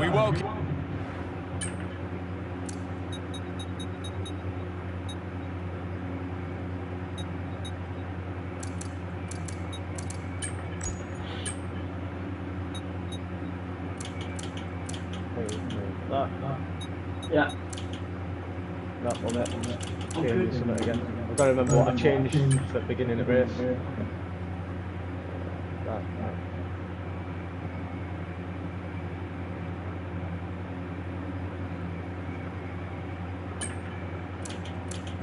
We welcome. That. Yeah. That one it. Change something again. I've got to remember what I changed at the beginning of the race. That.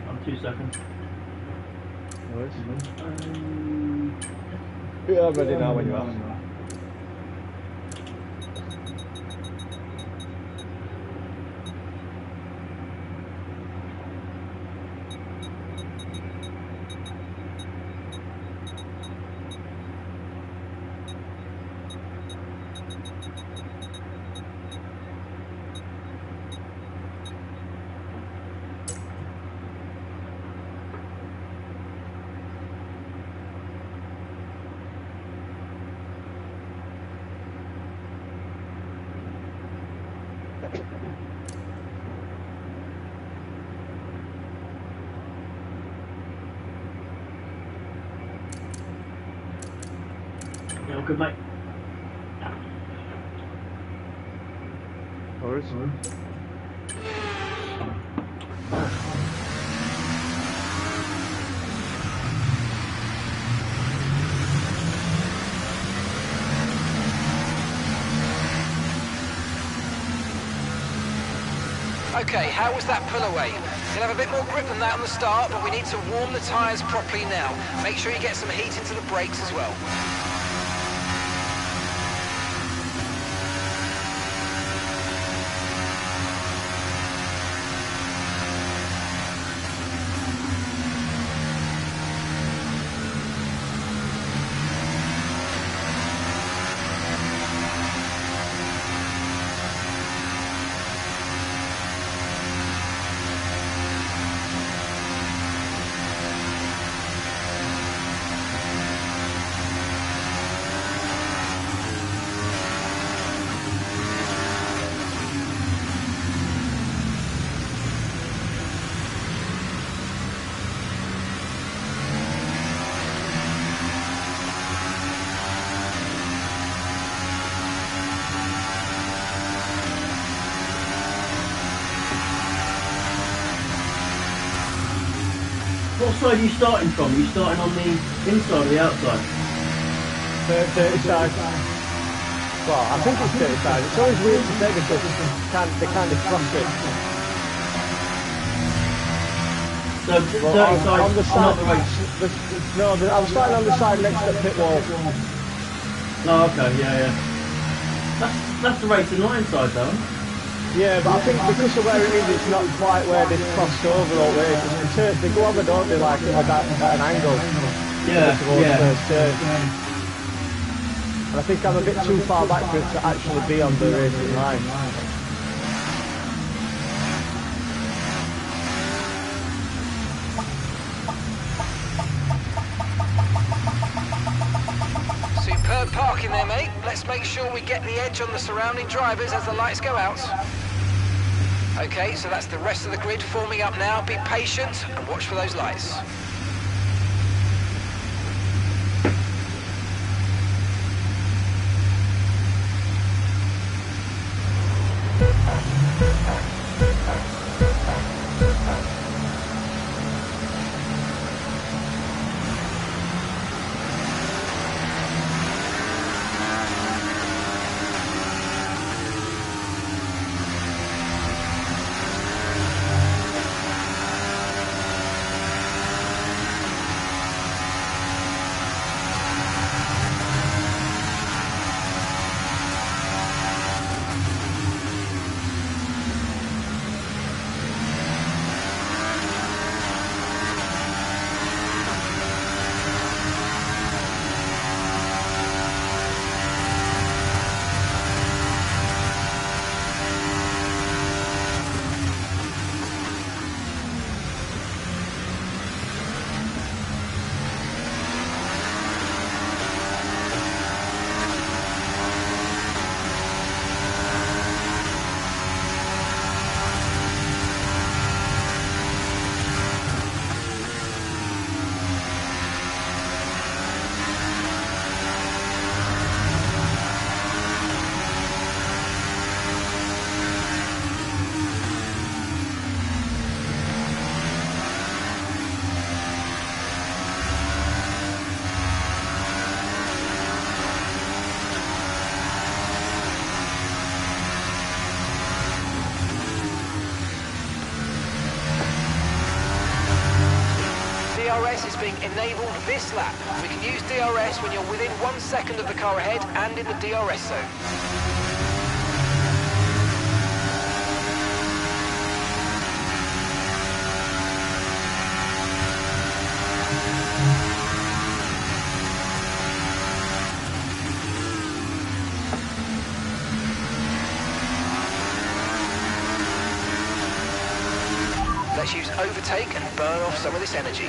On 2 seconds. No worries. Yeah, I'm ready now when you are. Yeah, good mate. No worries. Okay, how was that pull away? You'll have a bit more grip than that on the start, but we need to warm the tyres properly now. Make sure you get some heat into the brakes as well. What side are you starting from? Are you starting on the inside or the outside? Dirty side. Well, I think it's dirty side. It's always weird to say because they kind of cross it. So dirty side on the side, not the race. I'm starting on the side next to the pit wall. Oh, okay, yeah. That's the racing line side though. Yeah, but I think because of where it is, it's not quite where they've crossed over all the way. They go over, don't they, like at an angle. Yeah. First turn. And I think I'm a bit too far back for it to actually be on the racing line. Superb parking there, mate. Let's make sure we get the edge on the surrounding drivers as the lights go out. Okay, so that's the rest of the grid forming up now. Be patient and watch for those lights. DRS is being enabled this lap. We can use DRS when you're within 1 second of the car ahead and in the DRS zone. Let's use overtake and burn off some of this energy.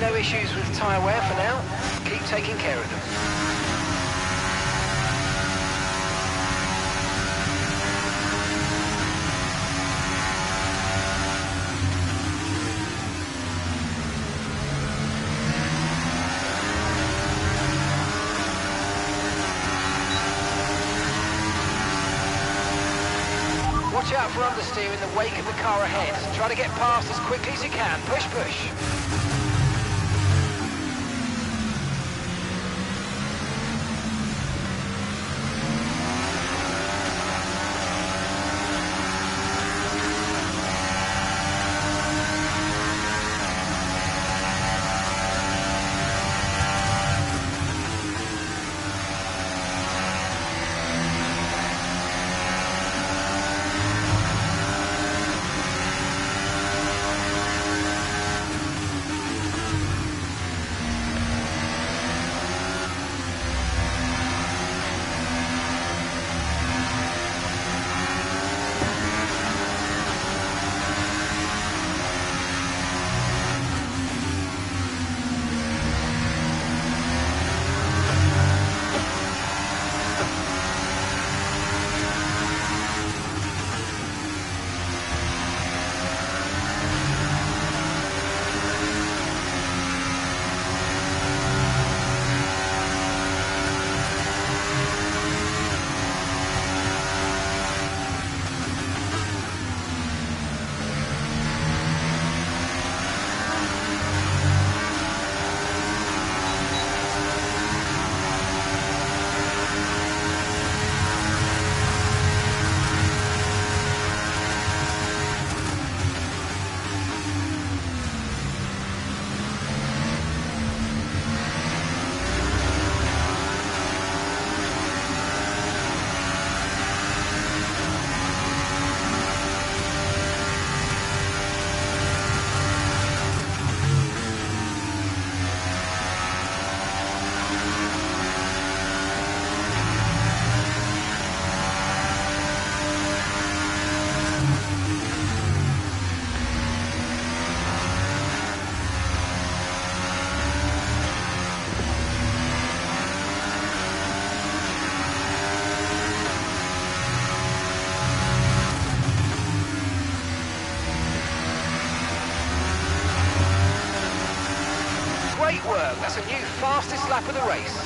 No issues with tyre wear for now. Keep taking care of them. Watch out for understeer in the wake of the car ahead. Try to get past as quickly as you can. Push, push. Great work. That's a new fastest lap of the race.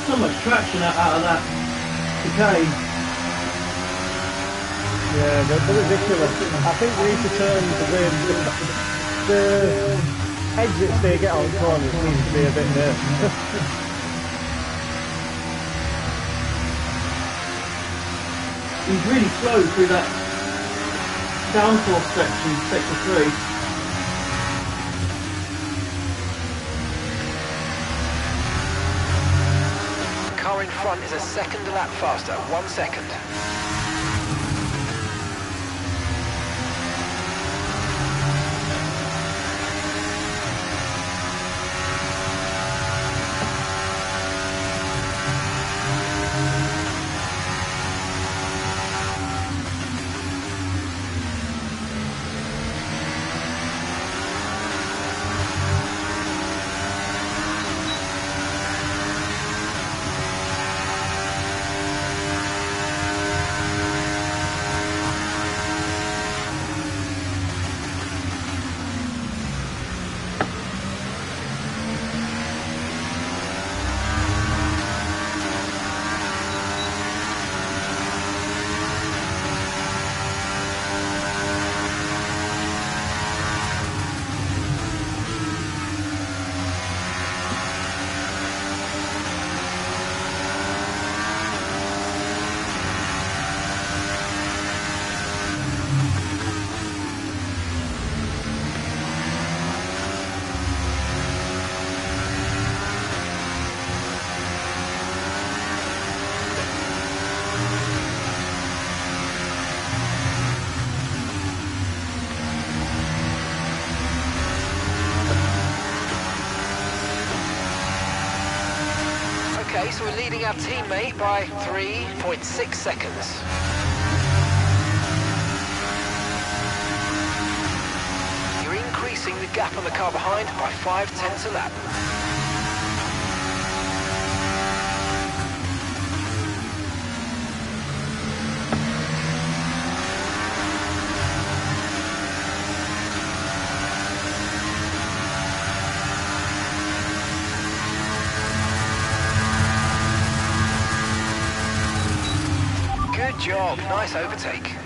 So much traction out of that chicane. Yeah, they're ridiculous. I think we need to turn the exits they get on corners seems to be a bit near. He's really slow through that downforce section, sector 3. Car in front is a second a lap faster, 1 second. Okay, so we're leading our teammate by 3.6 seconds. You're increasing the gap on the car behind by 0.5 a lap. Good job, nice overtake.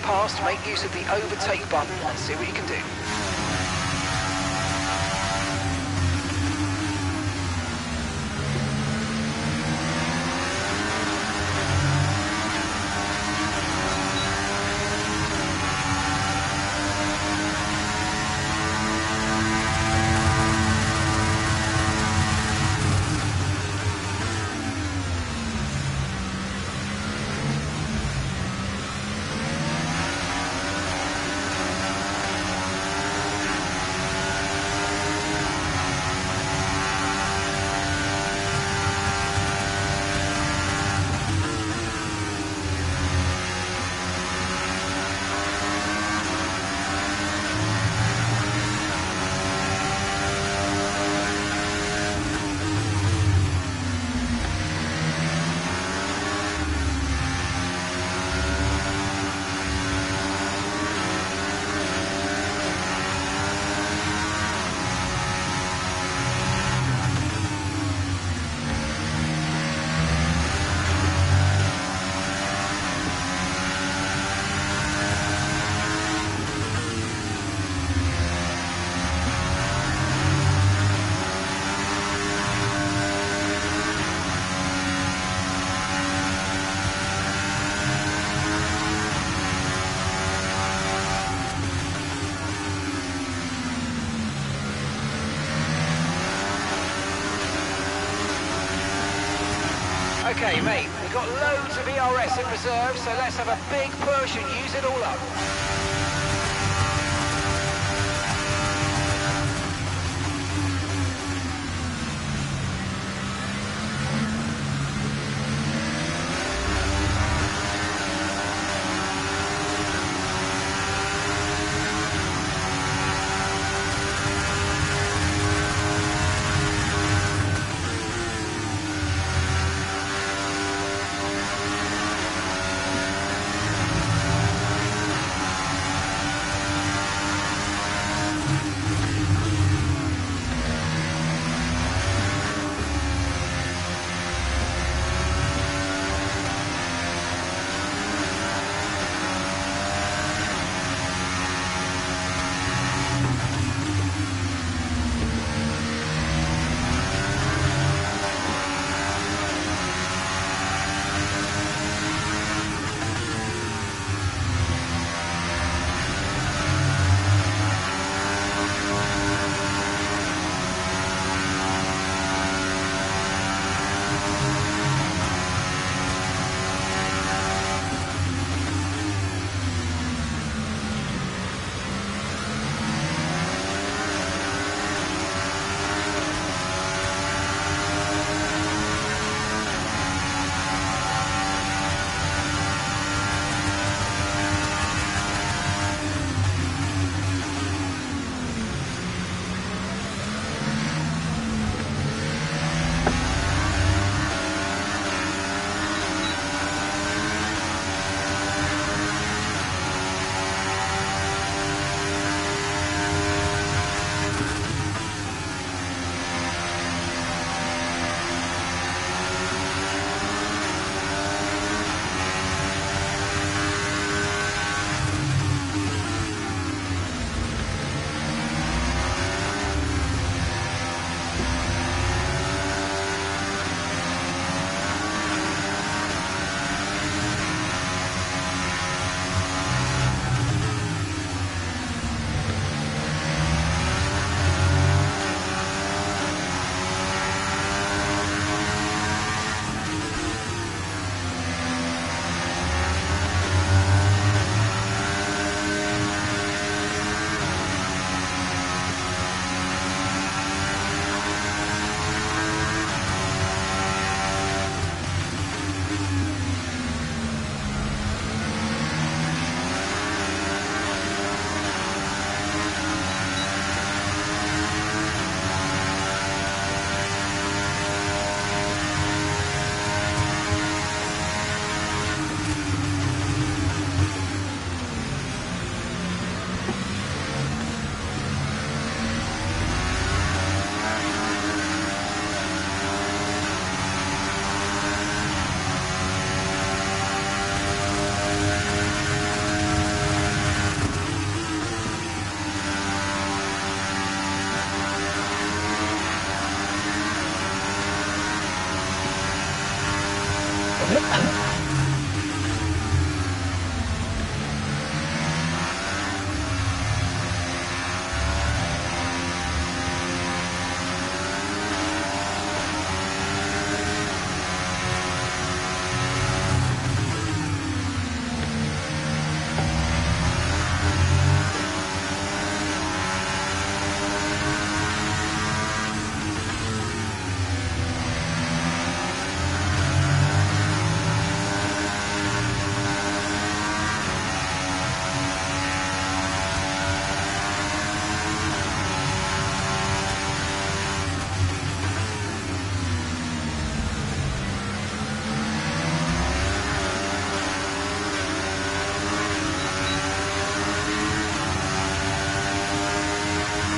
past, make use of the overtake button and see what you can do. Okay, mate, we've got loads of ERS in reserve, so let's have a big push and use it all up.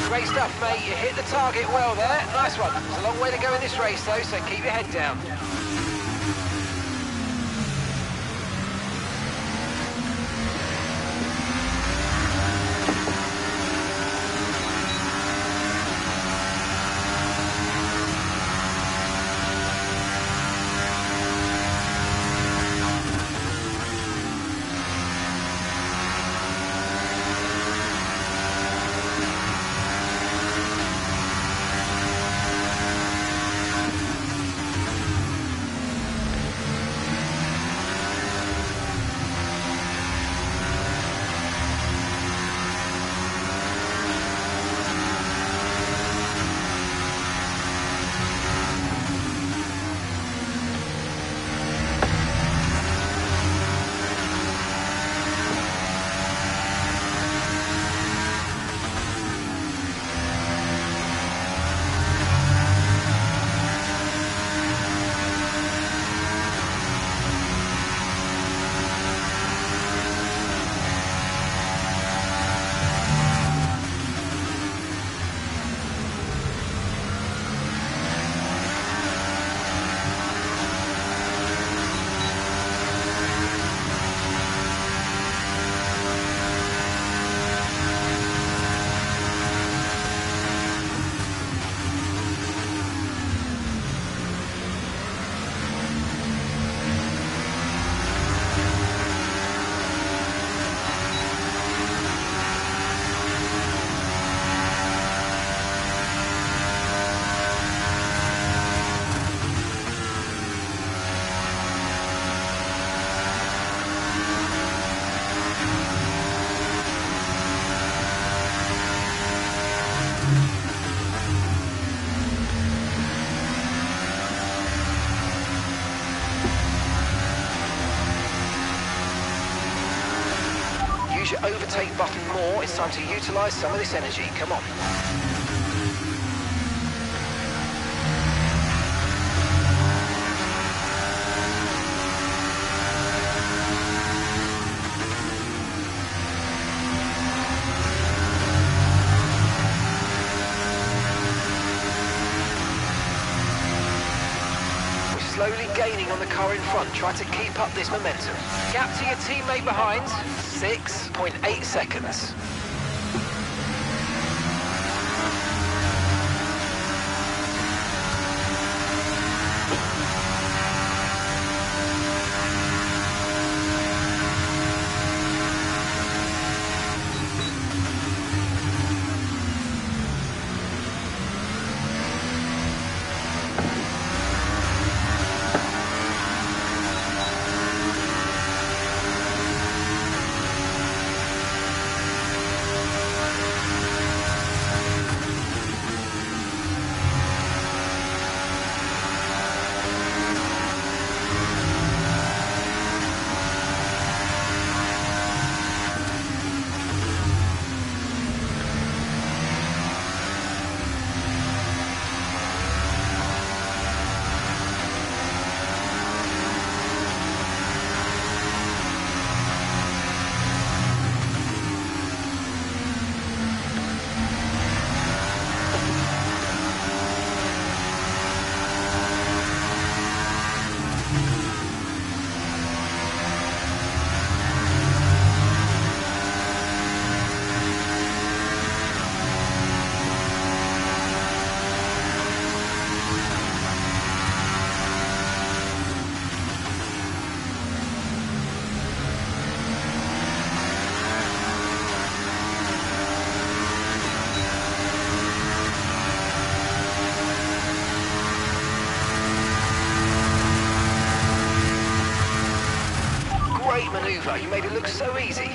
Great stuff, mate. You hit the target well there. Nice one. There's a long way to go in this race, though, so keep your head down. Use your overtake button more. It's time to utilise some of this energy. Come on. Slowly gaining on the car in front. Try to keep up this momentum. Gap to your teammate behind, 6.8 seconds. manoeuvre. You made it look so easy.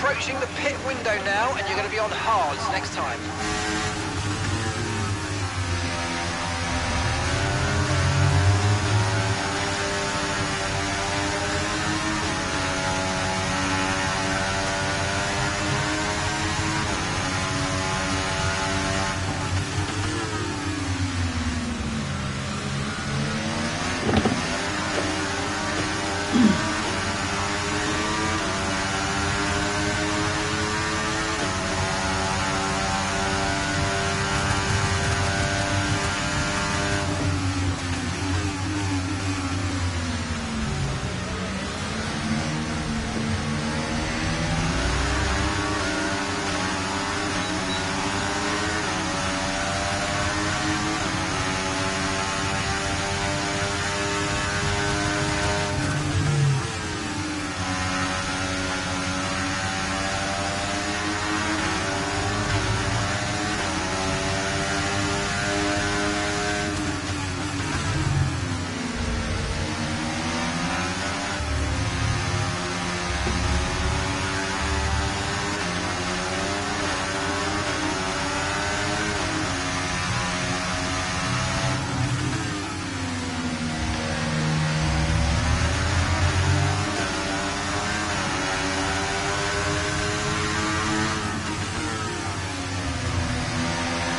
Approaching the pit window now, and you're going to be on hards next time.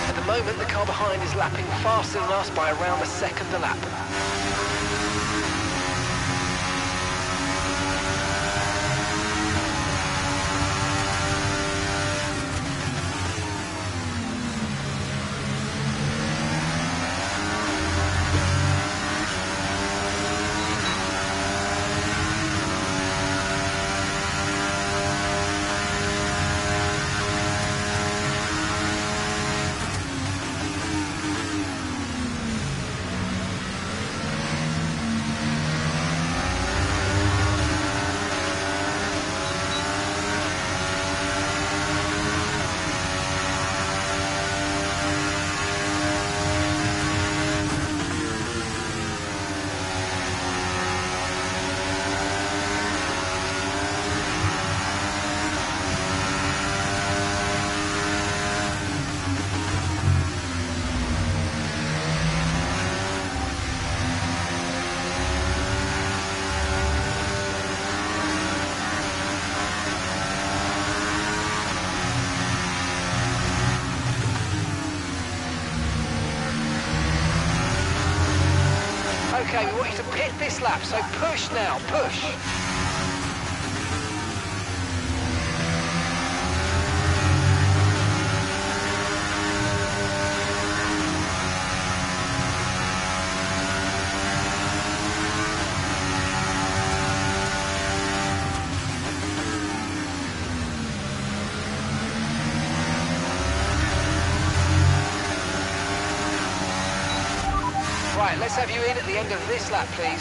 At the moment, the car behind is lapping faster than us by around a second a lap. Okay, we want you to pit this lap, so push now, push. Right, let's have you in at the end of this lap, please.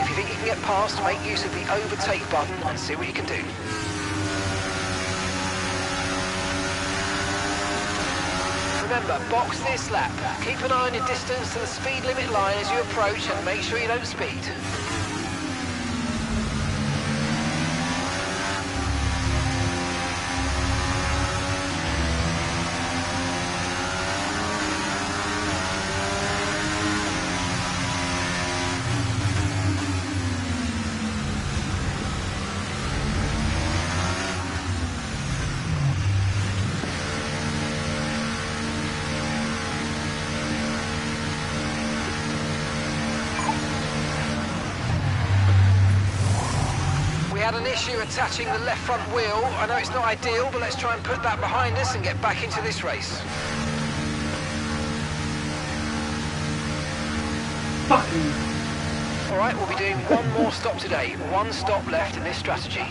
If you think you can get past, make use of the overtake button and see what you can do. Remember, box this lap. Keep an eye on your distance to the speed limit line as you approach and make sure you don't speed. had an issue attaching the left front wheel. I know it's not ideal, but let's try and put that behind us and get back into this race. Fucking. All right, we'll be doing one more stop today. One stop left in this strategy.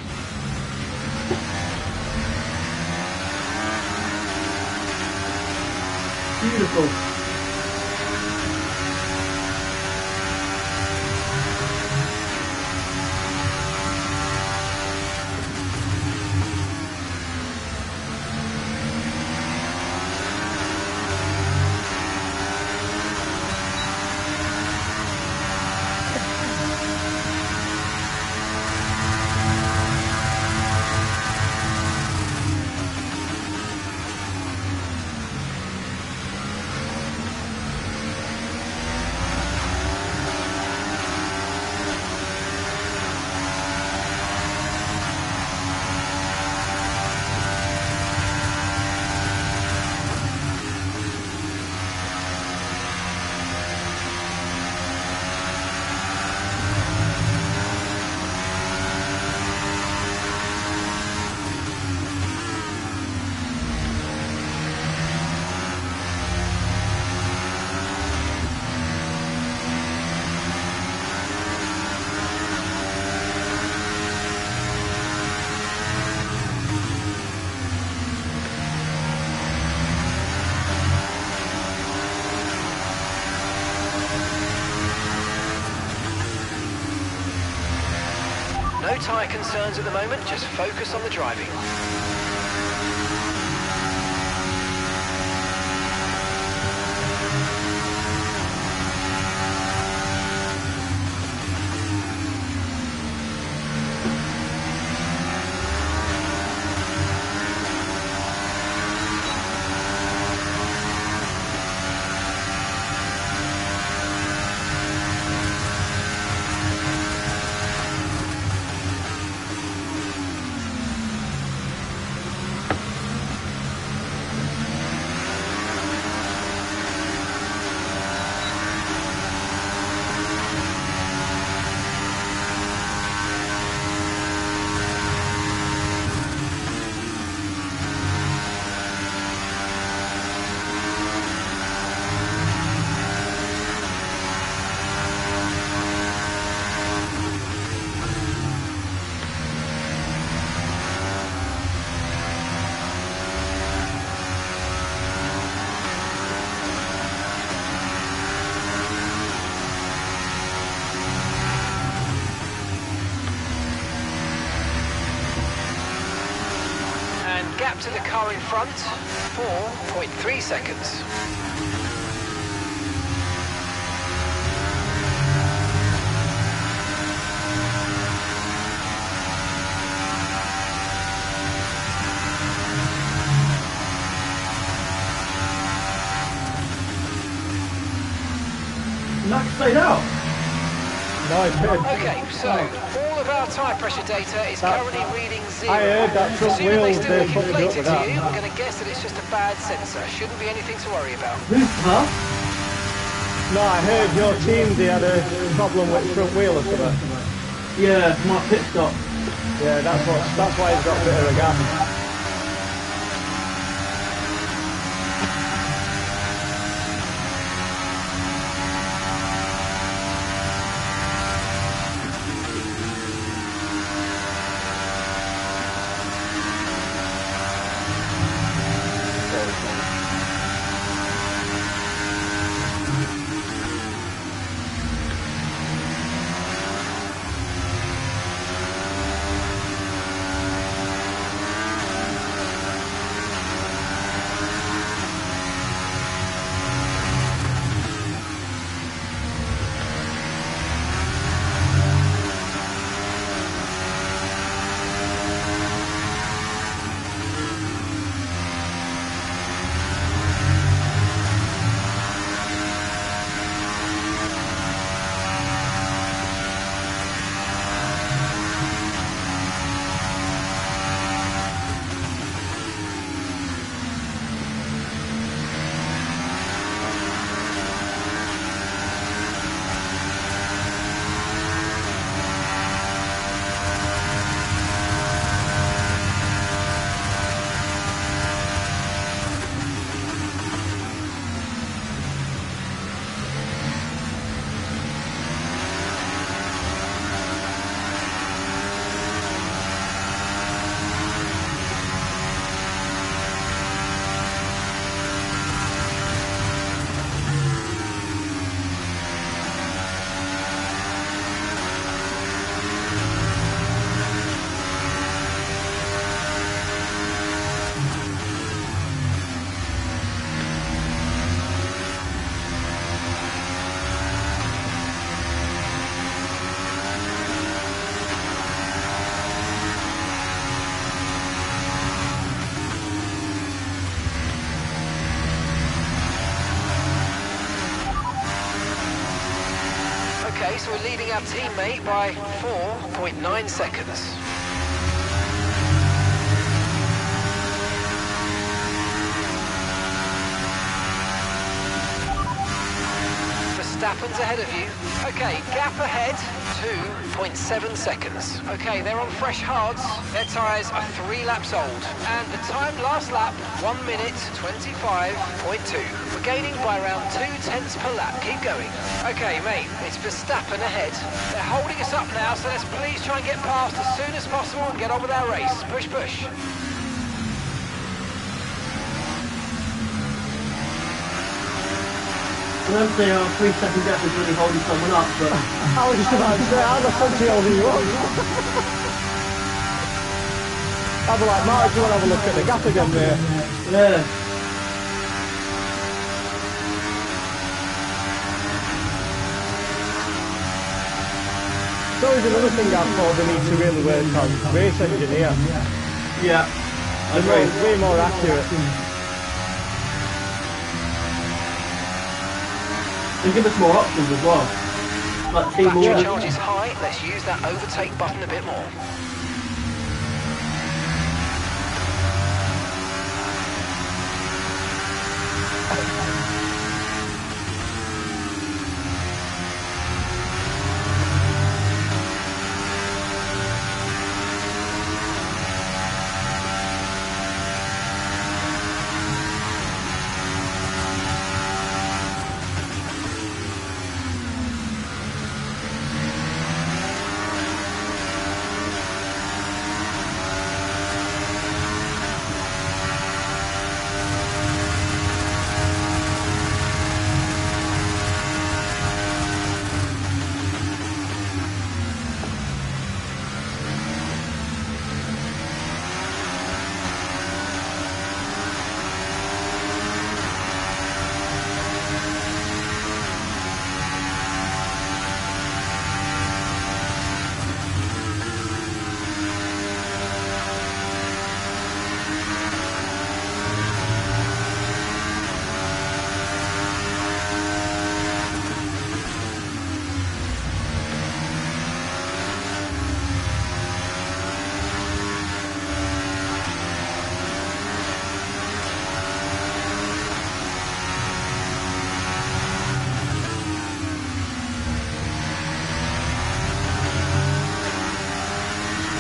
Beautiful. No tyre concerns at the moment, just focus on the driving. Gap to the car in front, 4.3 seconds. Max stayed out. No, it's good. Okay, so all of our tyre pressure data is currently reading 0. I heard that front Presuming they wheel, still they look fucked me up inflated with to that. you, I'm going to guess that it's just a bad sensor. Shouldn't be anything to worry about. Who's car? No, I heard your team, they had a problem with front wheel or something. Yeah, my pit stop. Yeah, that's why he's got a bit of a gap. so we're leading our teammate by 4.9 seconds. Verstappen's ahead of you. Okay, gap ahead, 2.7 seconds. Okay, they're on fresh hards. Their tyres are 3 laps old. And the time last lap, 1 minute 25.2. We're gaining by around 0.2 per lap. Keep going. Okay, mate, it's Verstappen ahead. They're holding us up now, so let's please try and get past as soon as possible and get on with our race. Push, push. I don't say our 3-second gap is really holding someone up, but... I was just about to say, I'm not fancy holding you up. I'd be like, Mark, do you want to have a look at the gap again, mate? Yeah. It's always another thing I thought they need to really work on. Race engineer. Yeah. I agree. Way more accurate. And give us more options as well. Like team Battery orders. charge is high. Let's use that overtake button a bit more.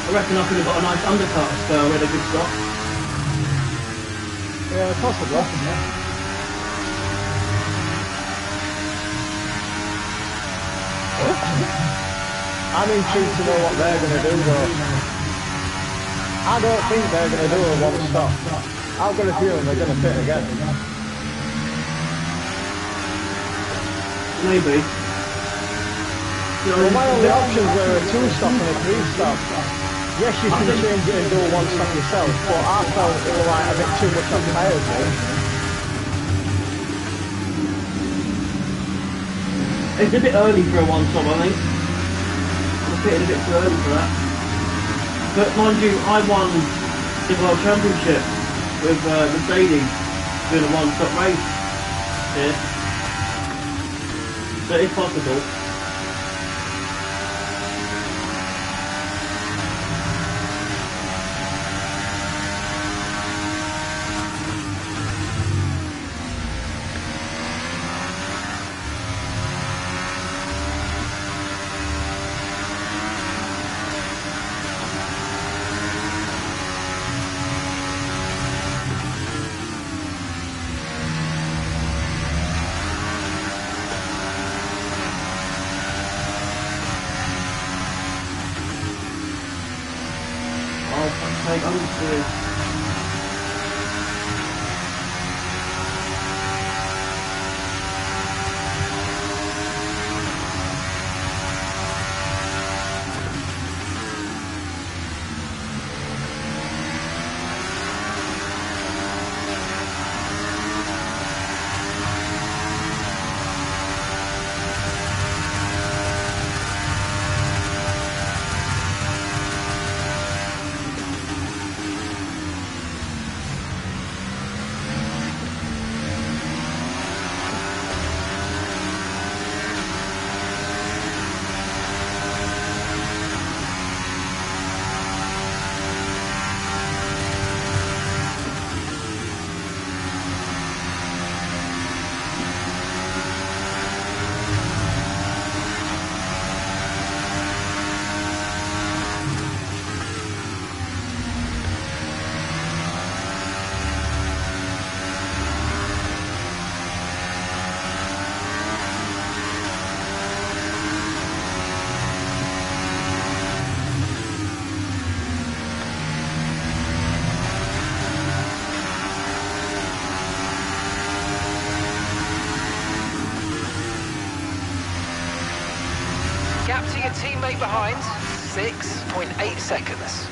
I reckon I could have got a nice undercut with a good stop. Yeah, possibly. I'm intrigued to know what they're going to do, though. I don't think they're going to do a one stop. I've got a feeling they're going to pit again. Maybe. Well, my only options were a 2-stop and a 3-stop. Yes, you can change it and do a 1-stop yourself, but I felt it was like a bit too much on tyres, mate. It's a bit early for a 1-stop, I think. I'm pitting a bit too early for that. But mind you, I won the World Championship with Mercedes doing a 1-stop race here. So it's possible. Like, understood. slightly behind, 6.8 seconds.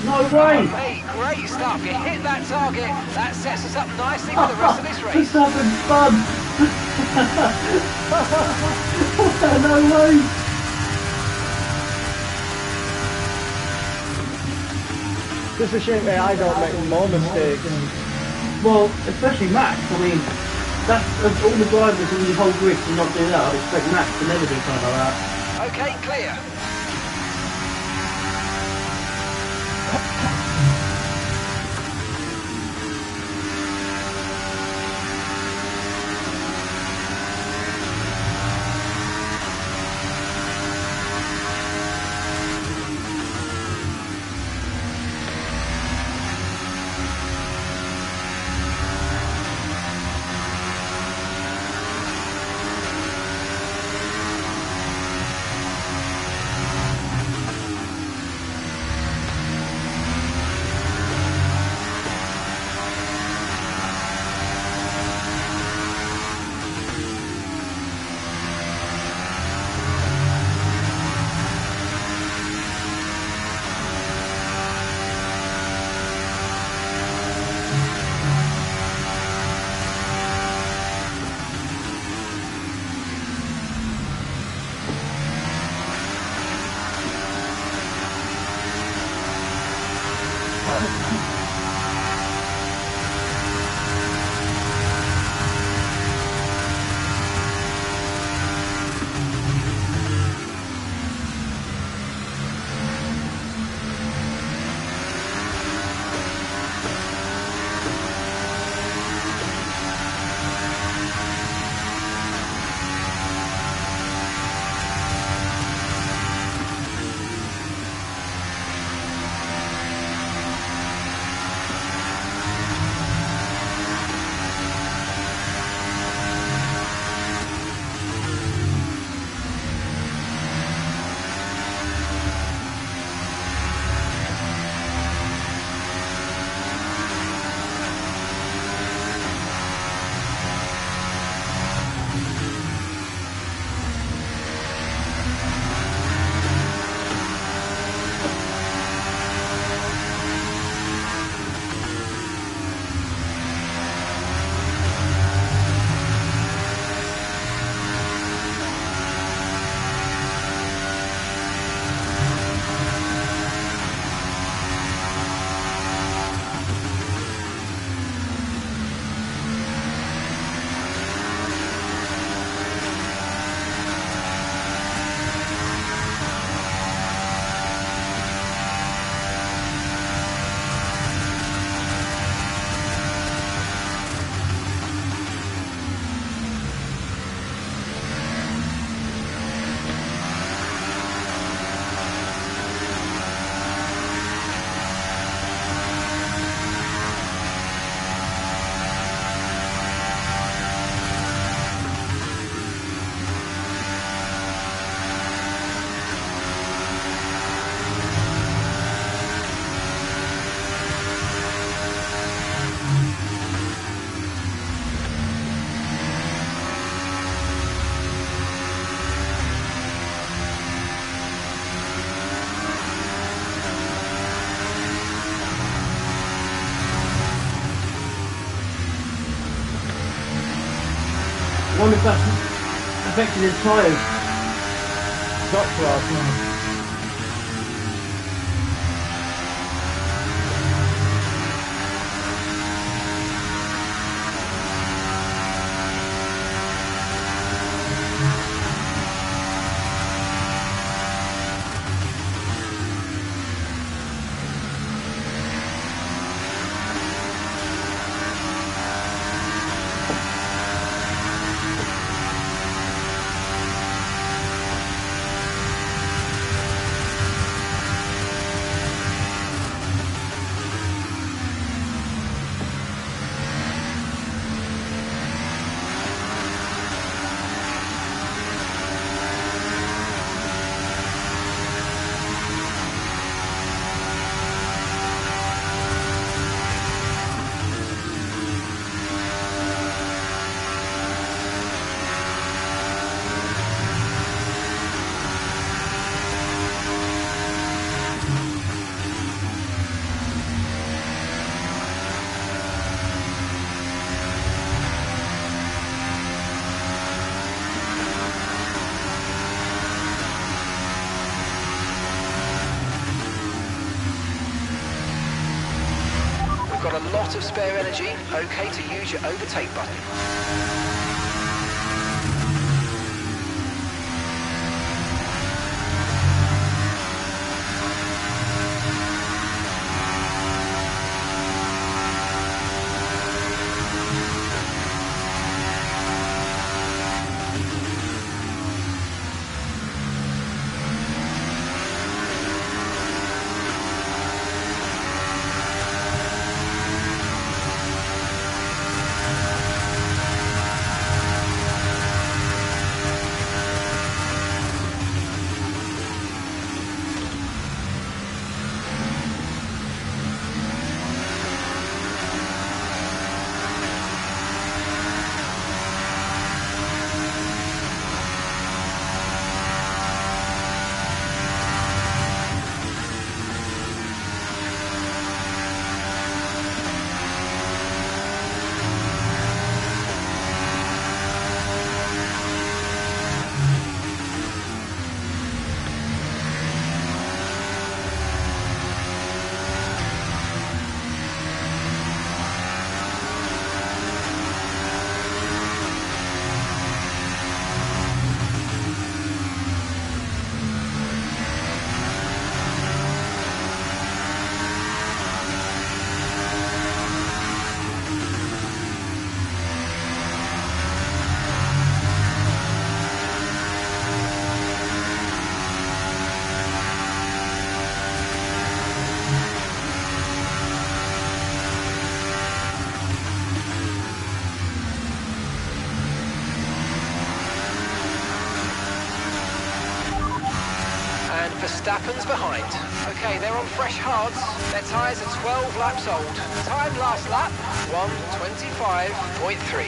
No way! Hey, great stuff. You hit that target. That sets us up nicely for the rest of this race. Just having fun! No way! Just a shame that I don't make more mistakes. Well, especially Max. I mean, that's of all the drivers in the whole grid to not do that. I'd expect Max to never do something like that. Okay, clear. I wonder if that's affected his tyres. Got to have. lot of spare energy. Okay to use your overtake button. Verstappen's behind. Okay, they're on fresh hards. Their tyres are 12 laps old. Time last lap, 1:25.3.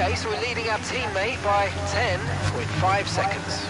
Okay, so we're leading our teammate by 10.5 seconds.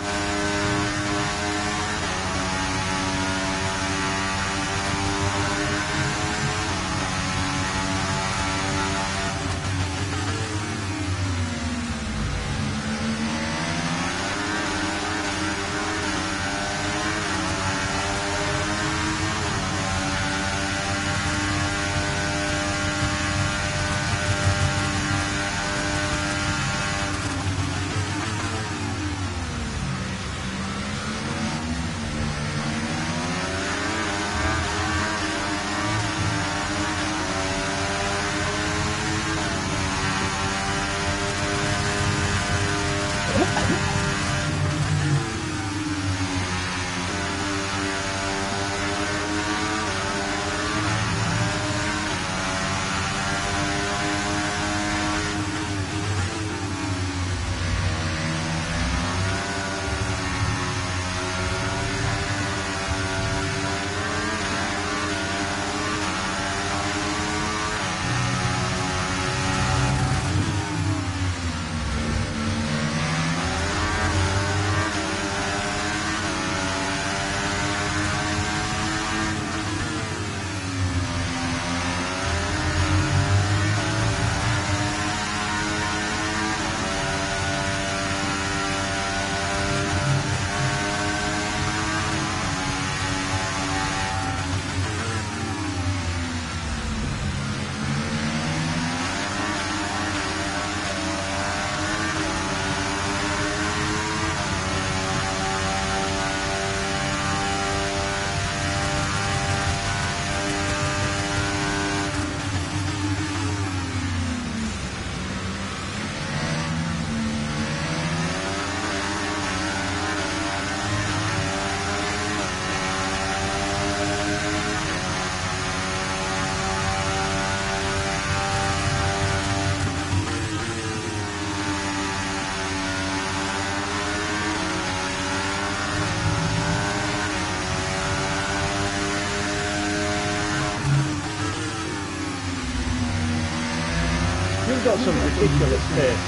You've got some ridiculous taste.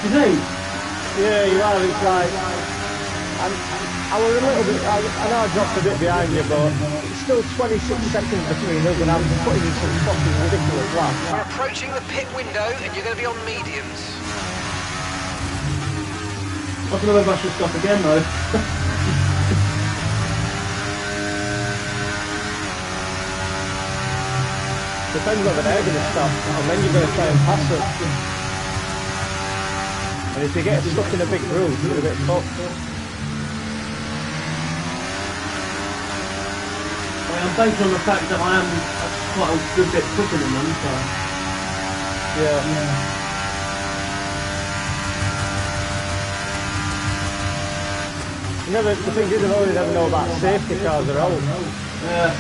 You think? Yeah, you are. It's like I was a little bit. I know I dropped a bit behind you, but it's still 26 seconds between us, and I'm putting in some fucking ridiculous laps. We're approaching the pit window, and you're going to be on mediums. I don't know if I should stop again though. Depends whether they're going to stop, and then you're going to try and pass them. And if you get stuck in a big groove, you're a bit fucked. I'm based on the fact that I am quite a good bit quicker than them, so... Yeah. The thing is, I only never know about safety cars are out. Yeah.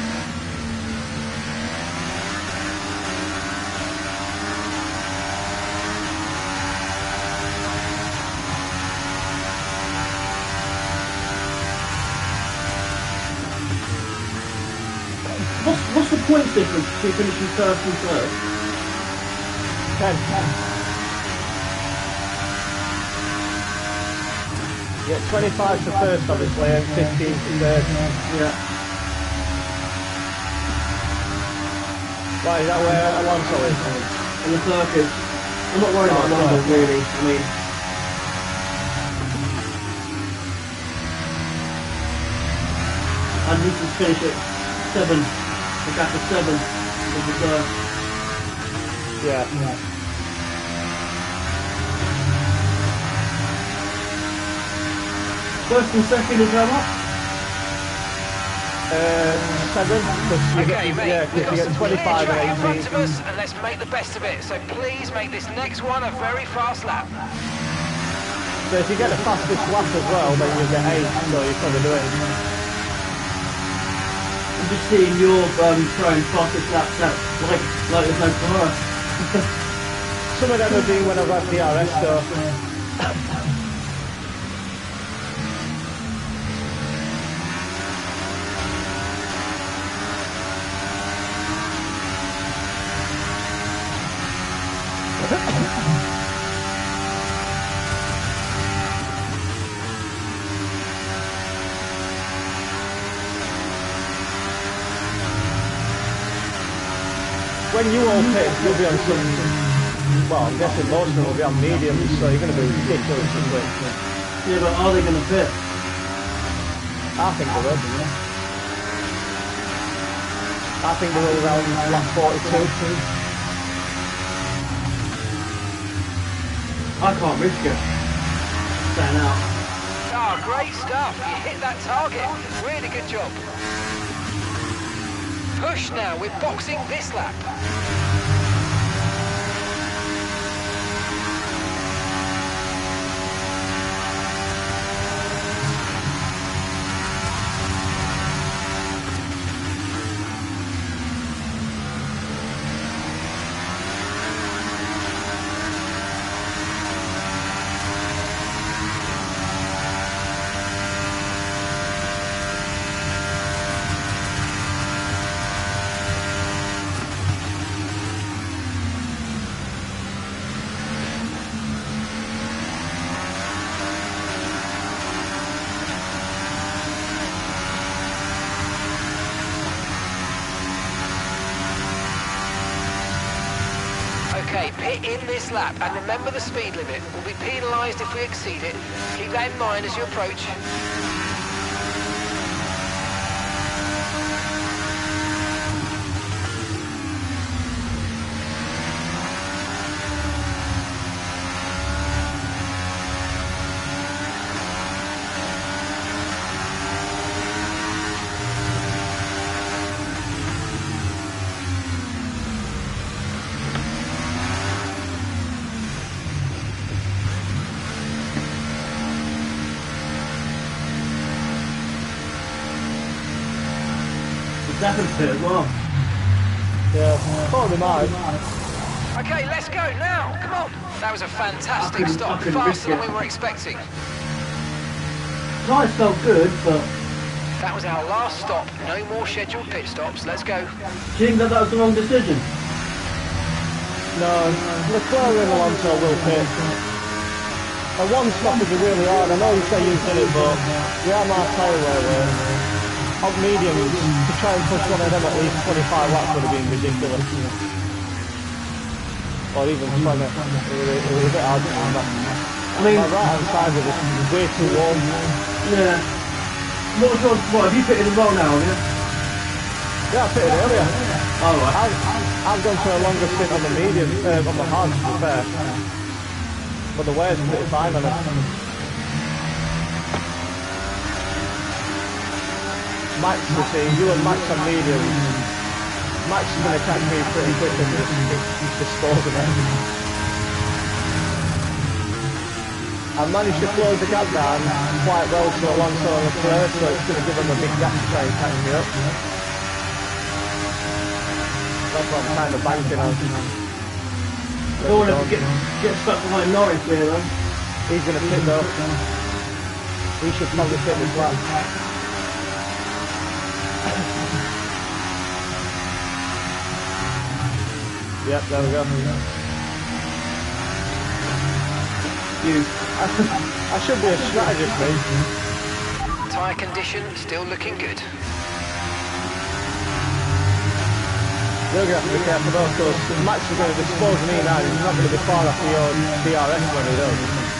What's the points difference between finishing first and third? 10. You get 25 to first, obviously, and 15 to third. Yeah. Right, is that where Alonso is? On the circuit. I'm not worried about numbers, really. I mean... I need to finish at 7. The gap of 7 is the first. Yeah. First and second is how much? 7. Okay, mate, yeah, we've got you get some 25 clear track in and front 18. of us, and let's make the best of it. So please make this next one a very fast lap. So if you get the fastest lap as well, then you'll get 8, so you probably do it. I'm just seeing your throwing fastest laps out like there's no tomorrow. Some of them have been when I've had DRS, so... When you all pit, you'll be on some, well, I'm guessing most of them will be on mediums, so you're going to be ridiculously quick. Yeah, but are they going to fit? I think they will. I think they will around lap 42. I can't risk it. Stand out. Ah, great stuff. You hit that target. Really good job. Push now. We're boxing this lap. Okay, pit in this lap, and remember the speed limit. We'll be penalised if we exceed it. Keep that in mind as you approach. Stafford fit as well. Yeah, thought they might. Okay, let's go now. Come on. That was a fantastic stop. I couldn't risk Faster than it. we were expecting. Tyres felt good, but That was our last stop. No more scheduled pit stops. Let's go. do you think that was the wrong decision? No, Leclerc and Alonso will pit. And one stop would be really hard. I know you say you've done it, but we are now tyre on mediums to try and push one of them at least 25 laps would have been ridiculous. Or even 20. It was a bit hard to remember. I mean, My right hand side was just way too warm. yeah. What, have you pitted as well now, have you? Yeah, I pitted earlier. Oh, right. I've gone for a longer stint on the medium, on the hard, to be fair. But the wear's pretty fine on it. Max, you see, you and Max on medium. Max is going to catch me pretty quick and just dispose of it. I managed to close the gap down quite well to Alonso and Leclerc, so it's going to give them a big gap to try and catch me up. That's what I'm kind of banking on. I don't want to get stuck behind Norris here, though. He's going to pit though. He should probably pit this lap. Yep, there we go. I should be a strategist, mate. Tyre condition still looking good. You're going to have to be careful though, because Max is going to dispose of me now. He's not going to be far off your DRS when he does.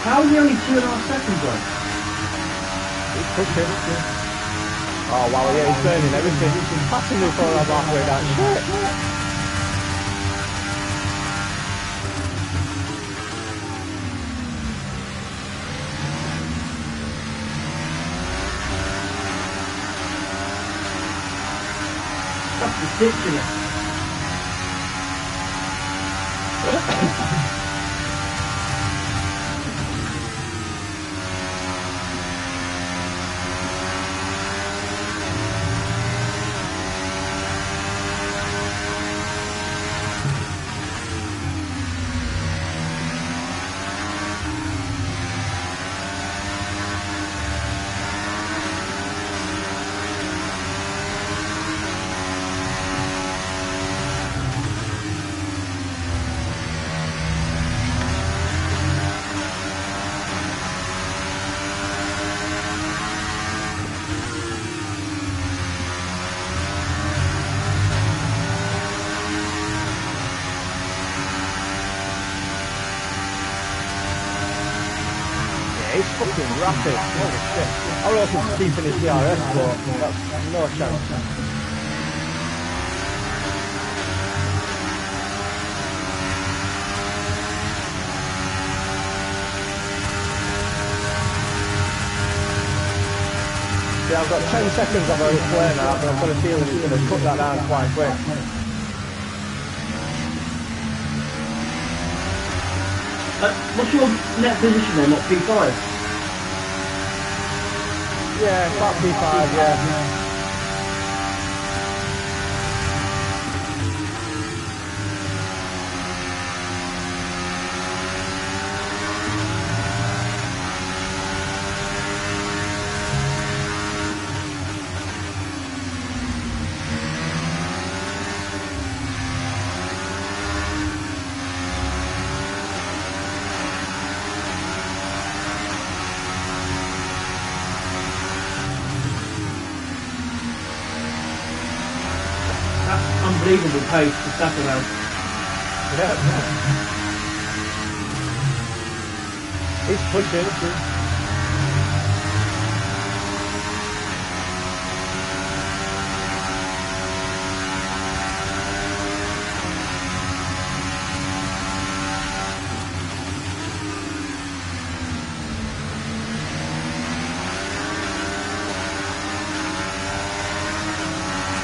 How are we only 2.5 seconds though? He's pushing. Oh wow, yeah, he's burning everything. He's passing me before I'm halfway down. Shit. That's ridiculous. rapid. Holy shit. I was hoping to keep in his DRS, but that's no chance. Yeah, I've got 10 seconds of a play now, but I've got a feeling he's going to cut that down quite quick. What's your net position then, not P5? Yeah, it's about P5, yeah. Unbelievable pace to stack around. Yeah. He's pushing.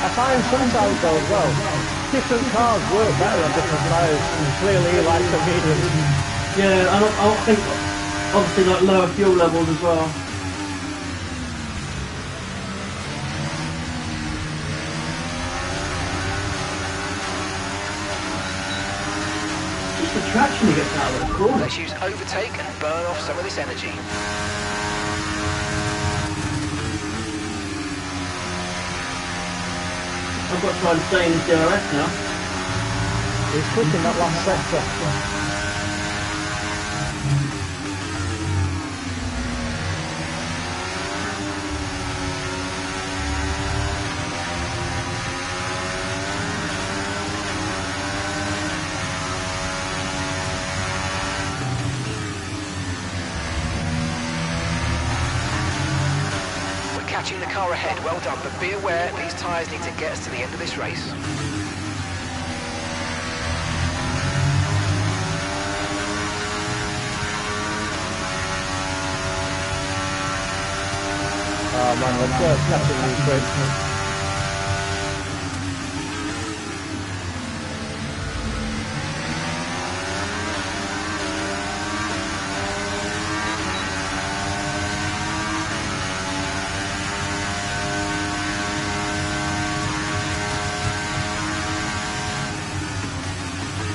I find sometimes though as well, different cars work better on different tyres, and clearly he likes the mediums. Yeah, I think obviously like lower fuel levels as well. Just the traction he gets out of the corner. Let's use overtake and burn off some of this energy. I've got to try and stay in his DRS now. He's pushing that last sector. Catching the car ahead, well done, but be aware these tyres need to get us to the end of this race. Oh man, let's catch it really quick.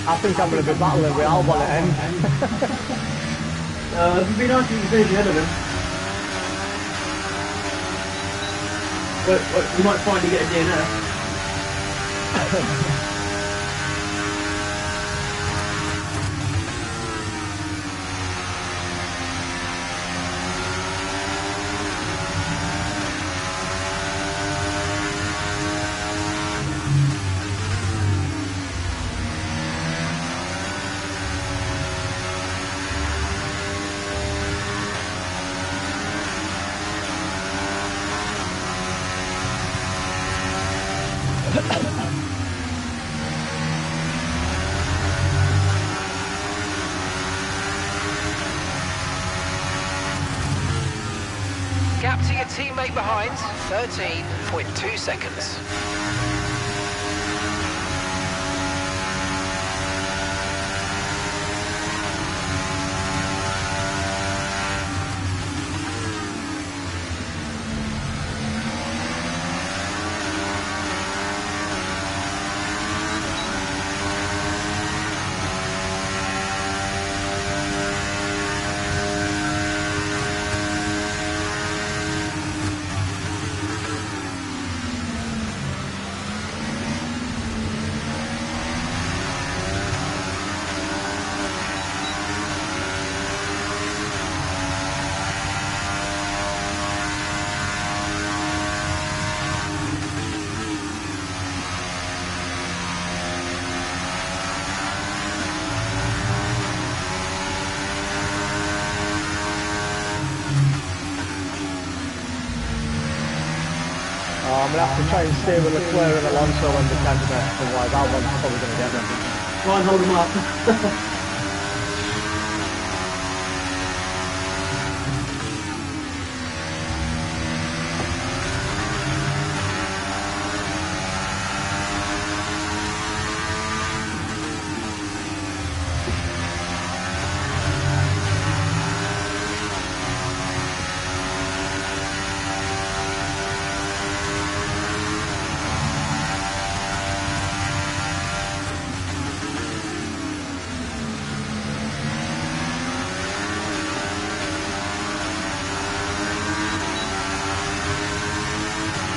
I think I'm going to be battling with Albon at the end. It'd be nice if you could finish ahead of him. But you might finally get a DNF. Gap to your teammate behind, 13.2 seconds. I'm going to have to try and steer with Leclerc and Alonso when they can get, otherwise Albon's probably going to get them. Try and hold them up.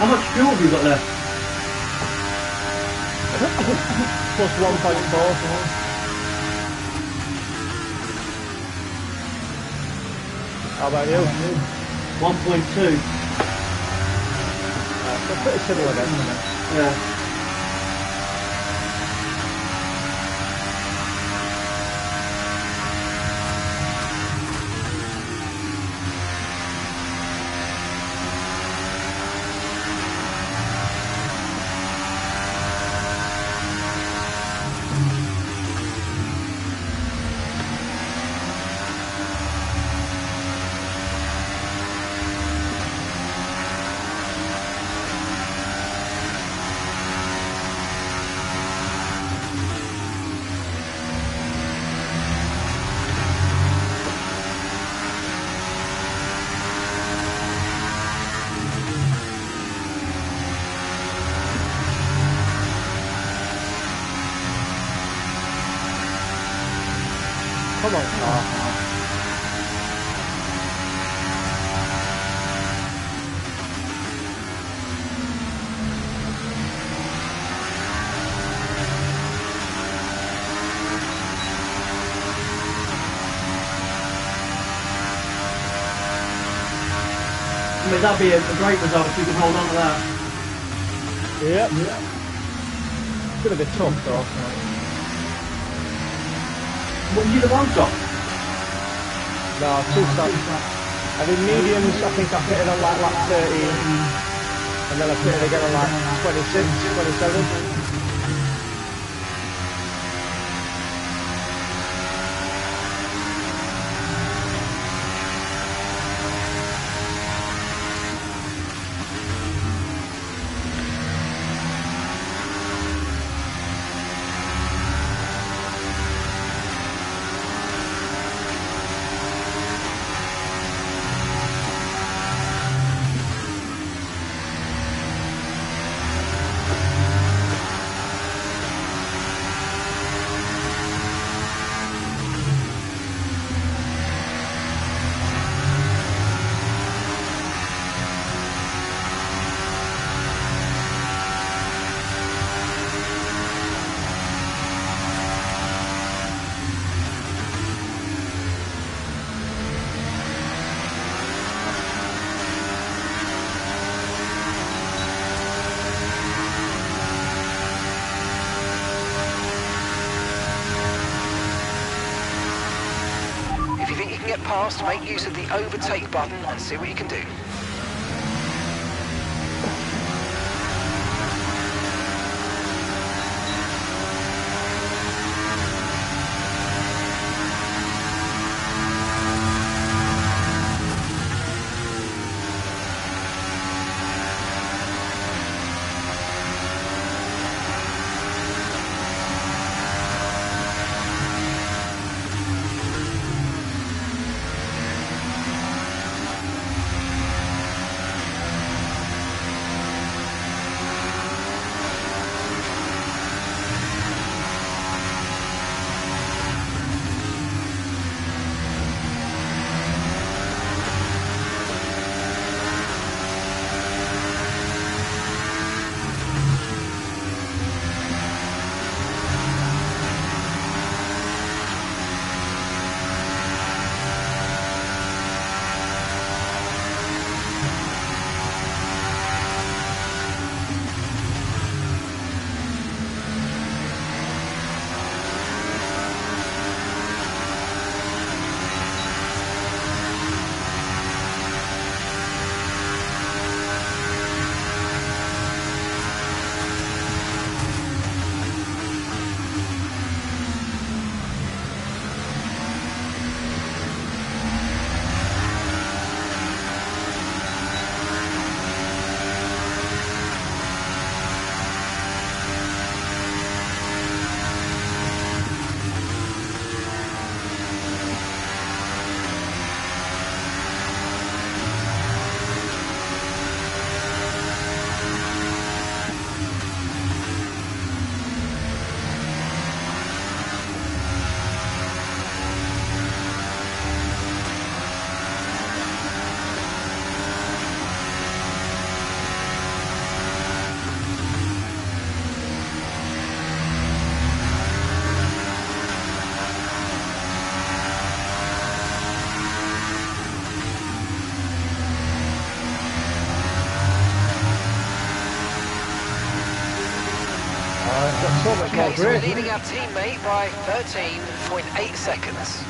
How much fuel have you got left? Plus 1.4. How about you? 1.2. So pretty similar then. Yeah. Come on, car. I mean, that'd be a great result if you can hold on to that. Yep. It's going to be tough though. What did you do the one stop? No, 2 stops. I did mediums, I think I fitted on like lap 13. And then I fitted again on like 26, 27. If you think you can get past, make use of the overtake button and see what you can do. got so much more Okay, so we're grip. leading our teammate by 13.8 seconds.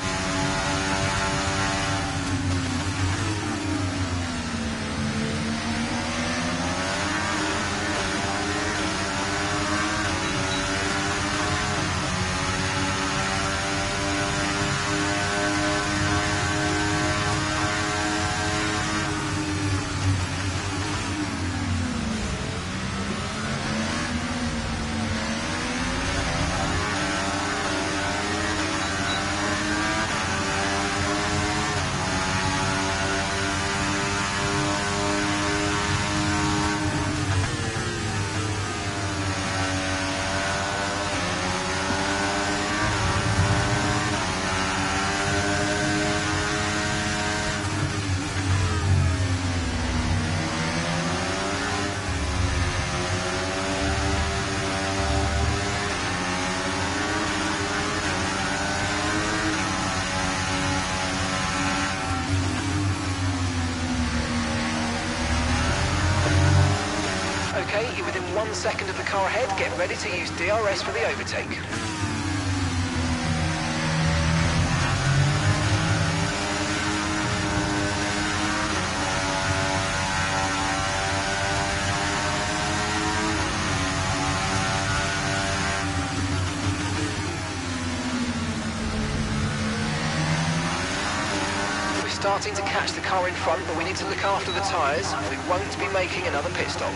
Okay, you're within 1 second of the car ahead. Get ready to use DRS for the overtake. We're starting to catch the car in front, but we need to look after the tyres. We won't be making another pit stop.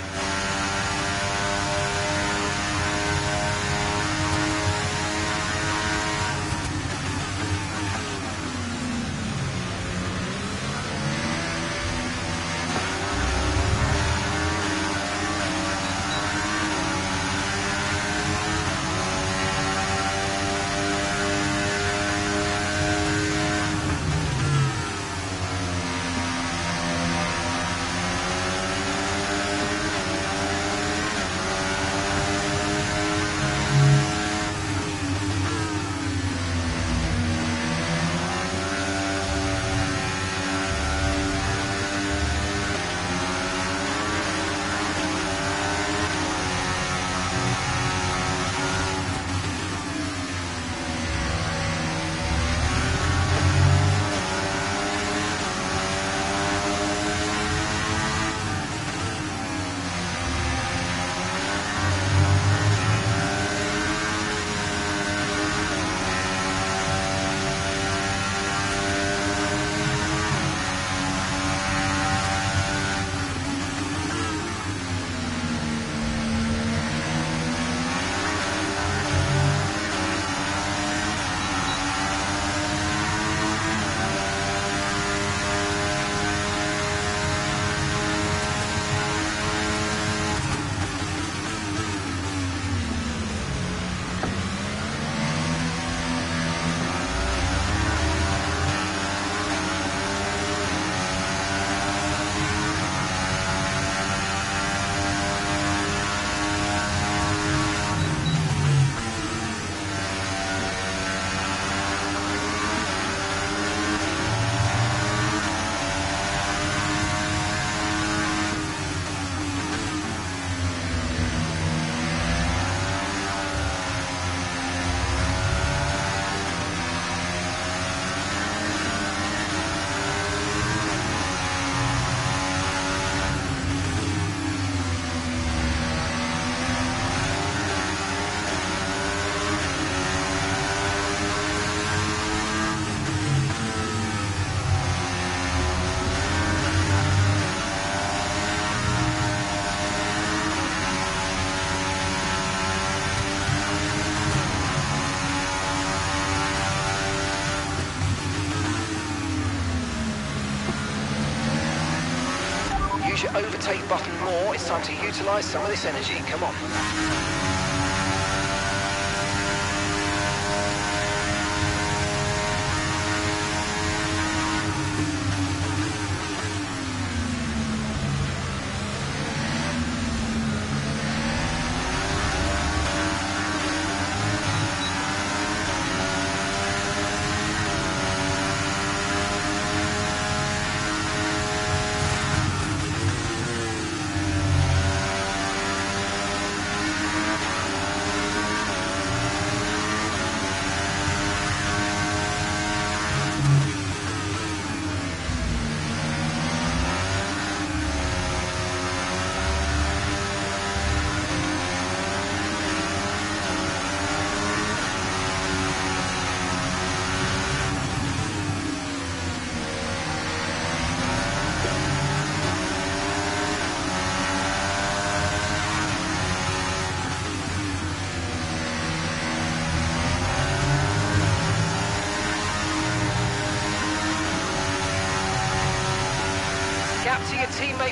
Use your overtake button more. It's time to utilise some of this energy. Come on.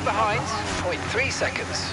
straight behind, 0.3 seconds.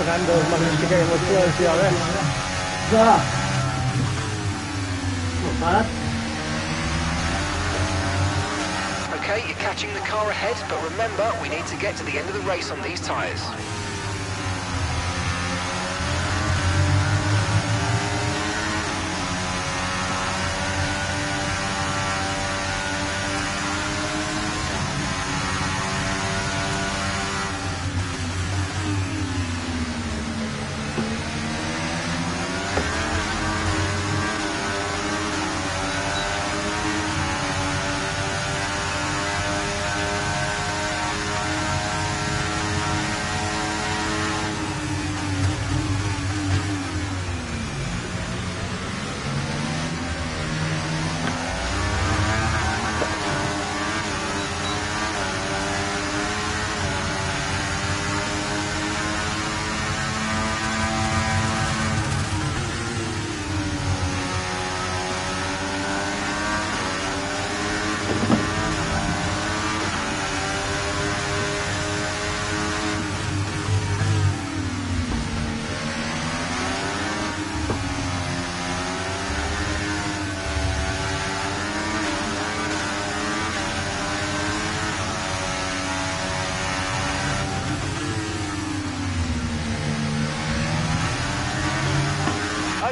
Fernando's managed to get him with slow CRS. Ah. Not bad. Okay, you're catching the car ahead, but remember, we need to get to the end of the race on these tyres.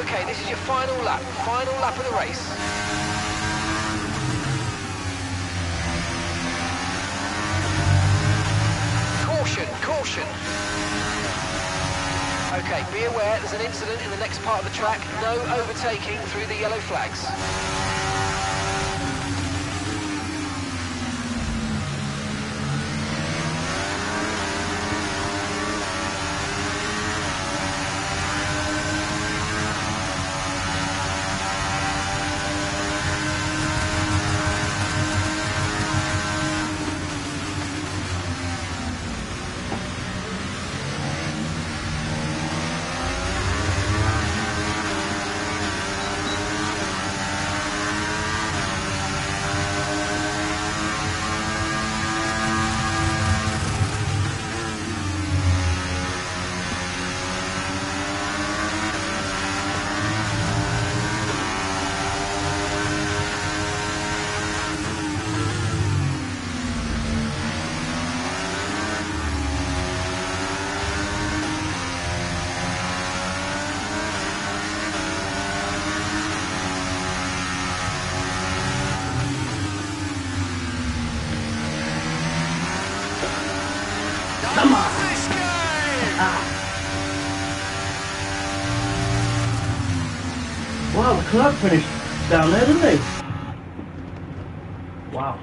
Okay, this is your final lap of the race. Caution, caution. Okay, be aware there's an incident in the next part of the track. No overtaking through the yellow flags. Leclerc finished down there, didn't he? Wow.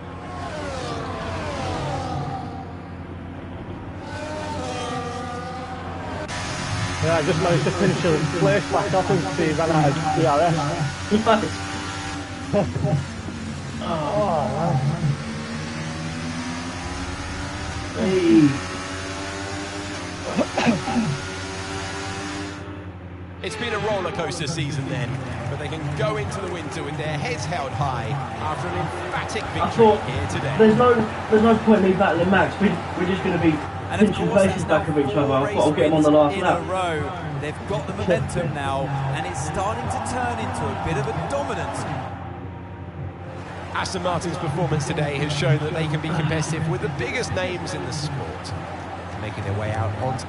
Yeah, I just managed to finish a place back off as he ran out of DRS. Nice. Oh, man. Hey. It's been a roller coaster season then, but they can go into the winter with their heads held high after an emphatic I victory thought here today. there's no point in me battling Max. We're just going to be And of pinching course, faces that's back of now each other. 4 I thought I'll race get him on the last wins lap. in a row. They've got the momentum now, and it's starting to turn into a bit of a dominance. Aston Martin's performance today has shown that they can be competitive with the biggest names in the sport, making their way out onto.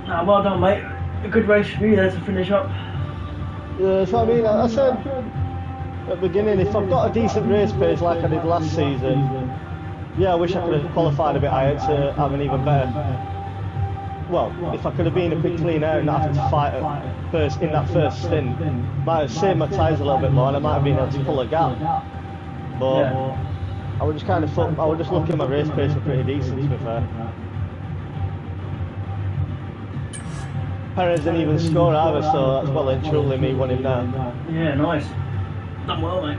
Nah, well done, mate. A good race for you there to finish up. Yeah, so I mean, I said at the beginning, if I've got a decent race pace like I did last season, yeah, I wish I could have qualified a bit higher to have an even better. Well, if I could have been a bit clean air and not having to fight at first in that first stint, might have saved my tyres a little bit more, and I might have been able to pull a gap. But Yeah. I was just I was just looking at my race pace were pretty decent, to be fair. Perez didn't even score either, so that's well and truly me winning now. Yeah, nice. Done well, mate.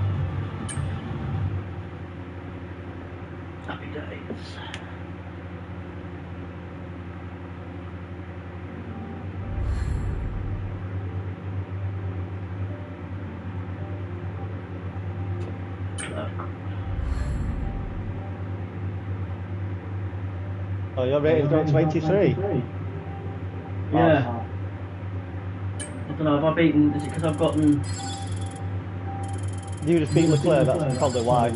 Happy days. Oh, your rating's gone to 83? Yeah. I don't know, have I beaten, is it because I've gotten... You just beat Leclerc, that's probably why.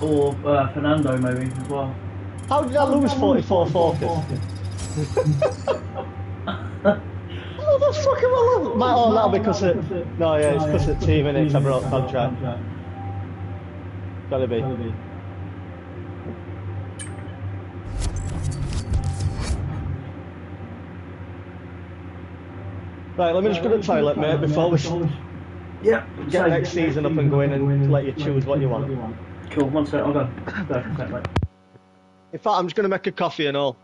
Or Fernando maybe as well. How did I lose 44 Focus? Oh, that's fucking well. Oh, that'll be because it. No, yeah, it's because of team, innit? I broke contract. Gotta be. Right, let me just go to the toilet, mate, before we Yeah. get next season up and going and let you choose what you want. Cool, one sec, I'll go. Go for a sec, mate. In fact, I'm just going to make a coffee and all.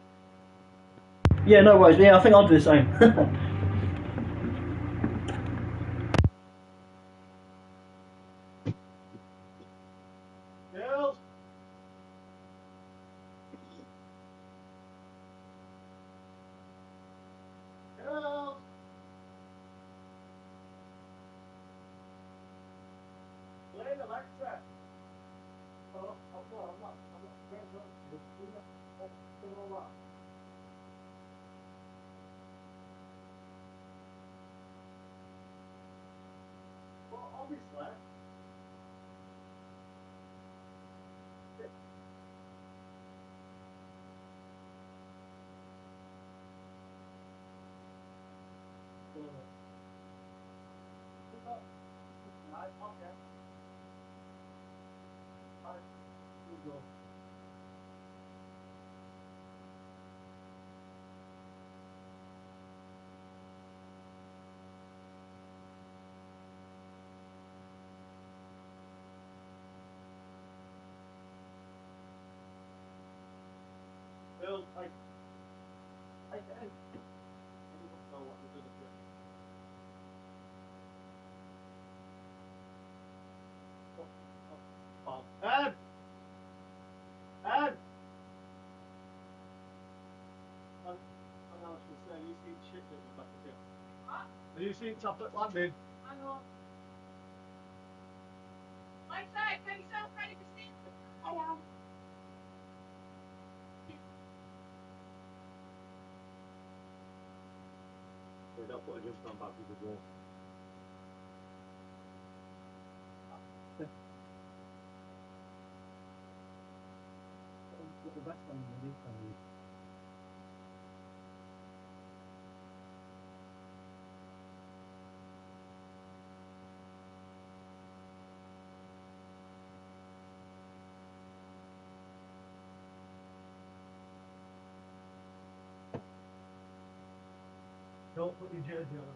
Yeah, no worries. Yeah, I think I'll do the same. Girls. Girls. Lane Alexa. Oh, I'm not. Well, obviously. Right, okay. Right, you go. Bill, I can. I don't know what we're gonna do. Ed! Ed! I'm not saying, you seen shit that was back here. What? Have you seen Chocolate Landing? I know. Like that, can you sound ready to see? I am. We don't put a jump on back with the wall. Put the best one in the lead. don't put your jersey on.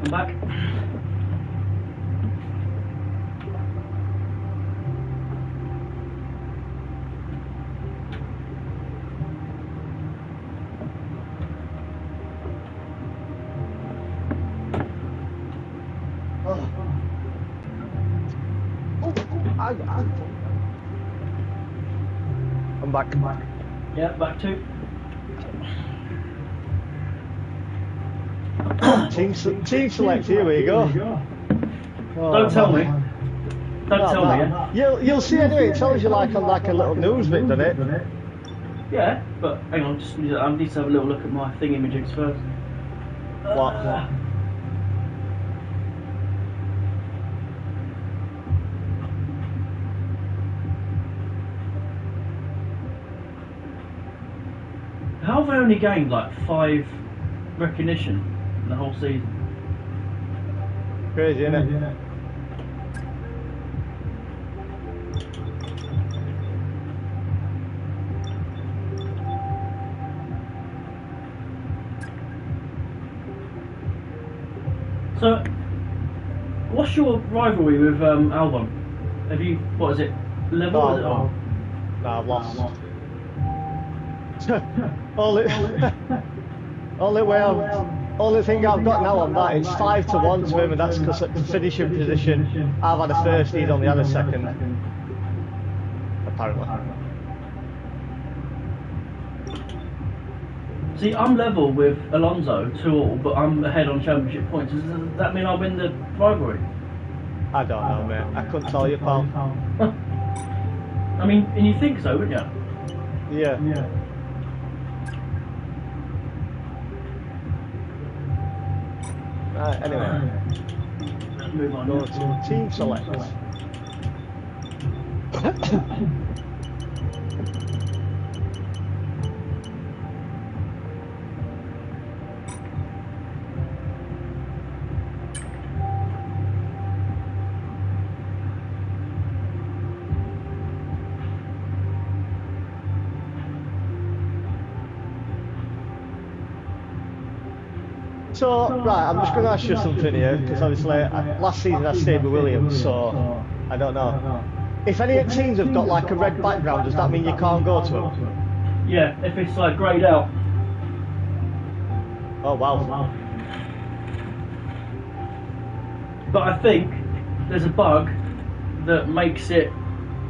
I'm back. I'm back. Yeah, back too. Team select, here we go. Oh, Don't tell me. Don't tell me. Yeah? You'll see anyway, it tells you like on like a little news bit, doesn't it? Yeah, but hang on, I need to have a little look at my thingamajigs first. What? How have I only gained like 5 recognition in the whole season? Crazy, isn't it? So, what's your rivalry with Albon? Have you, what is it, level? No, is it on? No, I've lost. only thing I've got now on that, it's 5-1 to him, and that's because at the finishing position, I've had a first, he's only had a second. Apparently. See, I'm level with Alonso 2-all, but I'm ahead on championship points. Does that mean I'll win the rivalry? I don't know, mate. I couldn't tell you, pal. I mean, and you think so, wouldn't you? Yeah. Right, anyway. Let's move on. Go to team select. So, right, I'm just going to ask you something here, because obviously last season I stayed with Williams, so I don't know. If any teams have got like a red background, does that mean you can't go to them? Yeah, if it's like greyed out. Oh, wow. But I think there's a bug that makes it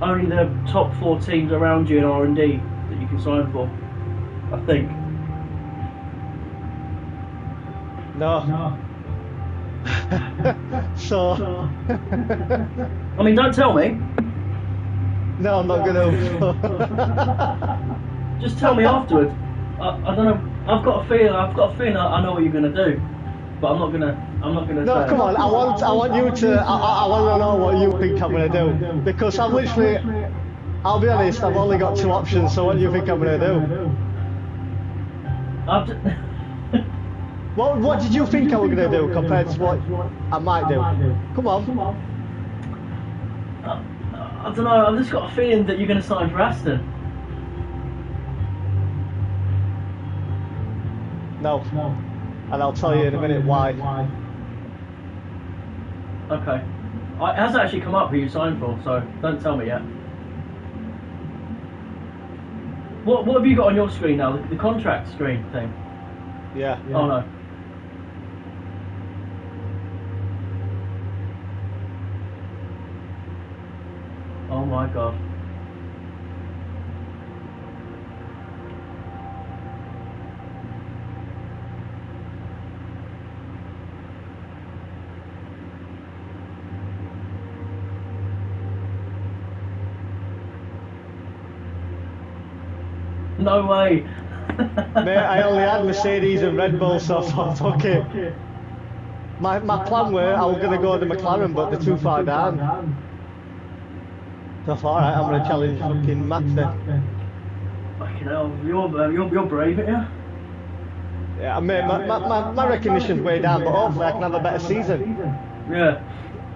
only the top 4 teams around you in R&D that you can sign for. I think. No. So. I mean, don't tell me. No, I'm not going to. Just tell me afterwards. I don't know. I've got a feeling I know what you're gonna do, but I'm not gonna. No, say. come on. I want you to. I want to know what you think I'm going to do, because I'm literally. I'll be honest. I've only got 2 options. So what do you think I'm going to do? What did you think I was going to do compared to what I might do? Come on. I don't know. I've just got a feeling that you're gonna sign for Aston. No. And I'll tell you in a minute why. Okay. It hasn't actually come up who you signed for, so don't tell me yet. What have you got on your screen now? The contract screen thing? Yeah. Oh no. Oh my god. No way. Mate, I only had Mercedes and Red Bull, so I thought, fuck it. My plan were I was going to go to McLaren, but they're too far down. So I thought, alright, I'm going to challenge fucking Max then. Fucking hell, you're brave, aren't you? Yeah, I mean, my recognition's way down, but hopefully I can have a better season. Yeah.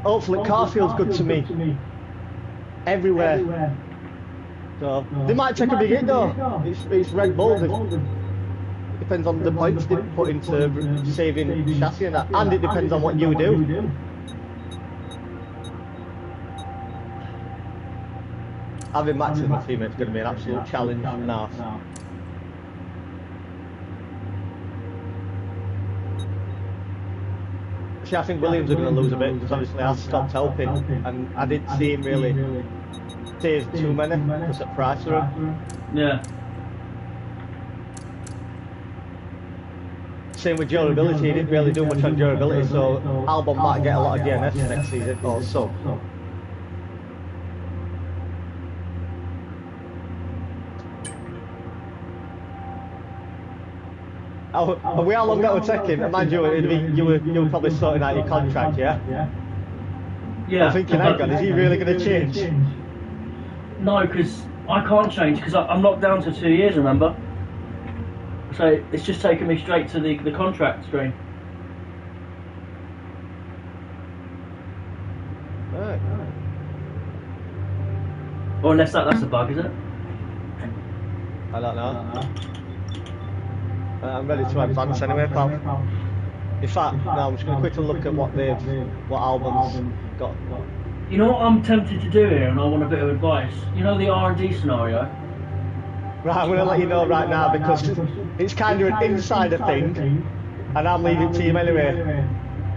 Hopefully car feels good to me. Everywhere. So, they might take a big hit though. It's Red Bull. It depends on the points they put into saving chassis and that. And it depends on what you do. Having Max as my teammate is going to be an absolute challenge and half. See, I think Williams are going to lose a bit because obviously I stopped helping and I didn't see him really save too many because at price for him. Yeah. Same with durability, he didn't really do much on durability, so Albon might get a lot of DNF next season or so. Are we how long that would take him? Mind you, you were probably sorting out your contract, yeah? Yeah. I'm thinking, hang on, is he really going to change? No, because I can't change because I'm locked down to 2 years, remember? So it's just taken me straight to the contract screen. Right. Or unless that's a bug, is it? I don't know. I'm ready to advance anyway, pal. In fact, no, I'm just going to quickly look at what Albon's got. You know what I'm tempted to do here, and I want a bit of advice. You know the R&D scenario? Right, I'm going to let you know right now because it's kind of an insider thing, and I'm leaving to you anyway.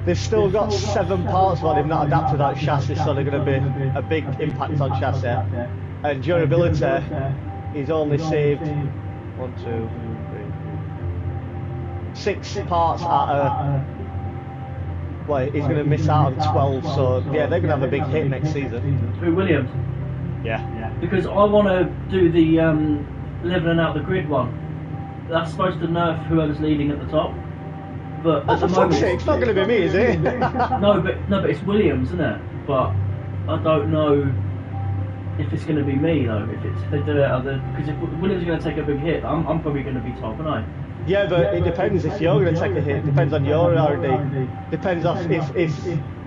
They've still got 7 parts on him not adapted that chassis, so they're going to be a big impact on chassis. And durability, he's only saved 1, 2, 3, 6 parts out of. Well, he's going to miss out on 12, so yeah, they're going to have a big hit next season. Who, Williams? Yeah. Because I want to do the levelling out the grid one. That's supposed to nerf whoever's leading at the top. But Oh, at for the fuck's moment, sake, it's not going to be me, is it? no, but it's Williams, isn't it? But I don't know if it's going to be me though. If they do it, because if Williams is going to take a big hit, I'm probably going to be top, aren't I? Yeah, but it depends if you're going to take a hit. It depends on your already. Depends off if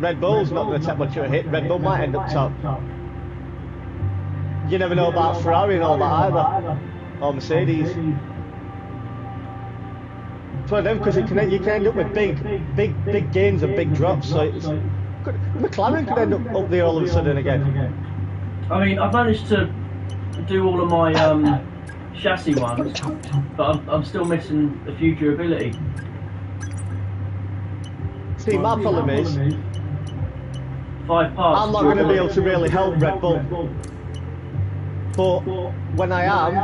Red Bull's not going to take much of a hit. Red Bull might end up top. You never know about Ferrari and all that either, or Mercedes. It's one of them because you can end up with big gains and big drops. So McLaren could end up there all of a sudden again. I mean, I've managed to do all of my chassis ones, but I'm still missing a few durability. See, my problem is 5 parts. I'm not going to be able to really help Red Bull. But when I am,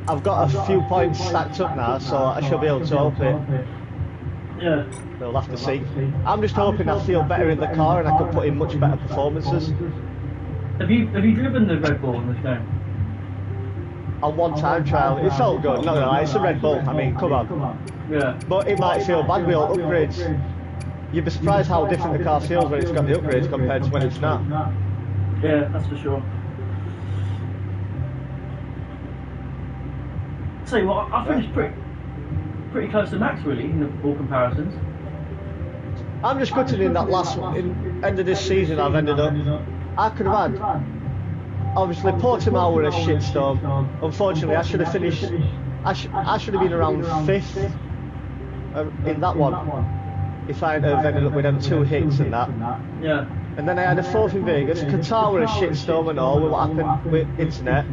I've got a few points stacked up now, so I should be able to help it. Yeah. We'll have to see. I'm just hoping I feel better in the car and I can put in much better performances. Have you driven the Red Bull in this game? On one-time trial, it felt good. Not gonna lie, it's a Red Bull. I mean, come on. Yeah. But it might feel bad with all upgrades. You'd be surprised how different the car feels when it's got the upgrades compared to when it's not. Yeah, that's for sure. Tell you what, I finished pretty close to Max really in all comparisons. I'm just gutted in that last end of this season. I've ended up. I could have had. Obviously, Portimao were a shitstorm. Unfortunately, I should have finished. I should have been around 5th in that one. If I had ended up with them 2 hits and that. Yeah. And then I had a 4th in Vegas. Qatar were a shitstorm and all with what happened with internet.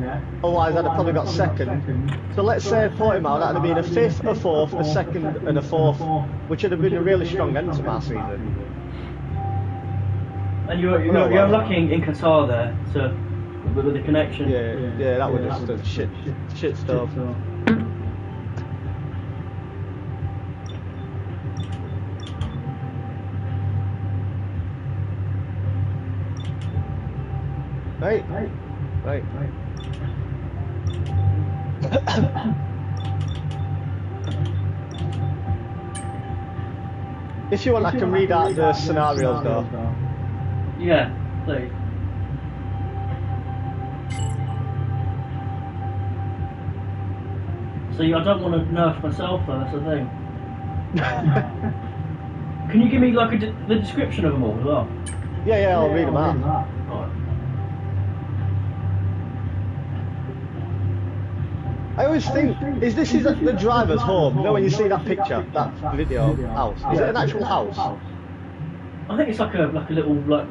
Otherwise, I'd have probably got 2nd. So let's say Portimao, that'd have been a 5th, a 4th, a 2nd, and a 4th, which would have been a really strong end to my season. And you're lucky in Qatar there with the connection. Yeah, that was just a shit stuff. Right. If you want, I can read out the scenarios though. Yeah, please. See, I don't want to nerf myself though, that's the thing. Can you give me like the description of them all as well? Yeah, I'll read them out. Right. I always think, is the driver's home? You know when you see that picture, that video house? Is it an actual house? I think it's like a little work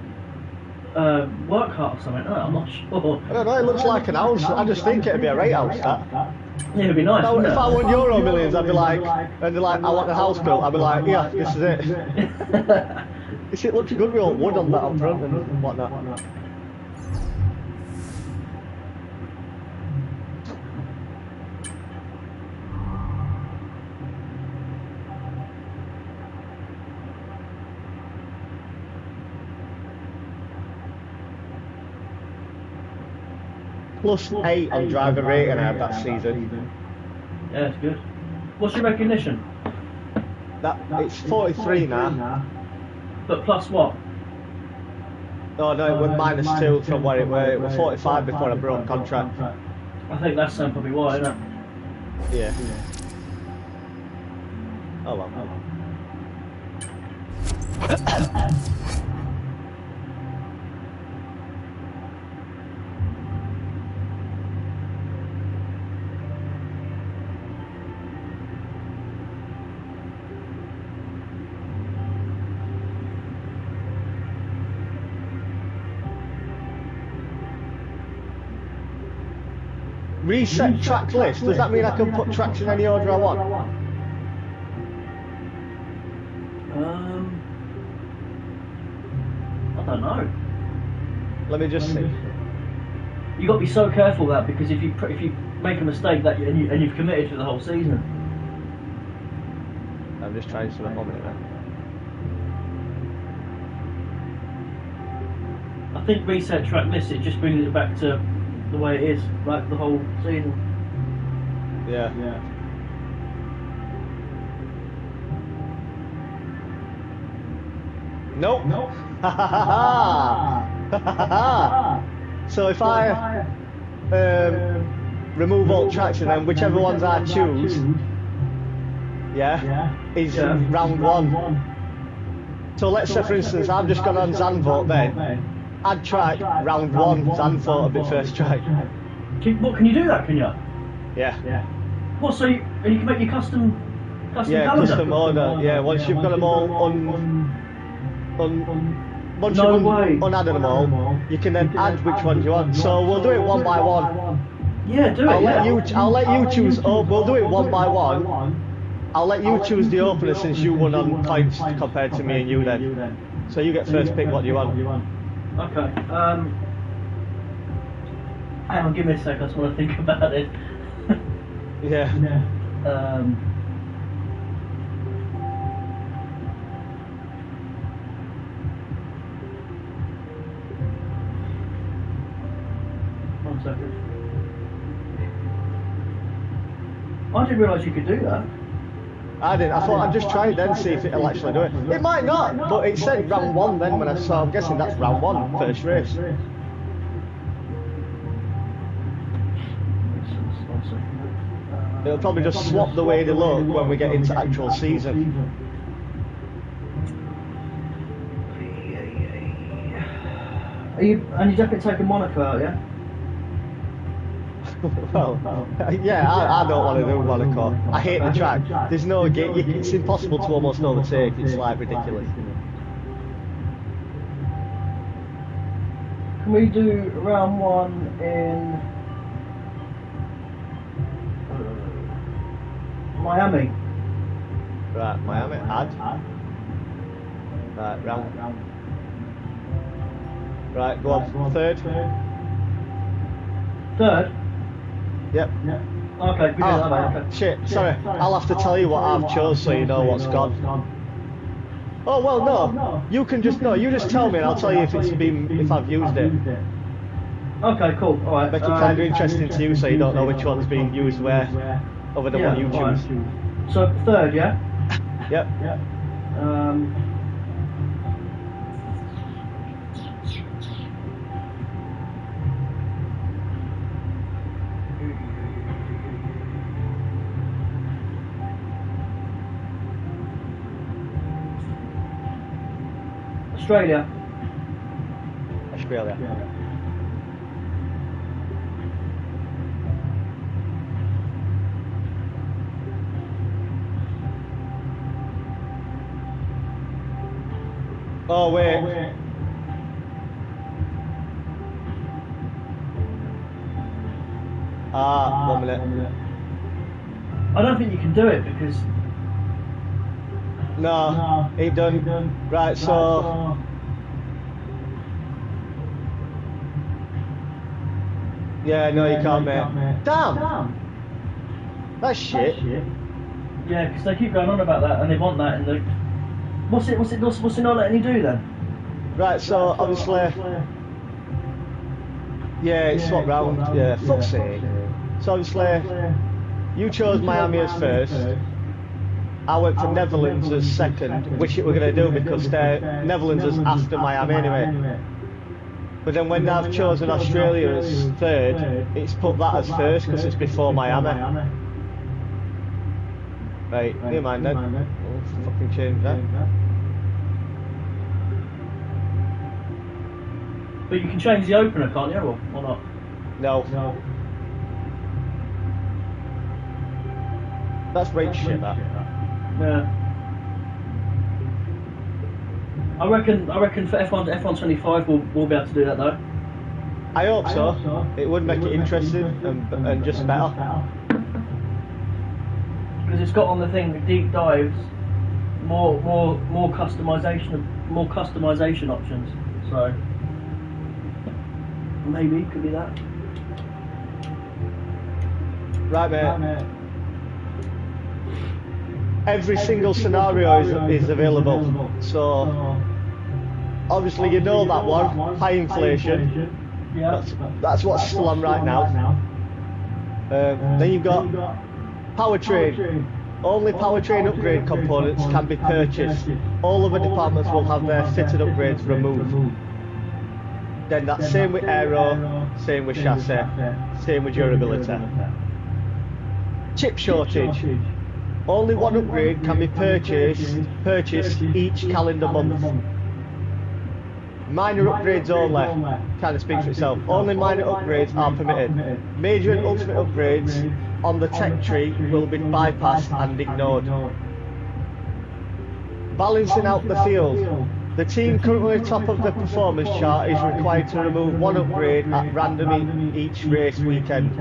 hut or something. I'm not sure. I don't know. It looks like an house. I just think it'd be a right house. That. Yeah, it'd be nice. If I won Euro Millions, I'd be like, and they're like, I want a house built. I'd be like, yeah, this is it. It looks good with all wood on that up front and whatnot. +8 on driver rating I had that season. Yeah, it's good. What's your recognition? It's 43 now. But plus what? Oh no, it was -2 from where it were. It was 45 before I broke contract. I think that's probably why, isn't it? Yeah. Oh well. Reset track list. Does that mean I can put tracks in any order I want? I don't know. Let me just see. You got to be so careful of that because if you make a mistake and you've committed for the whole season. I'm just trying to look on it now. I think reset track list, it just brings it back to the way it is, like the whole season. Yeah. Nope. Ha ha ha ha. So if I remove all traction, then whichever ones I choose, is round one. So let's say, for instance, I've just gone on Zandvoort then. Add track, round one, Zandvoort a bit first track. What, can you do that, can you? Yeah. What, so you can make your custom calendar? Custom order. Yeah, once you've got them all once you've unadded them all, you can then add which ones you want. So we'll do it one by one. Yeah, do it. I'll let you choose. Oh, we'll do it one by one. I'll let you choose the opener since you won on points compared to me and you then. So you get first pick what you want. Okay. Hang on, give me a sec. I just want to think about it. Yeah. One second. I didn't realise you could do that. I didn't. I thought I'd just try it then, see if it'll actually do it. It might not, but it said round one then when I saw. I'm guessing that's round one, first race. It'll probably just swap the way they look when we get into actual season. You're definitely taking Monaco out, yeah? Well, yeah, I don't want to do Monaco. I hate the track. There's no gate. It's impossible to almost overtake. It's like ridiculous. Can we do round one in Miami? Right, Miami. Add. Right, round. Right, go on. Third. Third? Yep. Okay, we do that way. Okay. Shit, sorry. I'll have to tell you what I've chose so you know what's gone. Oh well, no. You can just you just tell me and I'll tell you if I've used it. Okay, cool. All right. Make it kind of interesting to you so you don't know which one's being used where, other than what you choose. Right. So third, yeah. Yep. Australia. Oh wait. 1 minute. I don't think you can do it because. No, he done. Right, so. Yeah, no, you can't, mate. Damn! That's shit. Yeah, because they keep going on about that and they want that and they. What's it not letting you do then? Right, so obviously. Yeah, it's swapped round. Yeah, fuck's sake. So obviously, you chose Miami as first. I went for Netherlands as second, which we're going to do because Netherlands is after Miami anyway. But then when I've chosen Australia as third, it's put that as first because it's before Miami. Right, never mind then. We'll fucking change that. But you can change the opener, can't you, or not? No. That's right shit, that. Yeah. I reckon for F125 we'll be able to do that though. I hope so. It would make it interesting and just better. Because it's got on the thing the deep dives, more customization options. So maybe it could be that. Right, mate. Every single scenario is available. So obviously you know that one, high inflation. That's what's still on right now. Then you've got powertrain, Only powertrain upgrade components can be purchased. All other departments will have their fitted upgrades removed. Then that's same with aero, same with chassis, same with durability. Chip shortage. Only one upgrade can be purchased each calendar month. Minor upgrades only. Kind of speaks for itself. Only minor upgrades are permitted. Major and ultimate upgrades on the tech tree will be bypassed and ignored. Balancing out the field. The team currently top of the performance chart is required to remove one upgrade at random each race weekend.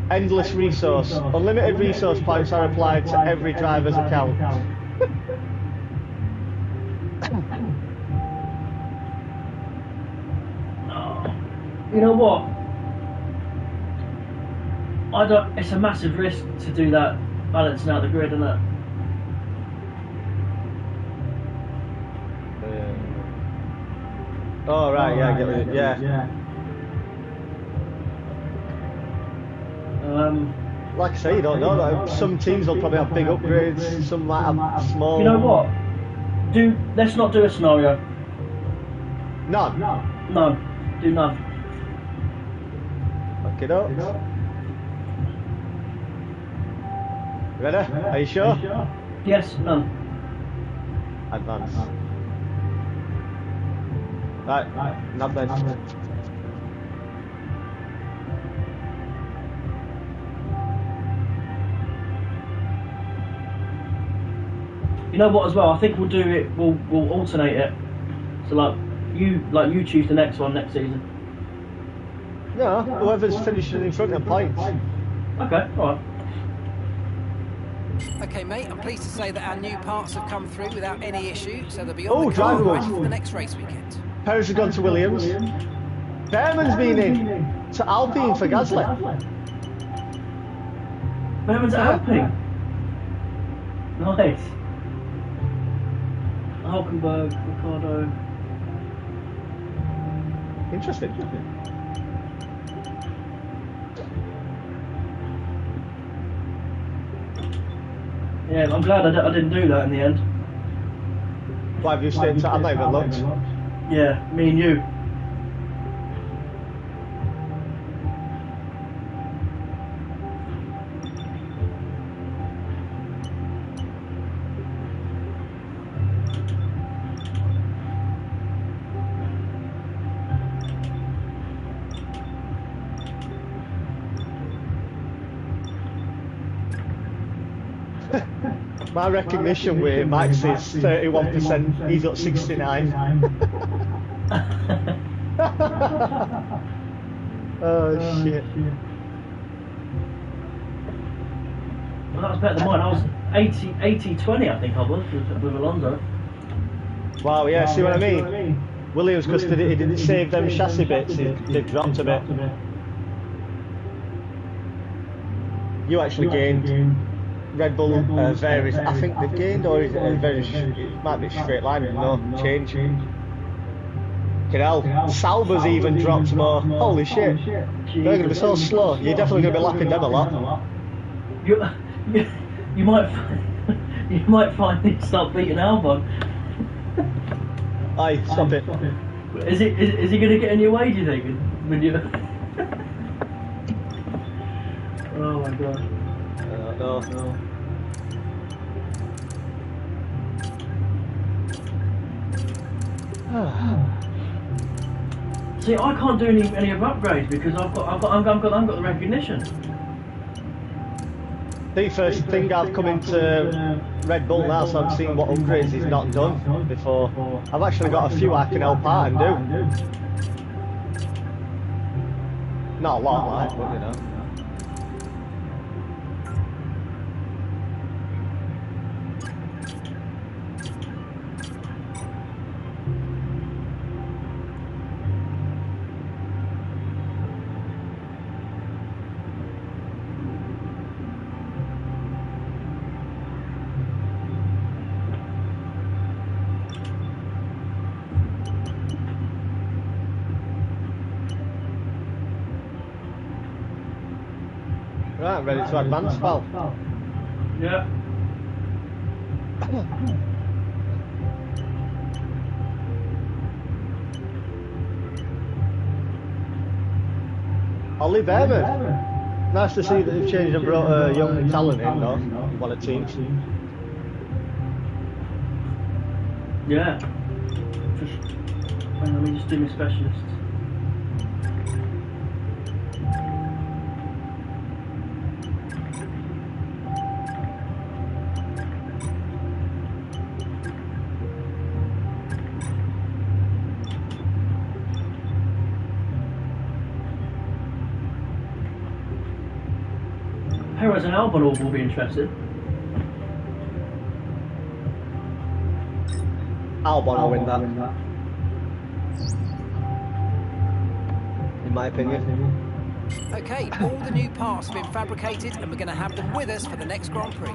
Endless resource. Unlimited resource points are applied to every driver's account. You know what? It's a massive risk to do that, balancing out the grid, isn't it? Oh right, yeah, I get it. Yeah. Like I say, you don't know that. Some teams will probably have big upgrades. Some might have small. You know what? Let's not do a scenario. None. No, do none. Okay, up. Ready? Are you sure? Yes, none. Advance. Right, not then. You know what? As well, I think we'll do it. We'll alternate it. So like you choose the next one next season. No, whoever's finishing in front of points. Okay, all right. Okay, mate, I'm pleased to say that our new parts have come through without any issue, so they'll be Oh, on the car driver ready was. for the next race weekend. Perez has gone to Williams. Behrman's been in to Alpine for Gasly. Behrman's Alpine. Nice. Hulkenberg, Ricardo. Interesting. Yeah, I'm glad I didn't do that in the end. Why have you stayed? I've not even looked. Yeah, me and you. My recognition with Max is 31%. He's got 69. Oh shit. Well, that was better than mine. I was 80-20, I think I was, with Alonso. Wow, yeah, see what I mean? Williams, because he didn't save them chassis bits, they dropped a bit. You actually gained. Red Bull varies. I think they've gained, or is it a very? It might be a straight line, no change. Hell, Sauber's even dropped more. Holy shit! They're going to be so slow. You're definitely going to be lapping them a lot. You might finally start beating Albon. Aye, stop it. Is he going to get in your way? Do you think? When you? Oh my god. No. See, I can't do any of upgrades because I've got the recognition. The first thing I've come into Red Bull now, so I'm seeing what upgrades he's not done before. I've actually got a few I can help out and do. Not a lot, like, but you know. Right, ready to advance, pal. Yeah. Ollie Behrman. Nice to see that they've changed and brought a young talent in, though. One of the teams. Yeah. Just, hang on, let me just do my specialist. Perez and Albon will be interested. Albon will win that. In my opinion. Okay, all the new parts have been fabricated and we're going to have them with us for the next Grand Prix.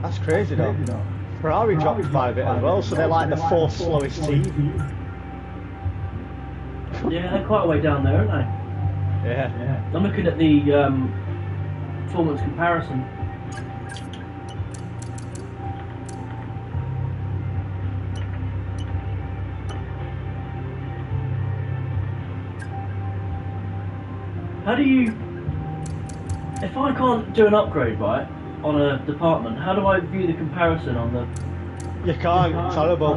That's crazy though. Ferrari dropped by a bit as well, so they're like the fourth slowest team. Yeah, they're quite a way down there, aren't they? Yeah. I'm looking at the performance comparison. How do you... If I can't do an upgrade, right, on a department, how do I view the comparison on the... You can't, it's horrible.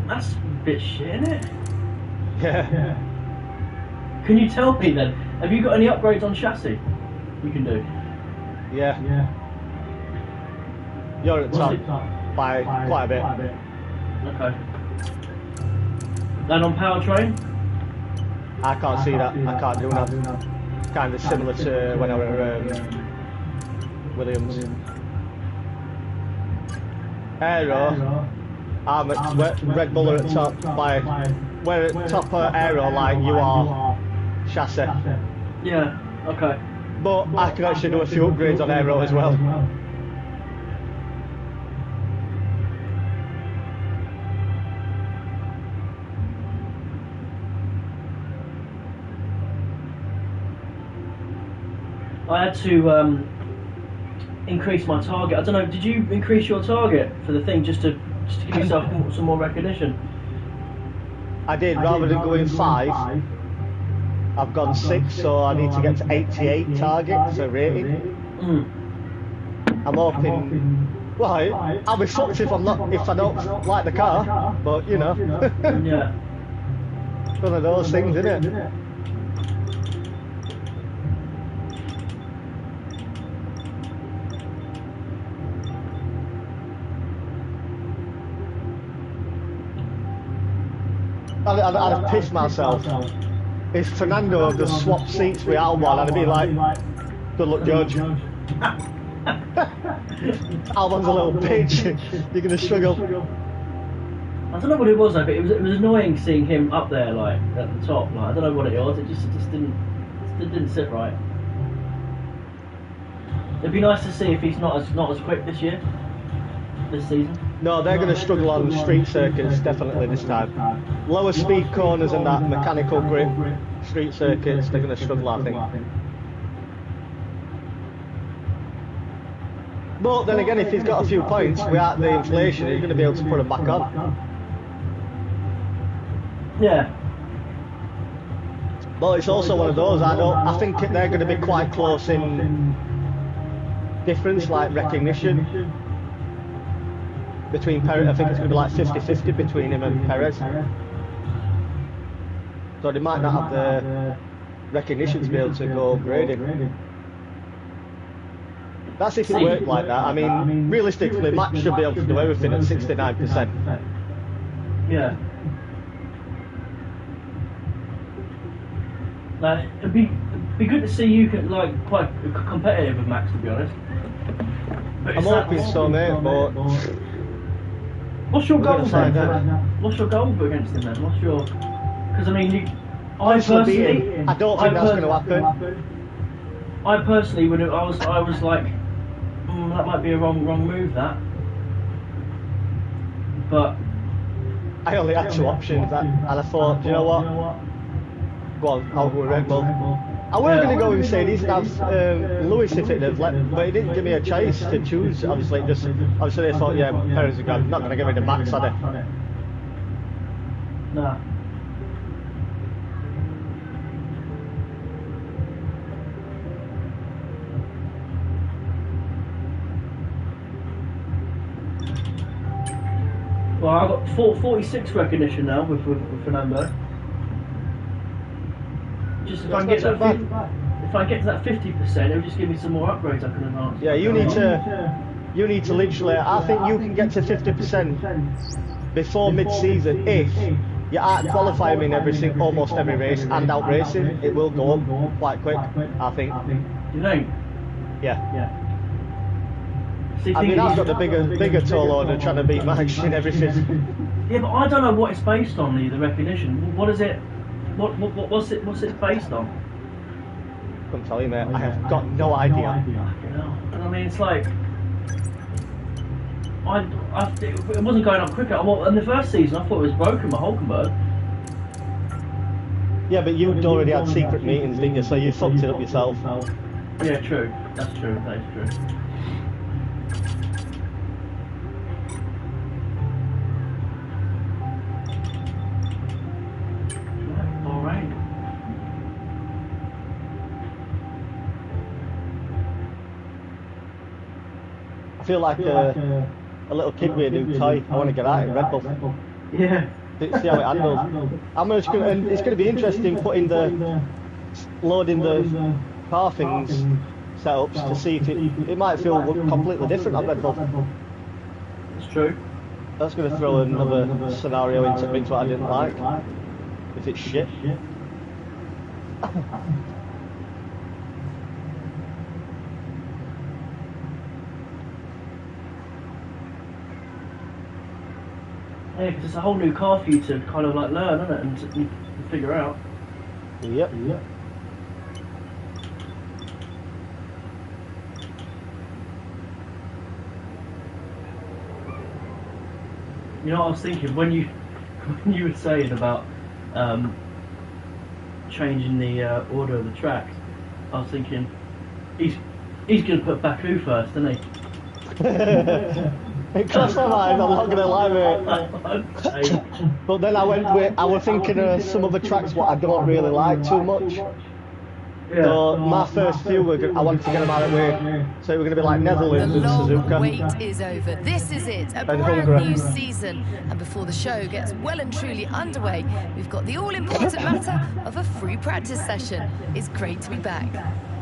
That's a bit shit, isn't it? Yeah. Can you tell me then, have you got any upgrades on chassis you can do? Yeah. You're at the top by quite a bit. Okay. Then on powertrain? I can't see that. I can't do that. Kind of similar to when I was at Williams. Aero, I'm at Red Bull are at top by. We're at top aero like you are chassis. Yeah, okay. But I can actually do a few upgrades on aero as well. I had to increase my target. I don't know, did you increase your target for the thing just to give yourself some more recognition? I did, rather than going 5, I've gone 6, so I need to get to 88 target as a rating. I'm hoping, well, I'll be fucked if I don't like the car, but you know. Yeah. It's one of those things, isn't it? I'd have pissed myself if Fernando had just swapped seats with Albon. I'd be like, good luck, George. Albon's a little bitch. You're going to struggle. I don't know what it was though, but it was annoying seeing him up there, like at the top. Like, I don't know what it was. It just didn't sit right. It'd be nice to see if he's not as quick this season. No, they're going to struggle on street circuits definitely this time. Lower speed corners and that mechanical grip street circuits, they're going to struggle, I think. But then again, if he's got a few points without the inflation, he's going to be able to put them back on. Yeah. But it's also one of those, I think they're going to be quite close in difference, like recognition. Between Perez, I think it's going to be like 50-50 between him and Perez. So they might not have the recognition to be able to go upgrading. That's if it worked like that. I mean, realistically, Max should be able to do everything at 69%. Yeah. Like, it'd be be good to see you like quite competitive with Max, to be honest. But I'm hoping so, mate, but what's your we're goal gonna find then? out. What's your goal against him then? What's your? Because I mean, I Honestly, personally, I don't think that's going to happen. I personally would have. I was like, that might be a wrong move. That. But I only had two options, and I thought, do you know what? Go on, I'll go with Red Bull. I was going to go with Mercedes and have Lewis if it had let, but he didn't give me a choice to choose. Obviously, they thought, yeah, Perez is gone. Not going to get rid of Max, are they? nah. Well, I've got 46 recognition now with Fernando. Just if I can get that, if I get to that 50%, it'll just give me some more upgrades I can enhance. Yeah, you need to literally. I think you can get to 50% before mid-season if you are qualifying in almost every race and out racing. It will go up quite quick, I think. You think? Yeah. See, I mean, I've got the bigger tall order trying to beat Max in everything. Yeah, but I don't know what it's based on. The recognition. What is it? What's it based on? I couldn't tell you, mate. I have got no idea. I mean, it's like it wasn't going up quicker. Well, in the first season, I thought it was broken by Hulkenberg. Yeah, but you'd already had secret meetings, didn't you? So you fucked it up yourself. Yeah, true. That's true. That is true. All right. I feel like a little kid with a new toy. I want to get out in Red Bull. Yeah. See how it handles. And it's going to be interesting loading the car things setups to see if it might feel completely different on Red Bull. It's true. That's going to throw another scenario into what I didn't like. If it's shit. Yeah, because it's a whole new car for you to kind of like learn, isn't it, and to figure out. Yep. You know what I was thinking when you were saying about changing the order of the tracks? I was thinking he's going to put Baku first, isn't he? It crossed my mind, I'm not going to lie, mate. But then I was thinking of some other tracks what I don't really like too much. Yeah. So my first few, I wanted to get them out of the way. So we're going to be like Netherlands The and long Suzuka. wait is over. This is it, a And brand Hungary. new season. And before the show gets well and truly underway, we've got the all-important matter of a free practice session. It's great to be back.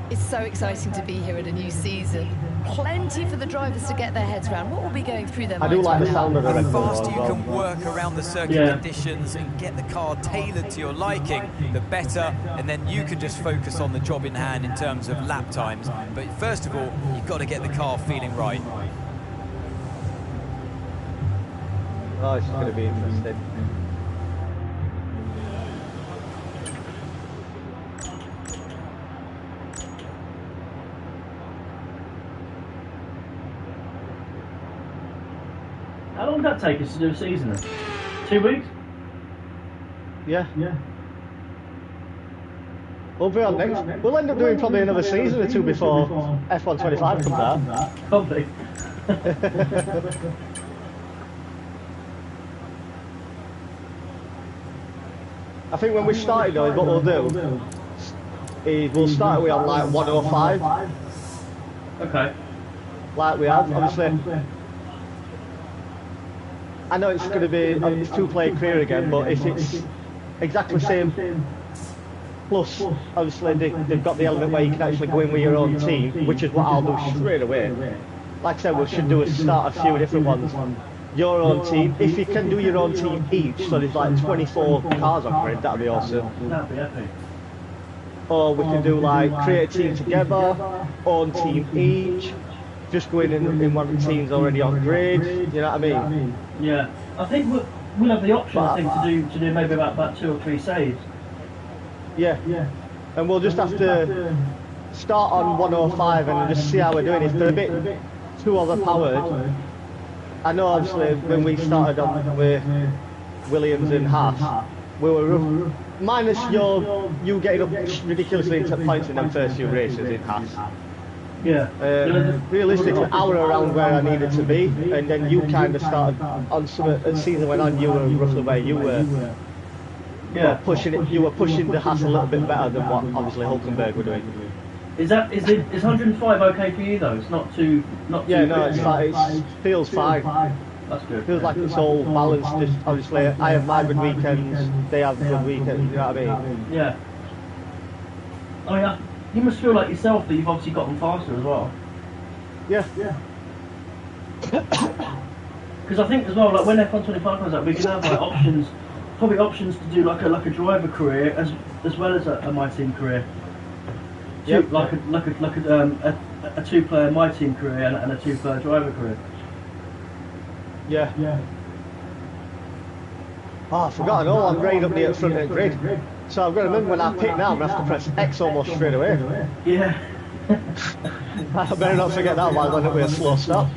It's so exciting to be here at a new season. Plenty for the drivers to get their heads around. What will be going through their I do minds like the right sound of the The Red Bull faster as you well. can work around the circuit Yeah. conditions and get the car tailored to your liking, the better, and then you can just focus on the job in hand in terms of lap times. But first of all, you've got to get the car feeling right. Oh, it's going to be interesting. How long did that take us to do a season then? 2 weeks? Yeah. We'll be on next. We'll end up doing probably another season or two before F125 comes out. Probably. I think when we started though, what we'll do is we'll start away on like 105, Okay. like we have, obviously. I know it's going to be it's two-player career again, but if it's exactly the same, plus obviously they've got the element where you can actually go in with your own team, which is what I'll do straight away. Like I said, we should start a few different ones. Your own team, if you can do your own team each, so there's like 24 cars on grid, that'd be awesome. That'd be epic. or we can do like create a team together, own team each, just go in one of the teams already on grid. You know what I mean? Yeah, I think we'll have the option. I think to do maybe about 2 or 3 saves. Yeah, and we'll just have to start on 105 and just see how we're doing. If they're a bit too overpowered, I know obviously when we started on with Williams and Haas, we were minus you getting up ridiculously into points in them first few races in Haas. Yeah. Realistically, I were around where I needed to be, and then you kind of started on some as the season went on. You were roughly where you were. Yeah. Pushing it. You were pushing the Haas a little bit better than what obviously Hulkenberg were doing. Is 105 okay for you though? It's not too Yeah, no, it's fine. It feels fine. That's good. Feels like it's all balanced. Just obviously, I have my good weekends. They have good weekends. You know what I mean? Yeah. I mean, you must feel like yourself that you've obviously gotten faster as well. Yeah. Because I think as well, like when F125 comes out, we can have like options, probably options to do like a driver career as well as a my team career. Yep. Like a 2-player my team career and a 2-player driver career. Yeah. Oh, I forgot. No, I'm right up near the front of the grid. So I've got to remember when I pick now, I'm going to have to press X almost straight away. Yeah. I better not forget that while I end up with a slow stop.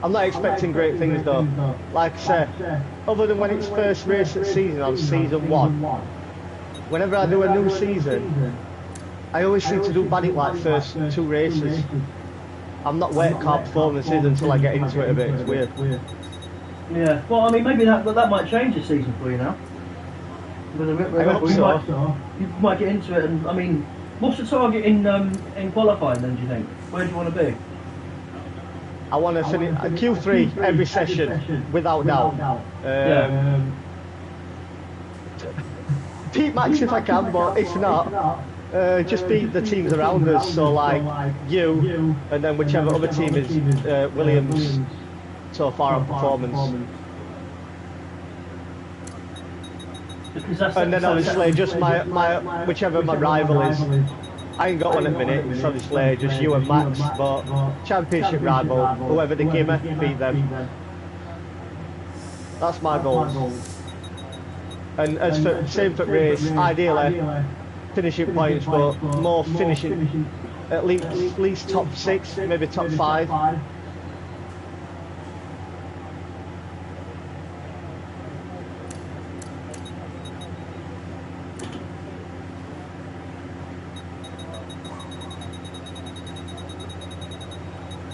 I'm not expecting great things though. Like I said, other than when it's first race of the season on season 1, whenever I do a new season, I always seem to do bad at like first 2 races. I'm not wet car performances until I get into it a bit. It's weird. Yeah. Well, I mean, maybe that might change this season for you now. I hope so. You might get into it, and I mean, what's the target in qualifying then? Do you think? Where do you want to be? I want to finish Q3 every session, without doubt. Beat Max if I can, but if not, just beat the teams around us. So like you, and then whichever other team is Williams so far on performance. And then obviously just my whichever my rival is. I ain't got one at the minute, it's obviously just you and Max, but championship rival, whoever they give me, beat them. That's my goal. And as for same for race, ideally finishing points, but more finishing at least top 6, maybe top 5.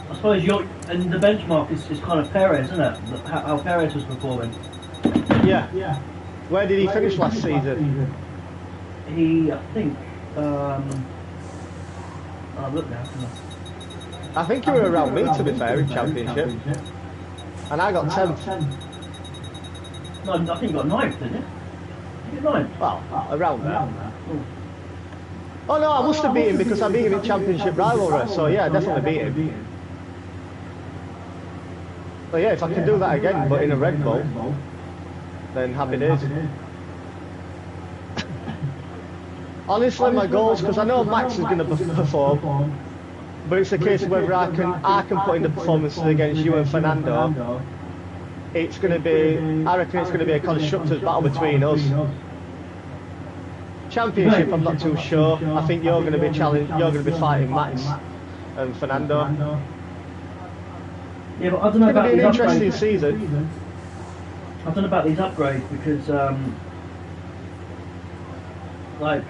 I suppose and the benchmark is kind of Perez, isn't it? How Perez was performing. Yeah. Where did he finish last season? He, I think, I'll look now. I think you were around me, to be fair, in championship. And I got 10th. No, I think you got 9th, didn't you? You got 9th? Well, around there. Oh no, I must have beat him because I beat him in championship rivalry, so yeah, I definitely beat him. So yeah, if I can do that again, but in a Red Bull, then happy days. Honestly, my goals, because I know Max is going to perform, but it's a case of whether I can put in the performances against you and Fernando. It's going to be, I reckon it's going to be a constructors battle between us. Championship, I'm not too sure. I think you're going to be you're going to be fighting Max and Fernando. Yeah, but I don't know about these upgrades. It's going to be an interesting season. I don't know about these upgrades because, like,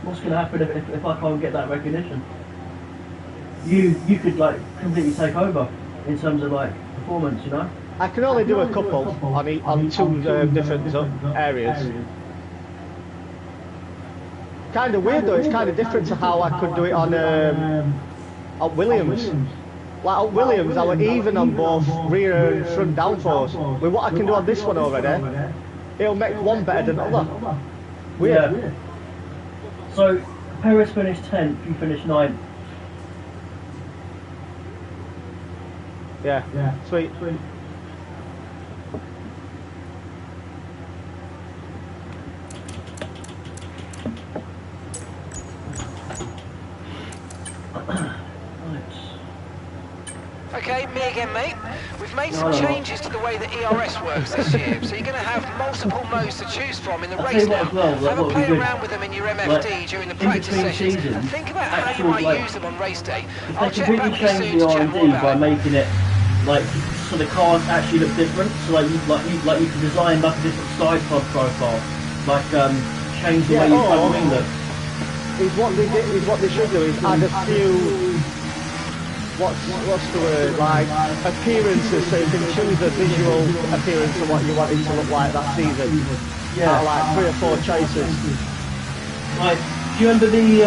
what's going to happen if I can't get that recognition? You could like completely take over in terms of like performance, you know. I can only do a couple on 2 different areas. Kind of weird though. It's kind of different to how I could do it on Williams. Like at Williams, I were even on both rear and front downforce. With what I can do on this one already, it'll make one better than the other. Weird. Yeah. So, Perez finished 10th, you finished 9th. Yeah, sweet. Okay, me again, mate. We've made some changes to the way that ERS works this year, so you're going to have multiple modes to choose from in the race now. Have a play around with them in your MFD during the practice sessions, and think about how you might use them on race day. I'll check back with you soon to chat more about by it. making it like so the cars actually look different. So like you can design like a different side pod profile, like change the way your front wing looks. Is what they should do is add a few. What's the word? Like appearances, so you can choose a visual appearance of what you want it to look like that season. Yeah. Like 3 or 4 choices. Like, do you remember the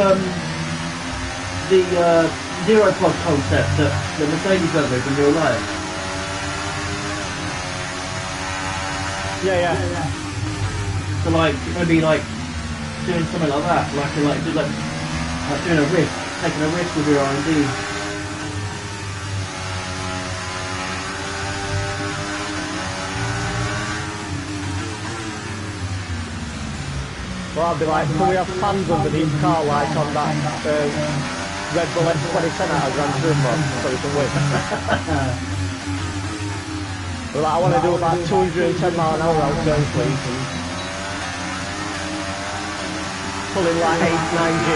zero pod concept that the Mercedes went with in real life? Yeah. So like, it's gonna be like doing something like that, like doing a risk, taking a risk with your R&D. Well, I'd be like, can we have fans underneath car lights on that Red Bull X2010 out of Gran Turismo so we can win? Well, like, I want to do about 210 mile an hour out turns, please. Pulling like 8, 9 G.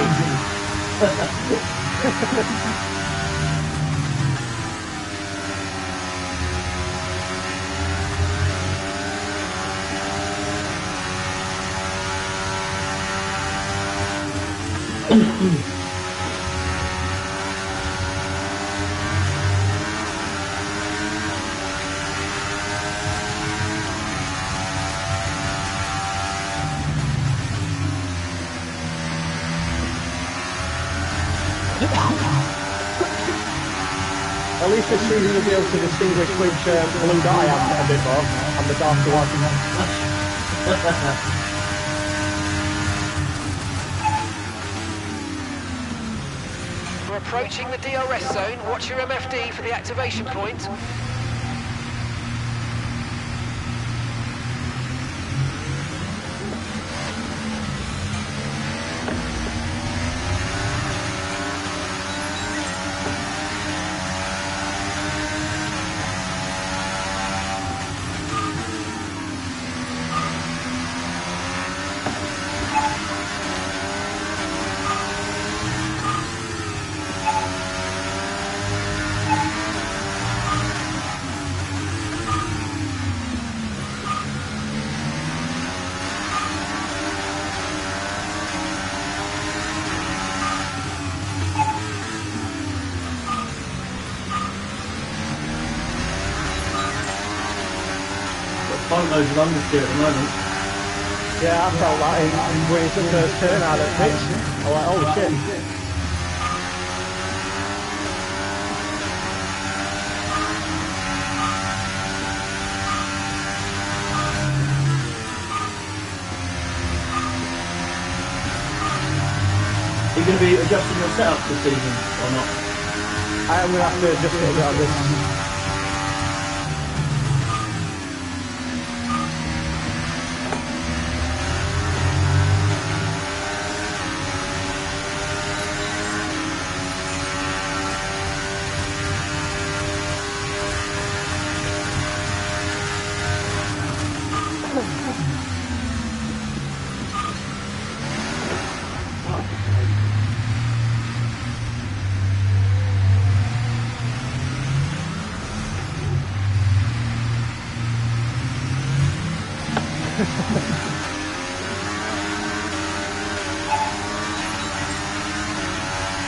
At least this season you'll be able to distinguish which blue dot I am a bit more, and the darker one. We're approaching the DRS zone. Watch your MFD for the activation point. Boatloads of understeer at the moment. Yeah, I felt that when it's the first turn out of pitch. I was like, oh shit. Are you going to be adjusting your setup this season or not? I am going to have to adjust it a bit on this.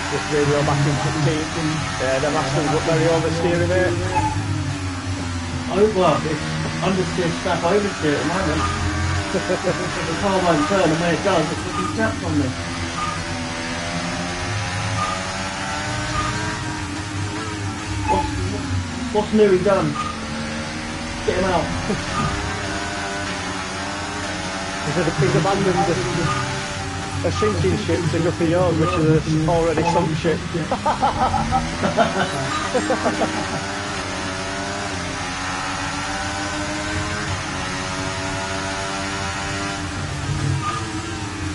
Just radio back into the team. Yeah, them Astons look very oversteering it. Oh, well, it's understeer staff oversteer at the moment. The car won't turn, and when it does, it's looking snapped on me. What's What's Newey done? Get him out. He's abandoned a sinking ship to go for yours, which is an already sunk ship.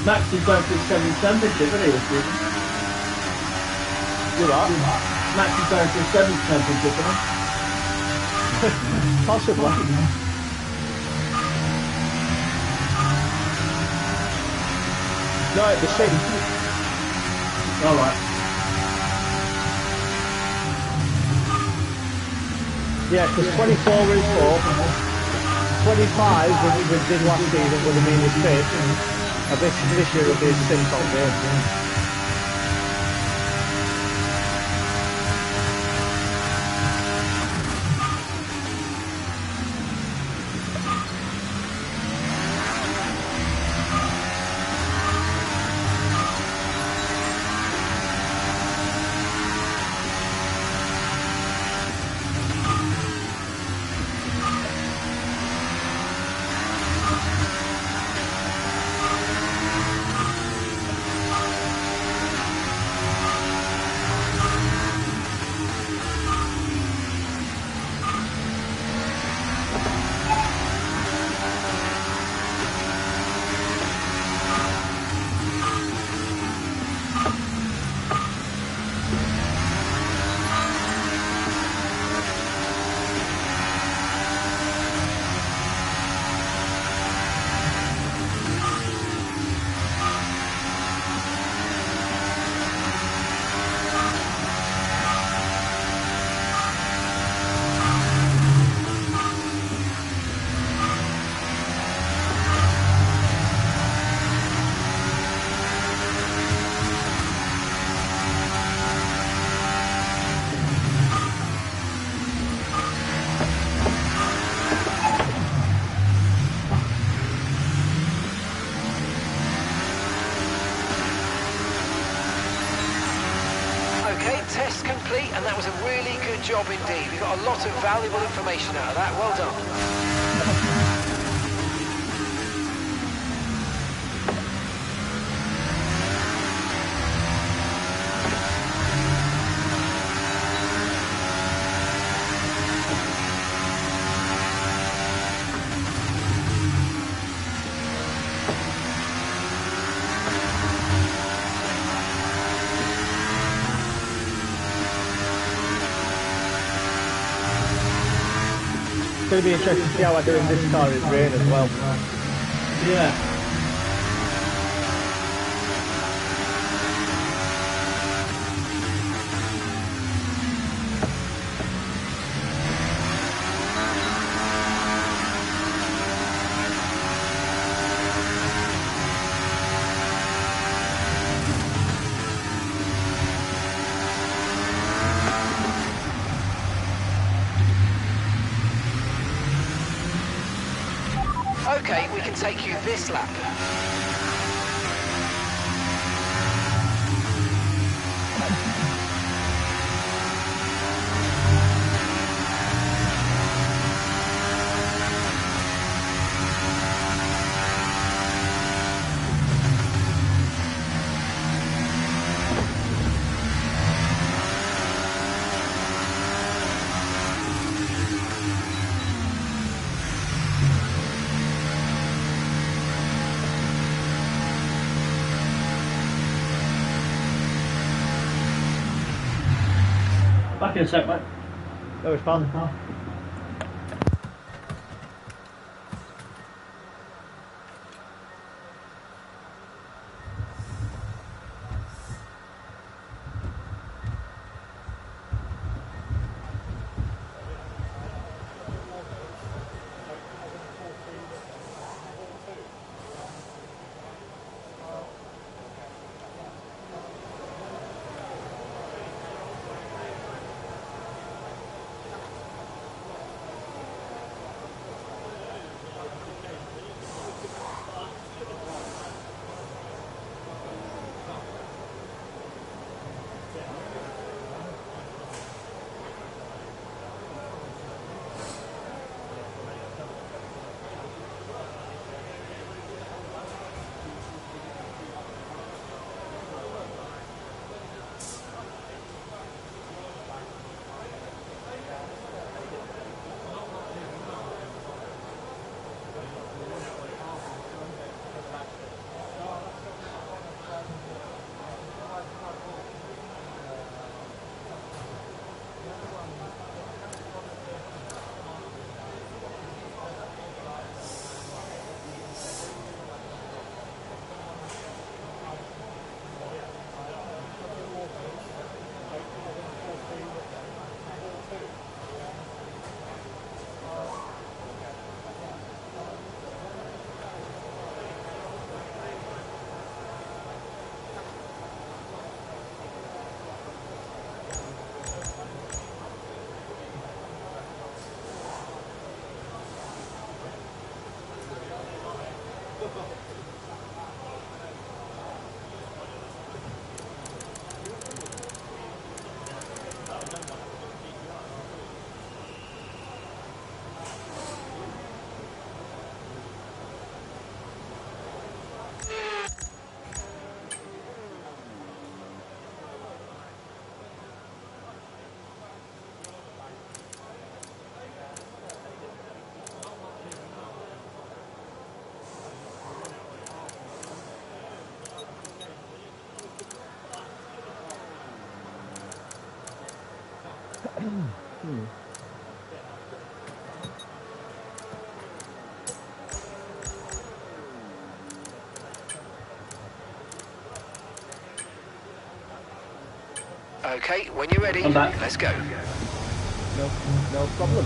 Max is going for his 7th championship, isn't he, this season? You're right. Max is going for his 7th championship, isn't he? Possibly. No, it'd be 6. Alright. Yeah, because 24 is 4. 25, which we did last season, would have been his 5th. And this year will be his 6th on game. Test complete, and that was a really good job indeed. We got a lot of valuable information out of that. Well done. It's going to be interesting to see how I do in this car in rain as well. Yeah. Okay, we can take you this lap. Back in a sec, mate. No, it's fun. Okay, when you're ready, I'm back. let's go. No problem.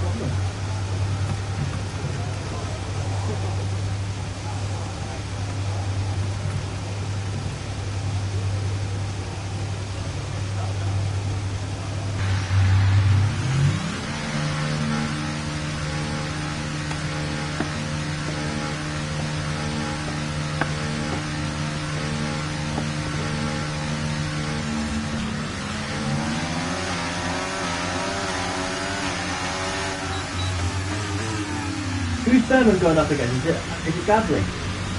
Who's Berman going up again? Is it Gasly?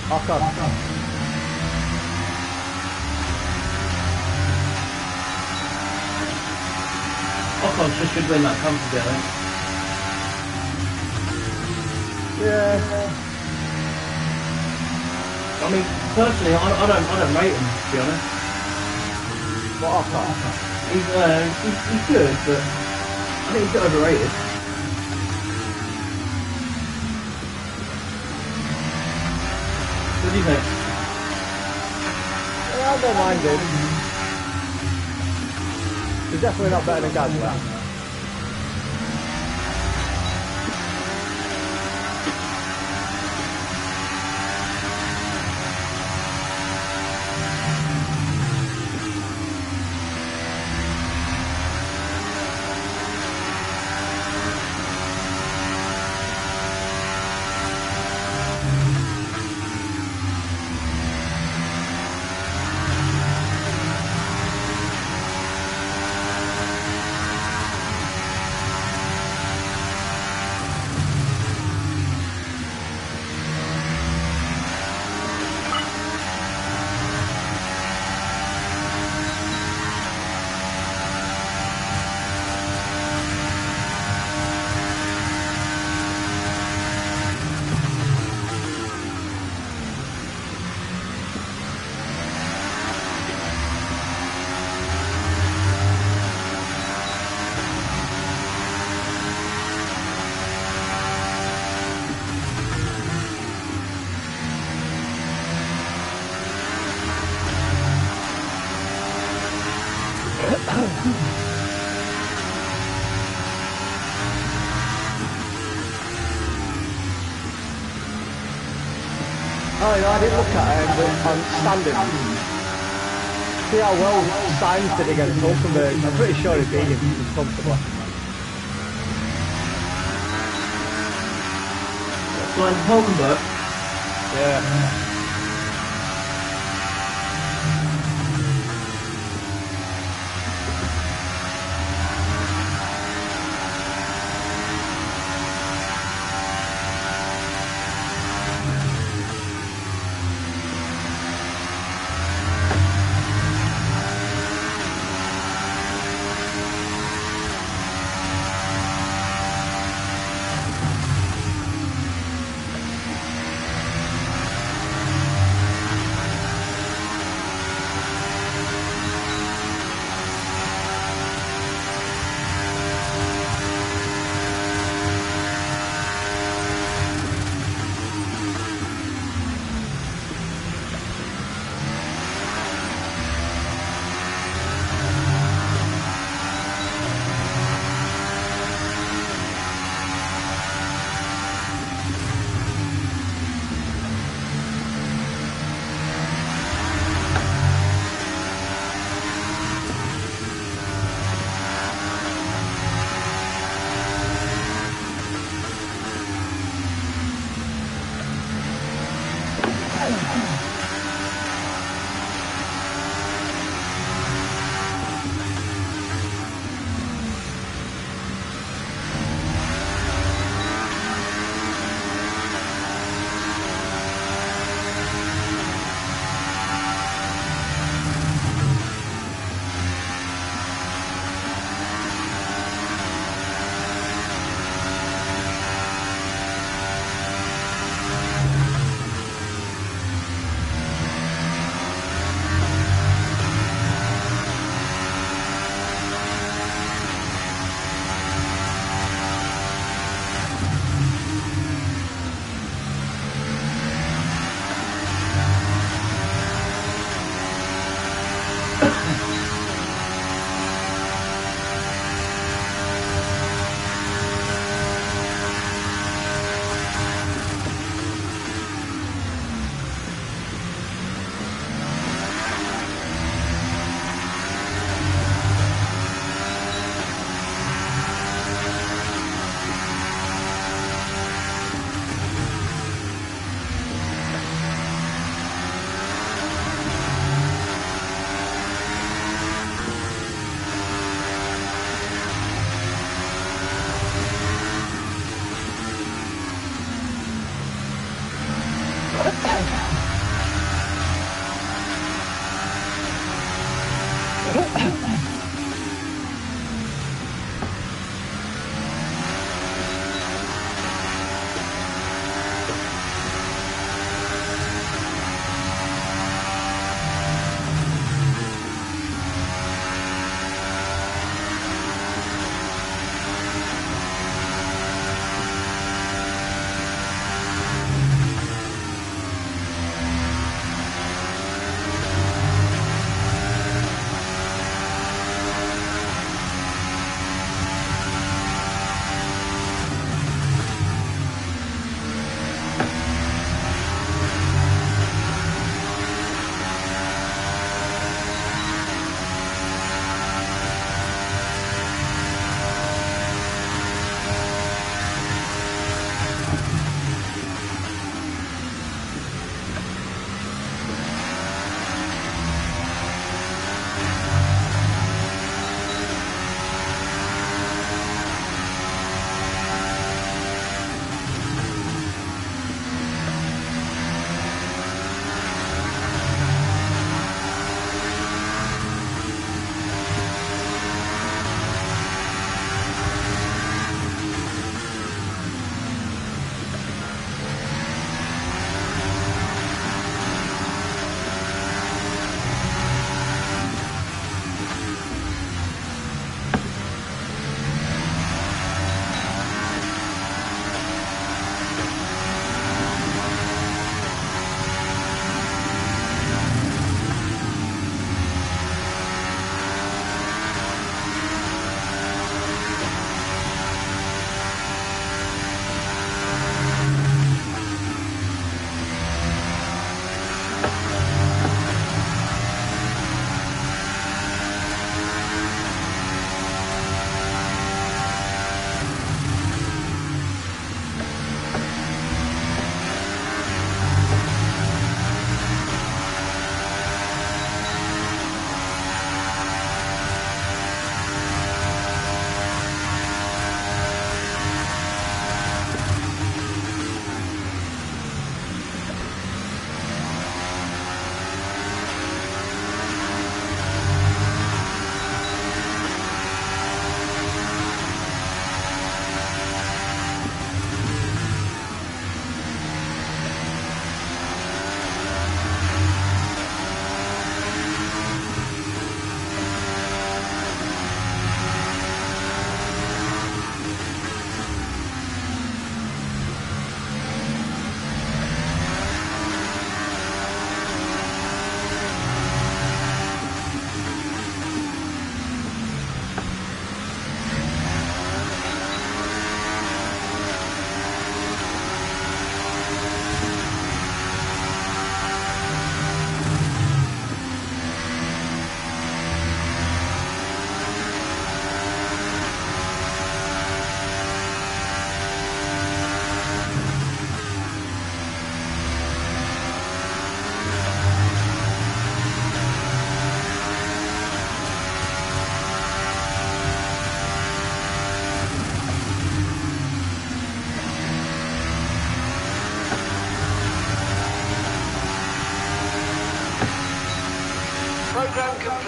Ocon. Ocon should win that comfortably, I think. Yeah. I mean, personally, I don't rate him, to be honest. What Ocon? He's good, but I think he's a bit overrated. What do you think? Yeah, I don't mind him. He's definitely not better than Gasly. Oh, you know, I didn't look at him on standing. See how well Sainz did against Hulkenberg. I'm pretty sure he beat him comfortably. Like Hulkenberg? Yeah.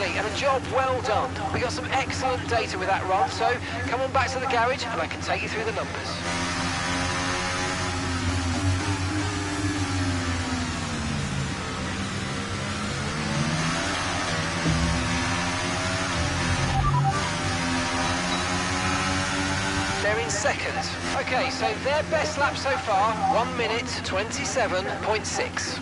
quickly and a job well done. We got some excellent data with that run, so come on back to the garage and I can take you through the numbers. They're in second. Okay, so their best lap so far, 1 minute 27.6.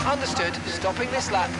Understood. Stopping this lap.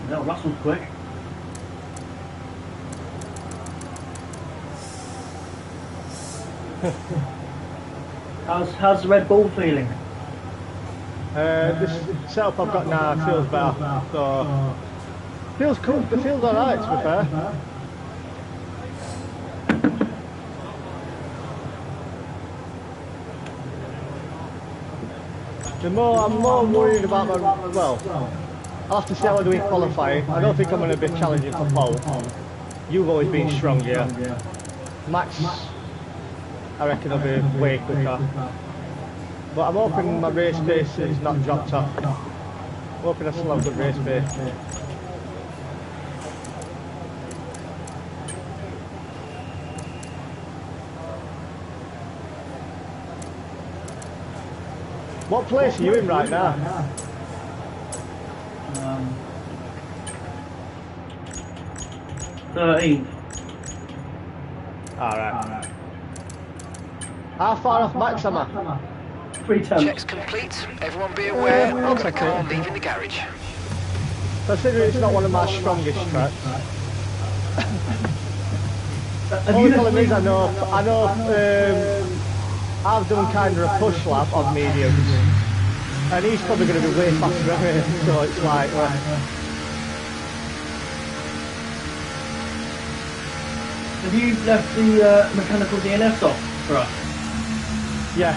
That Russell's quick. How's the Red Bull feeling? This setup I've got now feels better. So feels cool. It feels alright, to be fair. I'm more worried about my, well, I'll have to see how I do in qualifying. I don't think I'm going to be challenging for pole. You've always been strong, yeah. Max, I reckon I'll be way quicker. But I'm hoping my race pace is not dropped off. I'm hoping I still have good race pace. What place are you in right now? 13th. Alright. How far off Max am I? 3 tenths. Checks complete. Everyone be aware, we've got a car leaving the garage. Considering it's not one of my strongest tracks. Have Only you problem is left I know I've done kind of a push lap of mediums. And he's probably going to be way faster than me, so it's like... Have you left the mechanical DNFs off for us? Yeah.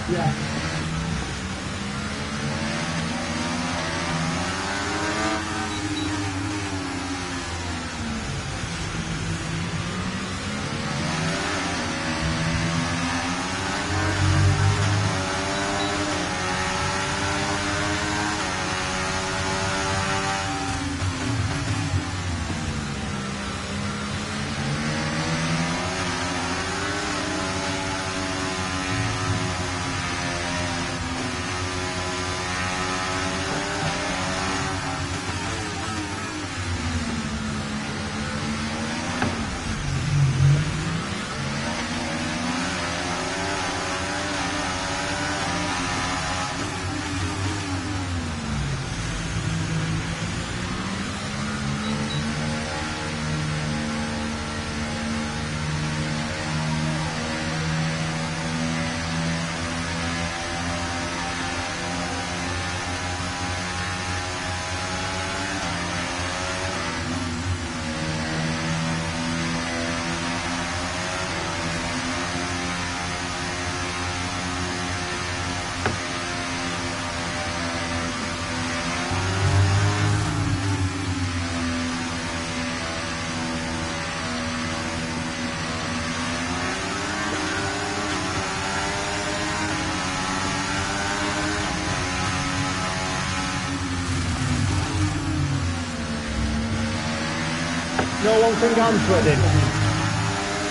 No, one thing I'm dreading.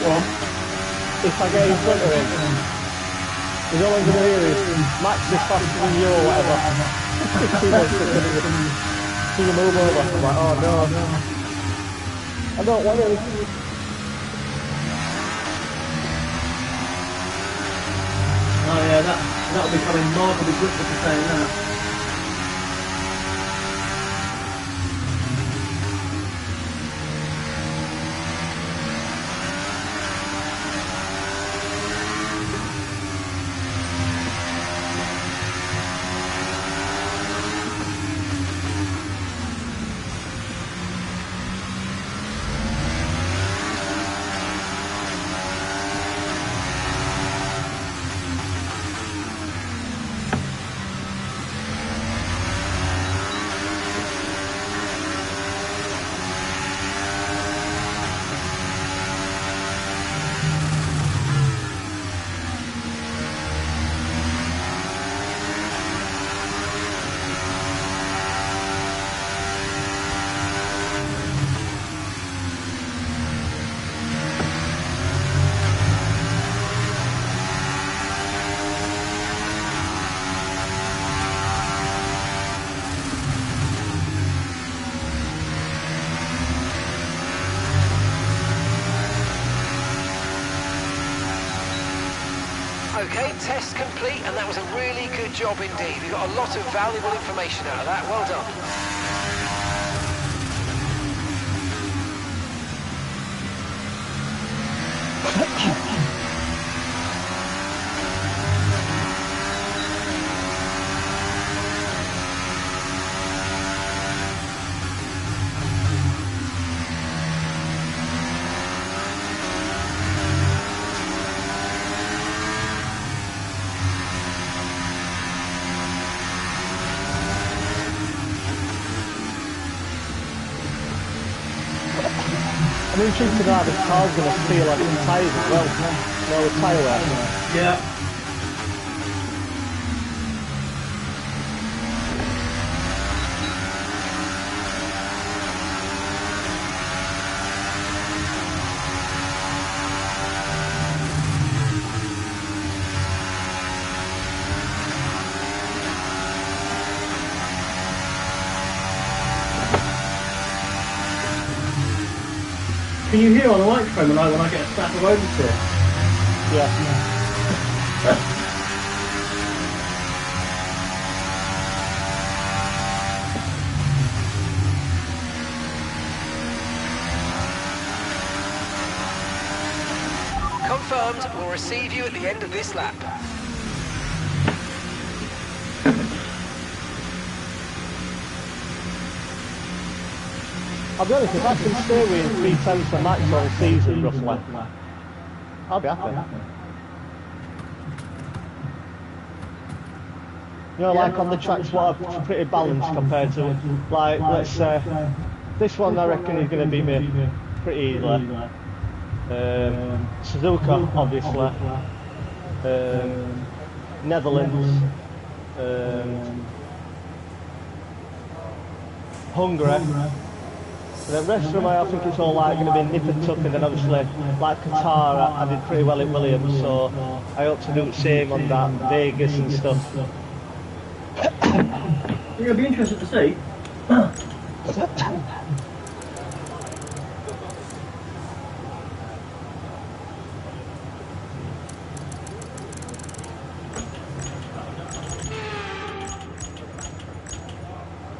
What? If I get in front of him, he's all I'm going to hear is Max is faster than you or whatever. Can you move over? I'm like, oh no. I don't want to. Oh yeah, that'll be coming markedly quicker for saying that. Okay, test complete, and that was a really good job indeed. We got a lot of valuable information out of that. Well done. I'm intrigued to know how this car's going to feel on its tyres as well. No, the tyre wear. Yeah. Can you hear on the microphone when I get a snap of oversteer? Yeah. Confirmed, we'll receive you at the end of this lap. I'll be honest, if I can stay within 3/10 for max all season, roughly, I'll be happy. You know, like on the tracks, what are pretty balanced compared to, like, let's say, this one I reckon is going to beat me pretty easily. Suzuka, obviously. Netherlands. Hungary. And the rest of them, I think it's all like going to be nip and tuck, and then obviously, like Qatar, I did pretty well at Williams, so I hope to do the same on that, Vegas and stuff. It'll be interesting to see.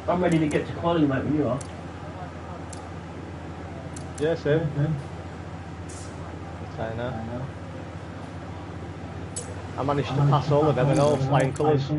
I'm ready to get to quality, mate, when you are. Yeah, same. China. I managed to pass all of them in all flying colours.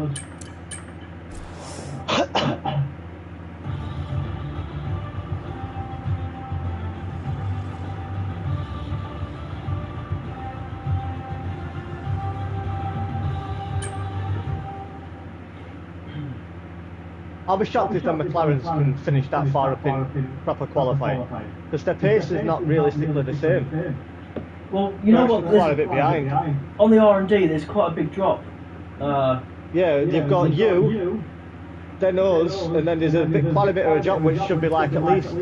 I'll be shocked if the McLarens can finish that far up in proper qualifying, because their pace is not realistically the same. Well, you know what? Quite a bit behind. On the R&D, there's quite a big drop. Yeah, you've got you, then us, and then there's quite a bit of a drop, which should be like at least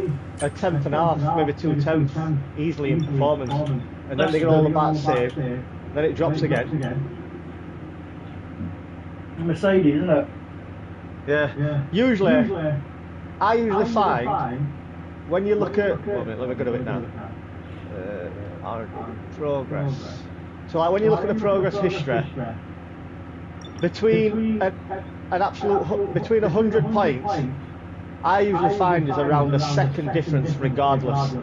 a tenth and a half, maybe 2/10 easily in performance, and then they get all about saved, then it drops again. Mercedes, isn't it? Yeah. Usually, I usually find when you look at. Wait a minute, let me go to it now. Our progress. So, like when you look at the progress history, between between 100 points, I usually find is around a second difference, regardless.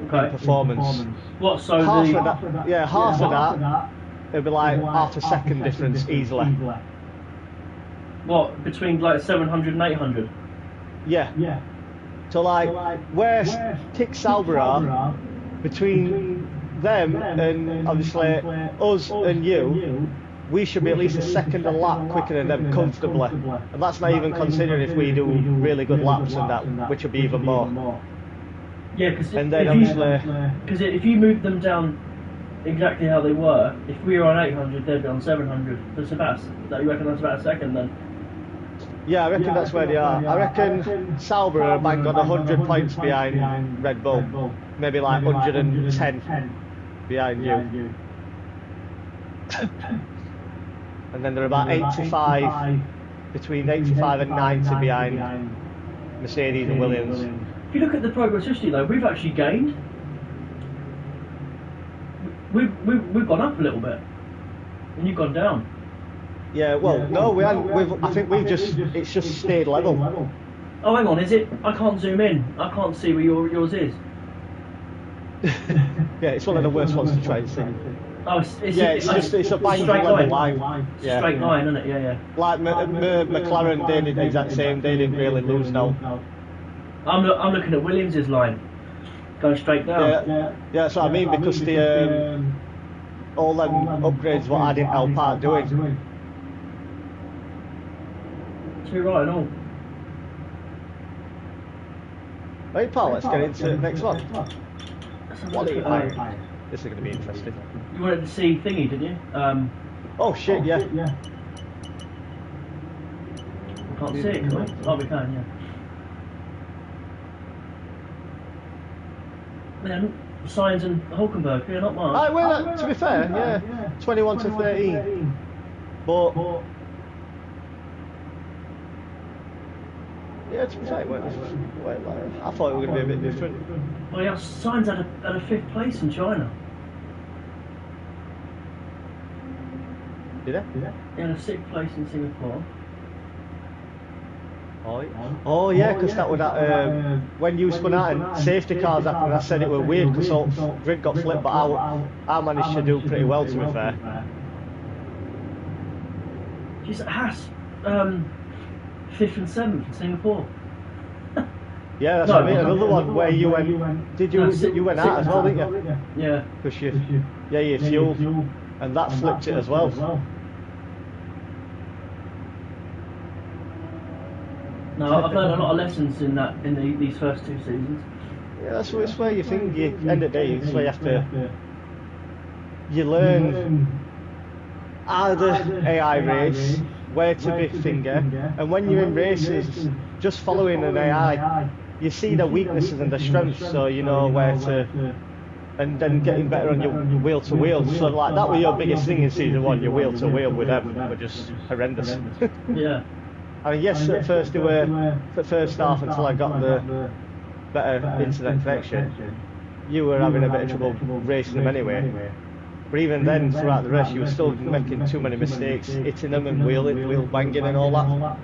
Okay. In performance. What? So half the of that, yeah, half of that. It'd be like half a second difference easily. What, between like 700 and 800? Yeah. So like where Kick Sauber are, between them and obviously us and you, we should be at least a second a lap quicker than them comfortably. And that's not even considering if we do really good laps and that, which would be even more. Yeah, because if you move them down exactly how they were, if we were on 800, they'd be on 700. That's about, you reckon that's about a second then? Yeah, I reckon that's where they are. I reckon Sauber are bang on 100 points behind Red Bull. Maybe like 110 behind you. And then they're about 85, between 85 and 90 behind Mercedes and Williams. If you look at the progress history though, we've actually gained. We've gone up a little bit, and you've gone down. Yeah, well, no, we haven't. I think it's just stayed level. Oh, hang on, is it? I can't zoom in. I can't see where yours is. Yeah, it's one of the worst ones to try and see. Oh, it's a bang level line. Yeah. Straight line, isn't it? Yeah. Like McLaren, they did the exact same. They didn't really lose now. I'm looking at Williams's line, going straight down. Yeah, that's what I mean, because the all them upgrades what I didn't help out doing. Too right and all. Right, pal, let's get into the next one. Qualifying. This is going to be interesting. You wanted to see thingy, didn't you? Oh shit, yeah. We can't see it, can we? Oh, we can, yeah. Man, Sainz and Hulkenberg, yeah, not much. Well, to be fair, yeah, 21 to 13. But yeah, to be fair, I thought it was going to be a bit different. Oh yeah, Sainz had a 5th place in China. Did it? In a 6th place in Singapore. Oh yeah, because that was that when you spun out and safety cars happened. I said it was weird because all grid got flipped, but I managed to do pretty well, to be fair. Jeez, Haas, 5th and 7th in Singapore. Yeah, that's what I mean. Another one where you went. Did you? You went out as well, didn't you? Yeah. Because you fueled, and that flipped it as well. No, I've learned a lot of lessons in these first 2 seasons. Yeah, that's where you think you end of the day. It's where you have to. You learn how the AI race, where to be finger, and when you're in races, just following an AI, you see their weaknesses and their strengths, so you know where to. And then getting better on your wheel to wheel. So like that was your biggest thing in season 1. Your wheel to wheel with them were just horrendous. Yeah. I mean, yes, at first they were, the first half until I got the better internet connection, you were having a bit of trouble racing them anyway. But even then, throughout the race, you were still making too many mistakes, hitting them and wheel banging and all that.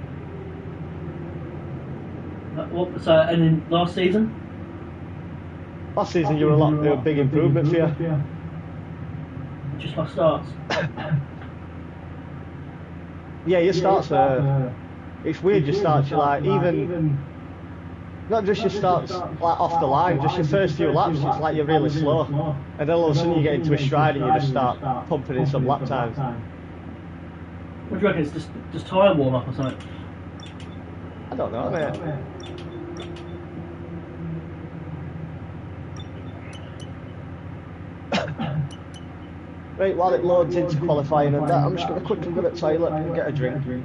So, and then last season? Last season, you were a big improvement for you. Just my starts. Yeah, your starts are. It's weird, your starts, you're like, even, not just your starts like off the line, just your first few laps, it's like you're really slow. And then all of a sudden you get into a stride and you just start pumping in some lap times. What do you reckon, it's just tyre warm up or something? I don't know, mate. Right, while it loads into qualifying and that, I'm just going to quickly go to the toilet and get a drink.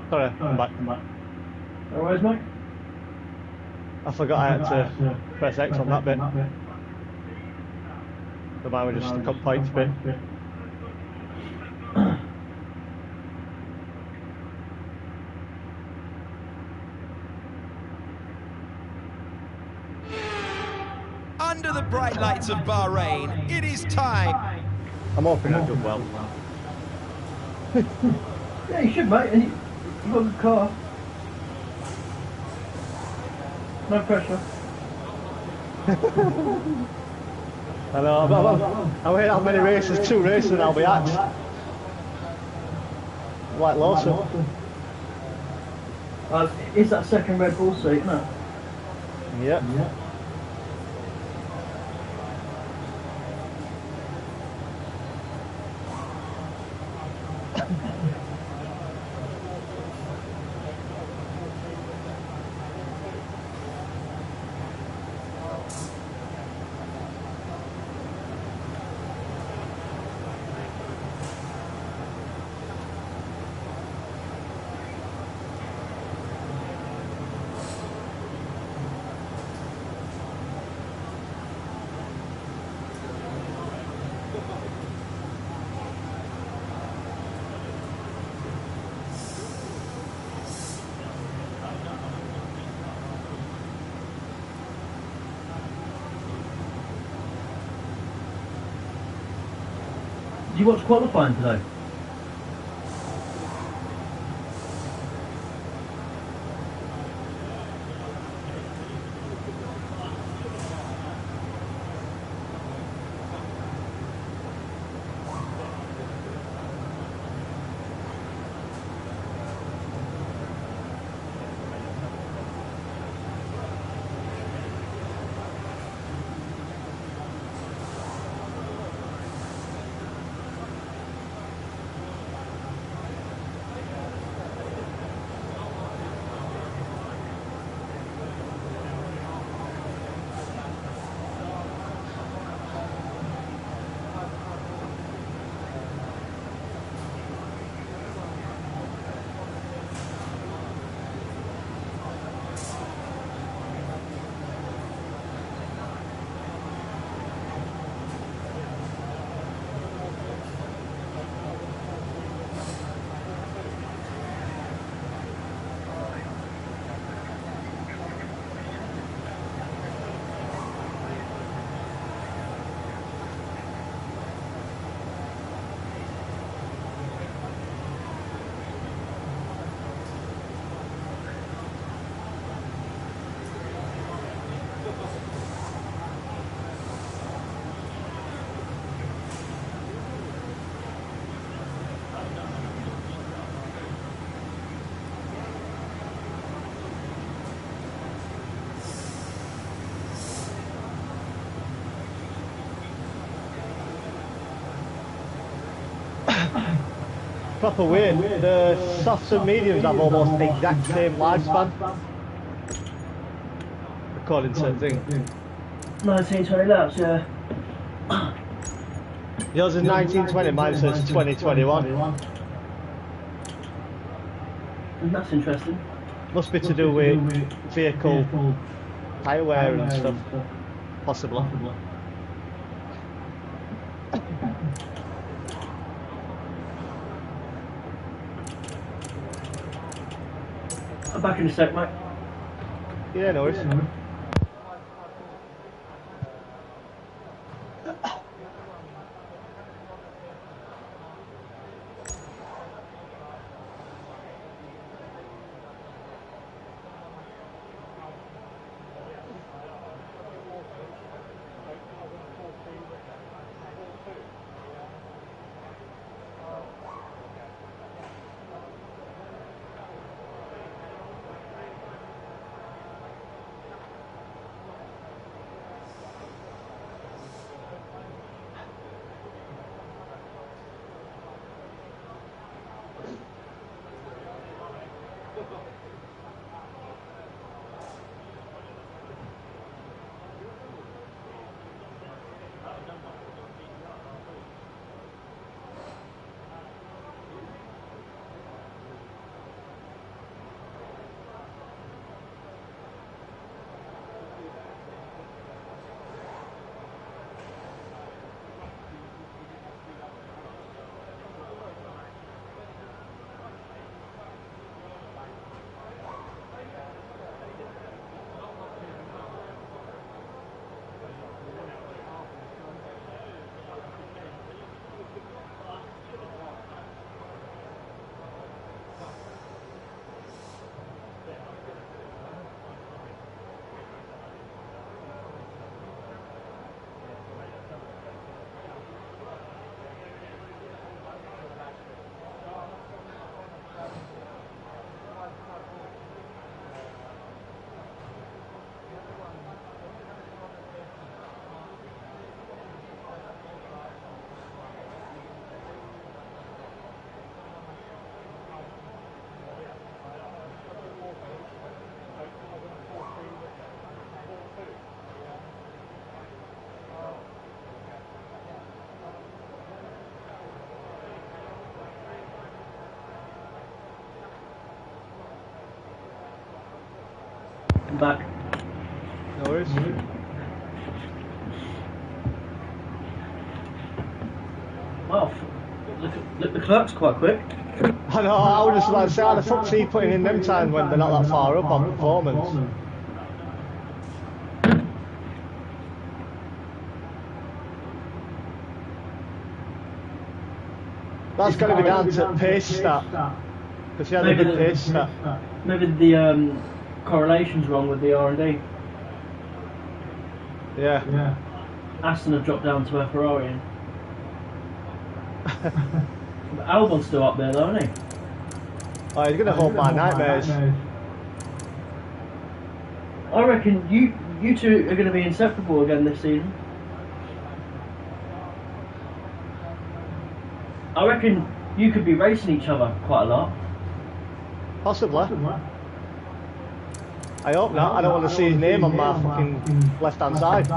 Sorry, I'm back. No worries, mate. I forgot I had to press X on that bit. So mine was just a cut points bit. Under the bright lights of Bahrain, it is time. I'm hoping I've done well. Yeah, you should, mate. You've got a good car. No pressure. I know, I wait how many races, 2 races and I'll be axed. Like Lawson. It's that second Red Bull seat, isn't it? Yep. Did you watch qualifying today? Proper weird. The softs and mediums have almost the exact same lifespan. According to the thing. 1920 laps, yeah. Yours is 1920, mine says 2021. That's interesting. Must be to do with vehicle tyre wear and stuff. Possibly. I'm back in a sec, mate. Yeah, no worries. I'm back. No worries. Well, look, the clerk's quite quick. I know, I was just about to say, how the fuck's he putting in them times when they're not that far up on performance? That's going to be down to pace stat, because he had a good pace stat. Maybe the correlation's wrong with the R&D. Yeah. Aston have dropped down to a Ferrari. But Albon's still up there though, isn't he? Oh, he's going to hold my nightmares. I reckon you two are going to be inseparable again this season. I reckon you could be racing each other quite a lot. Possibly. I hope not. I don't want to see his name on my fucking left-hand side.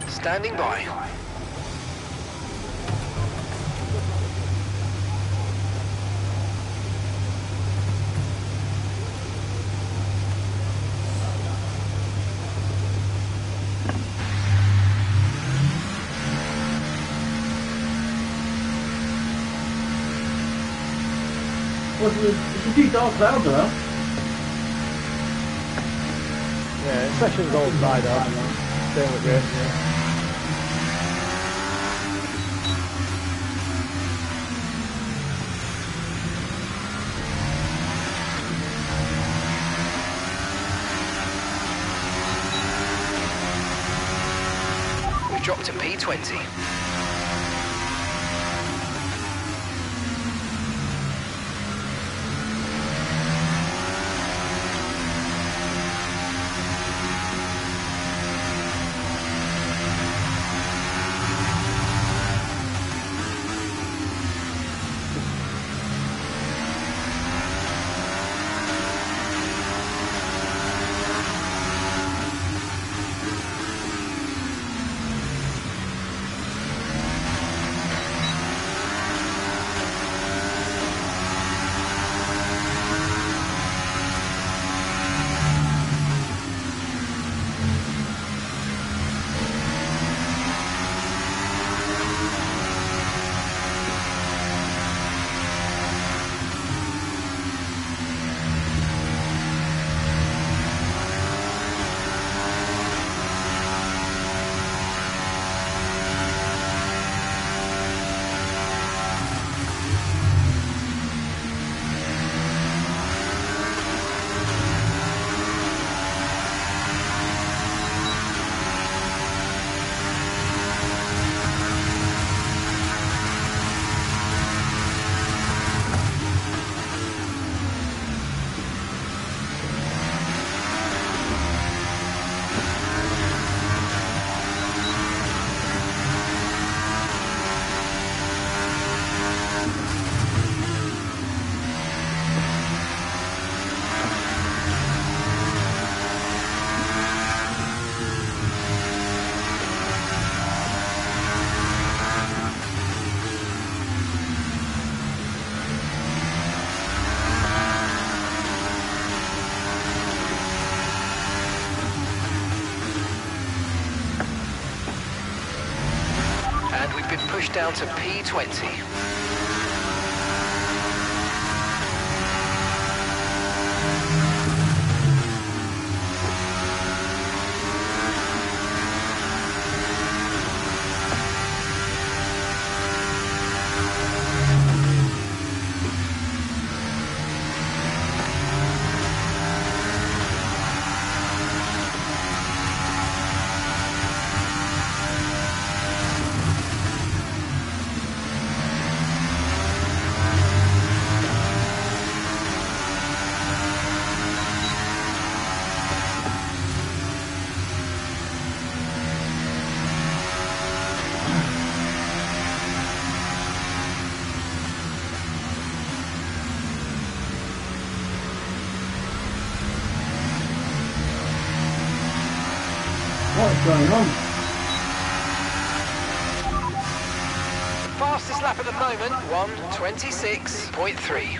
Standing by. Well, there's a few dark clouds around. Yeah, session goes by though. Staying with Grace. We've dropped to P20. Pushed down to P20. is going on? Fastest lap at the moment, 1:26.3.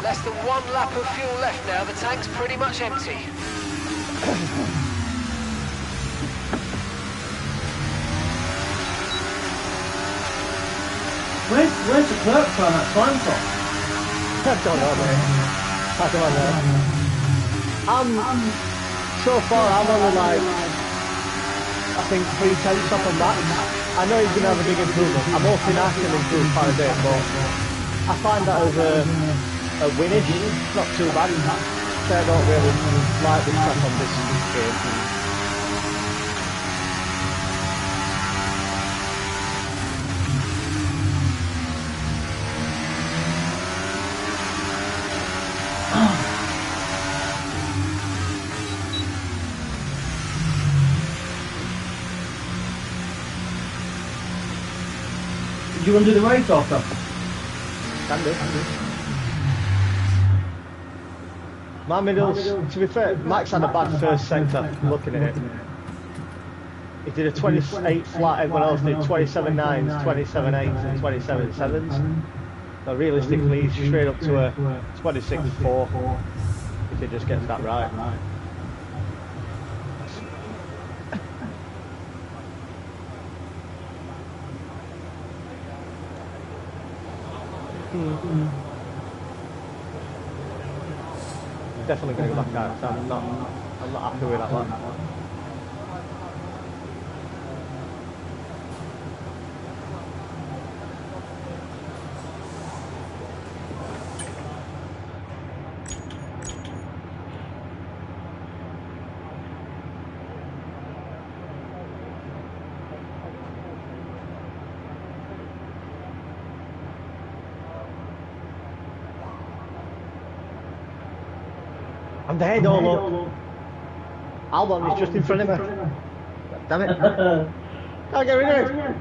Less than 1 lap of fuel left now. The tank's pretty much empty. Where's the clerk trying that time from? I don't know, mate. I don't know. So far, I'm only like, I think 3/10 off of Max. I know he's going to have a big improvement. I'm hoping I can improve quite a bit, but I find that as a winish, not too bad. So I don't really like this track on this game. Do you want to do the race after? Can do. My middles, to be fair, Max had a bad first sector, looking at it. He did a 28 flat, everyone else did 27 9s, 27 8s and 27 7s. So realistically, he's straight up to a 26 4 if he just gets that right. Definitely going to go back out, so I'm not happy with that one. I'm dead all up. Albon is just in front of me. Damn it. Can't get rid of it.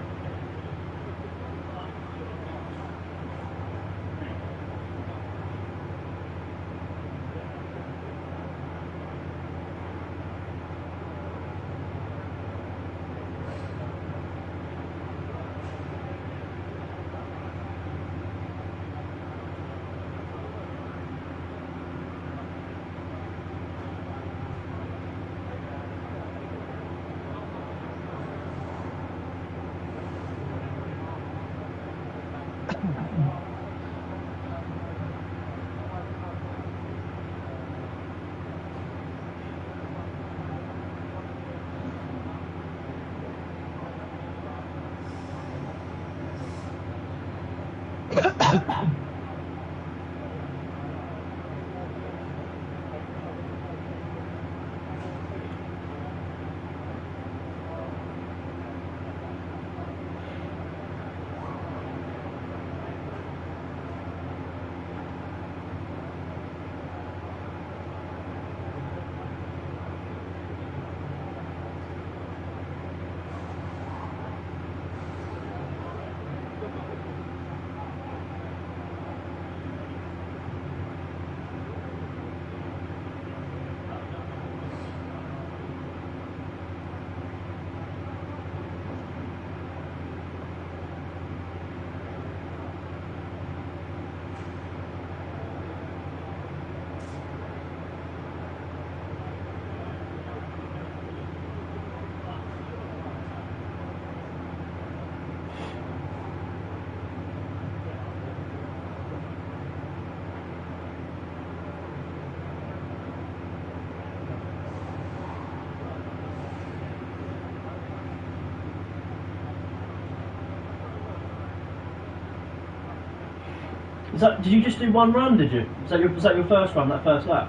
Did you just do one run, did you? Was that your first run, that first lap?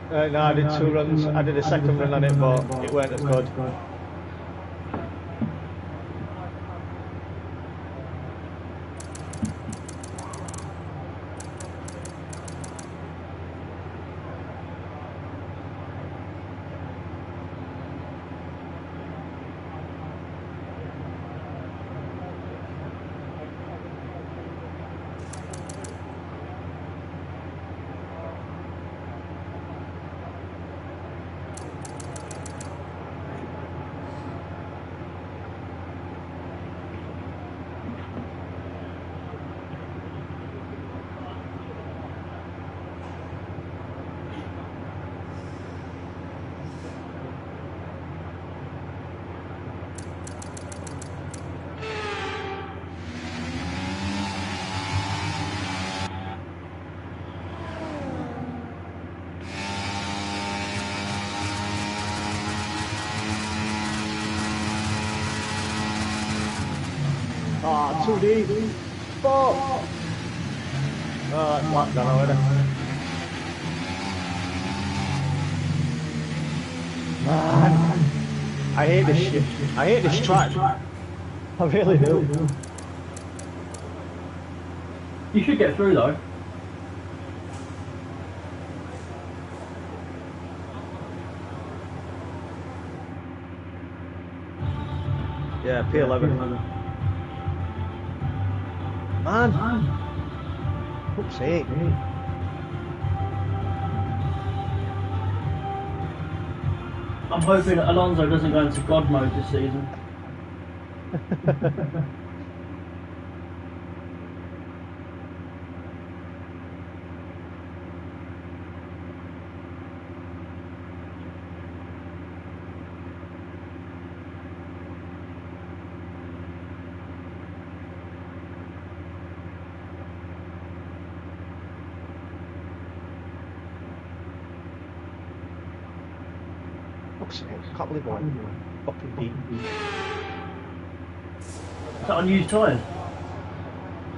No, I did 2 runs. I did a second run on it, but it weren't as good. Ah, too deep. Fuck. Oh, that's lap done already. Man, I hate this shit. I hate this track. I really do. You should get through though. Yeah, P11. Man. Fuck's sake. I'm hoping Alonso doesn't go into God mode this season. Fuck's sake, I can't believe I'm fucking deep. Is that unused tyres?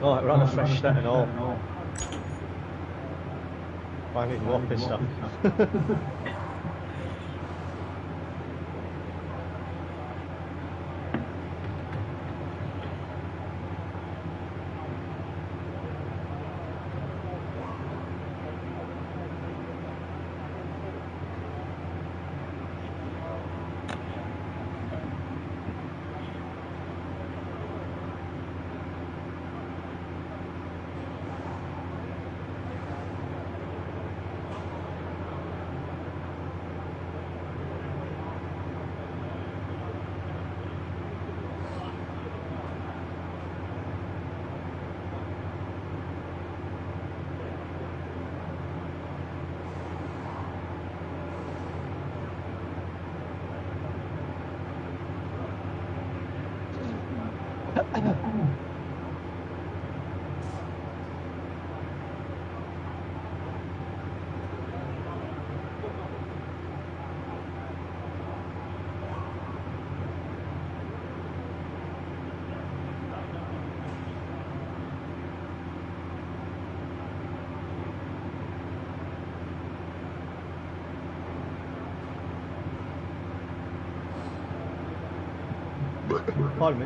Oh, it ran a fresh set and all. I'm even more pissed off. Pardon me.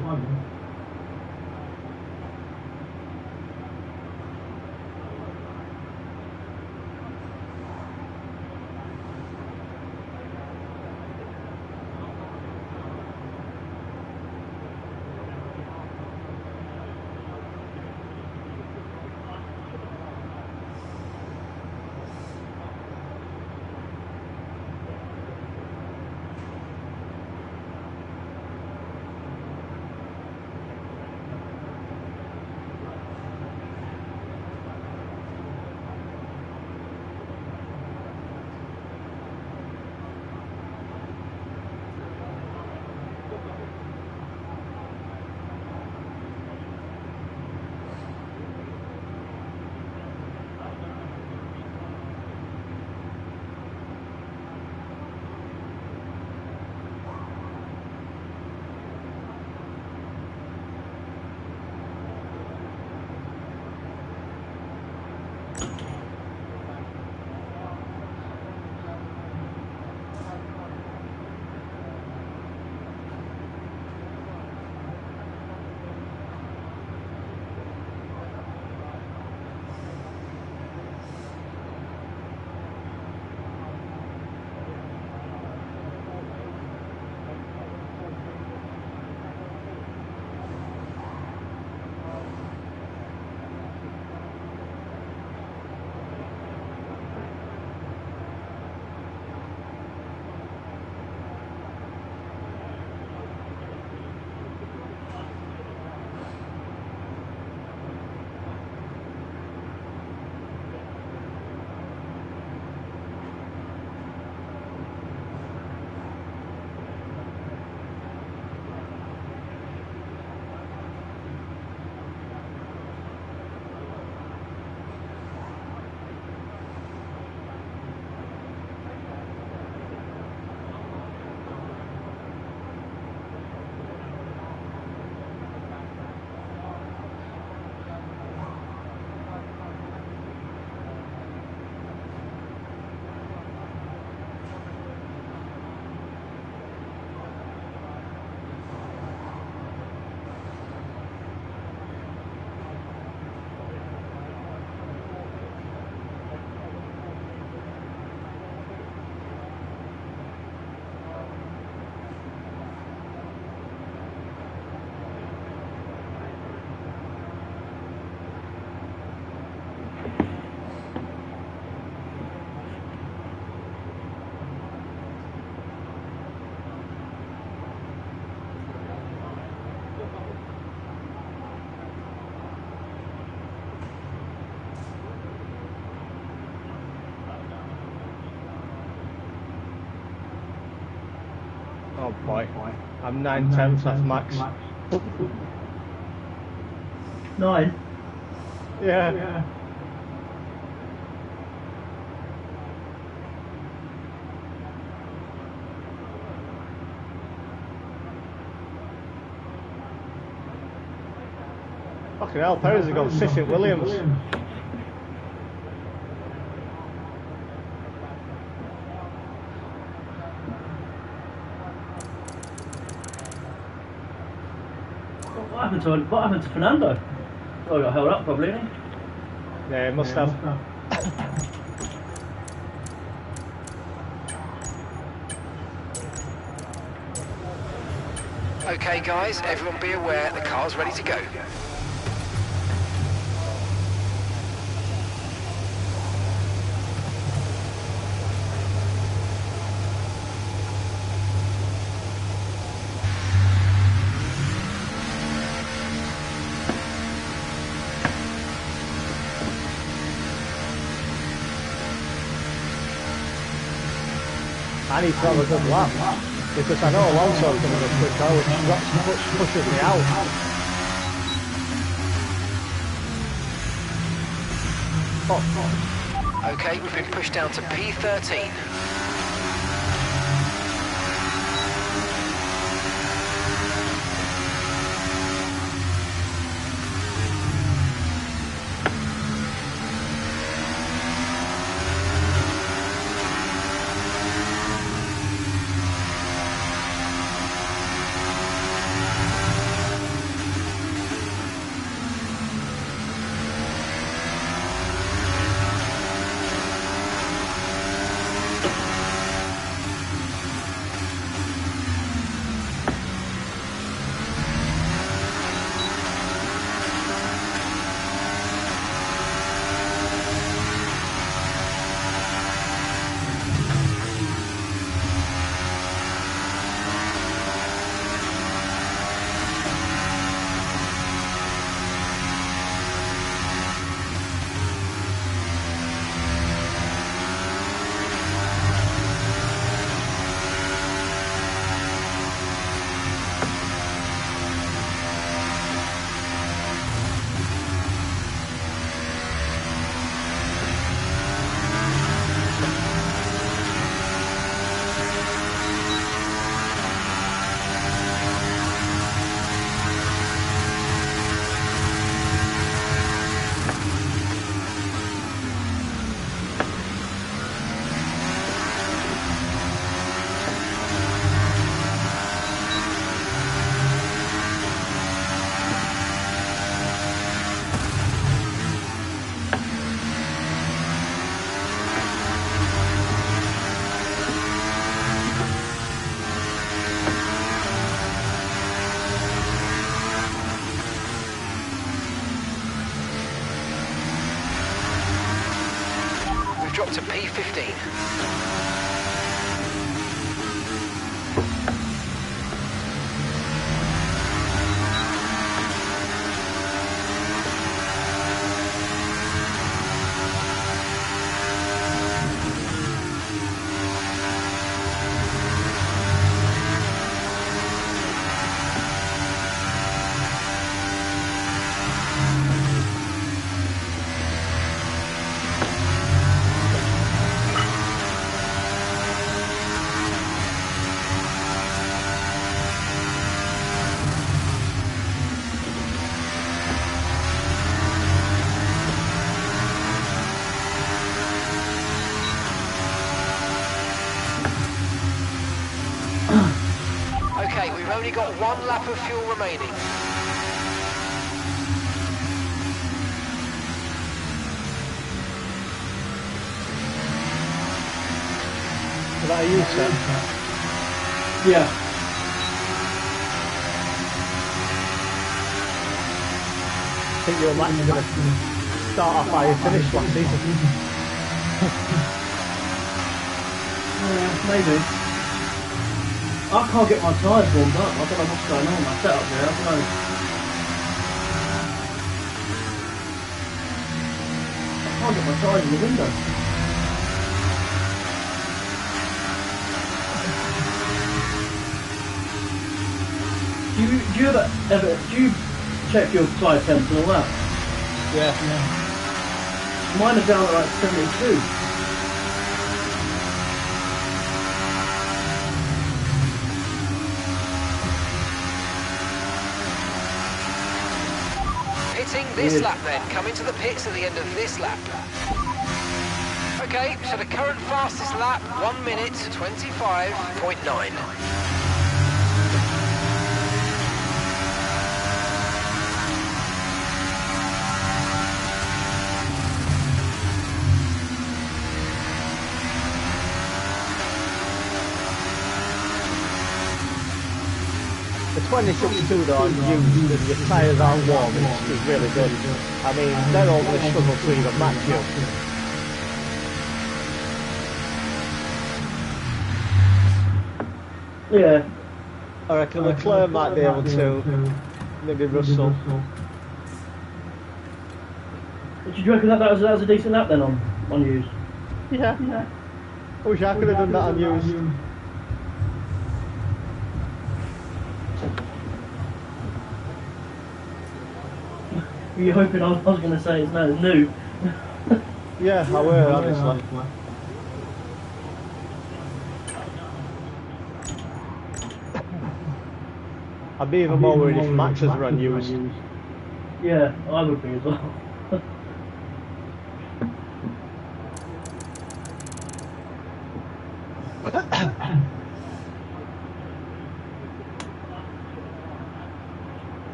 Oh boy, I'm 9/10 off max. 9. Yeah. Fucking hell, Perez has gone Sissy Williams. What happened to Fernando? Oh, he got held up probably, didn't he? Yeah, he must have. Okay, guys, everyone be aware the car's ready to go. I need to have a good lap because I know Alonso's going to go quick out, which pushes me out. Oh. Okay, we've been pushed down to P13. Drop to P15. Okay, we've only got 1 lap of fuel remaining. Is that a you, sir? Yeah. I think your match is going to start off how you finished last season. Yeah, maybe. I can't get my tyres warmed up. I don't know what's going on with my setup here. I don't know. I can't get my tyres in the window. Do you check your tyre temps and all that? Yeah. Mine are down at like 72. Pitting this lap then. Coming to the pits at the end of this lap. Okay, so the current fastest lap, 1 minute 25.9. The 2062 though I'm used and your tyres aren't warm is really good. I mean, they're all going to struggle to even match you. Yeah. I reckon Leclerc might be able to, maybe Russell. Do you reckon that was a decent lap then on used? Yeah. I wish I could have done that on used. Were you hoping I was going to say it's new? Yeah, I were, honestly. I'd be even more worried if Max's were unused. Yeah, I would be as well.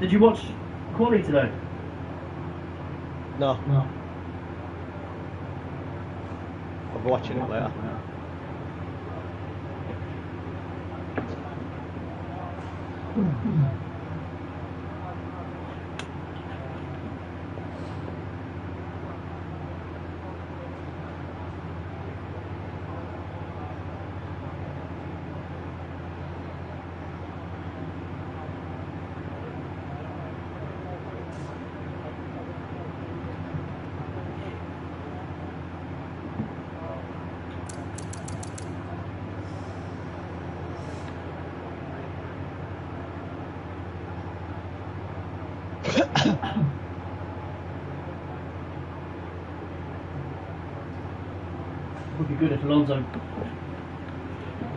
Did you watch Quali today? No. I'll be watching it later. Would be good if Alonso.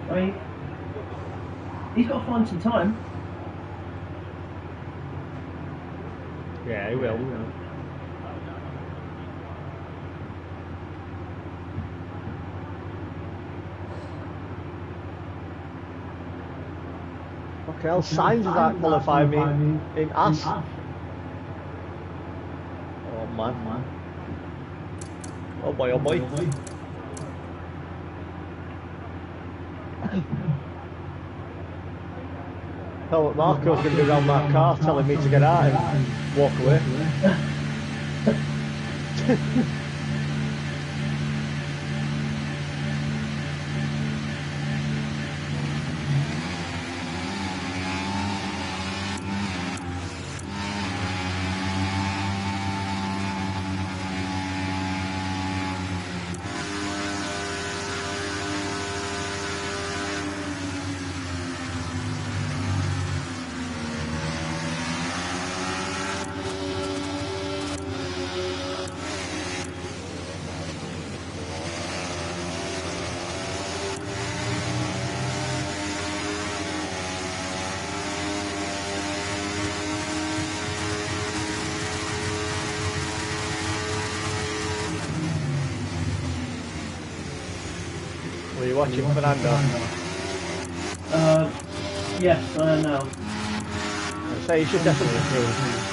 I mean, he's got to find some time. Yeah, he will. Okay, well, Sainz is out qualifying me in As. Oh man. Oh boy, oh boy. Oh, Marco's going to be around that car telling me to get out and walk away. Were you watching Fernando? Yes, I am now. I'd say you should definitely improve.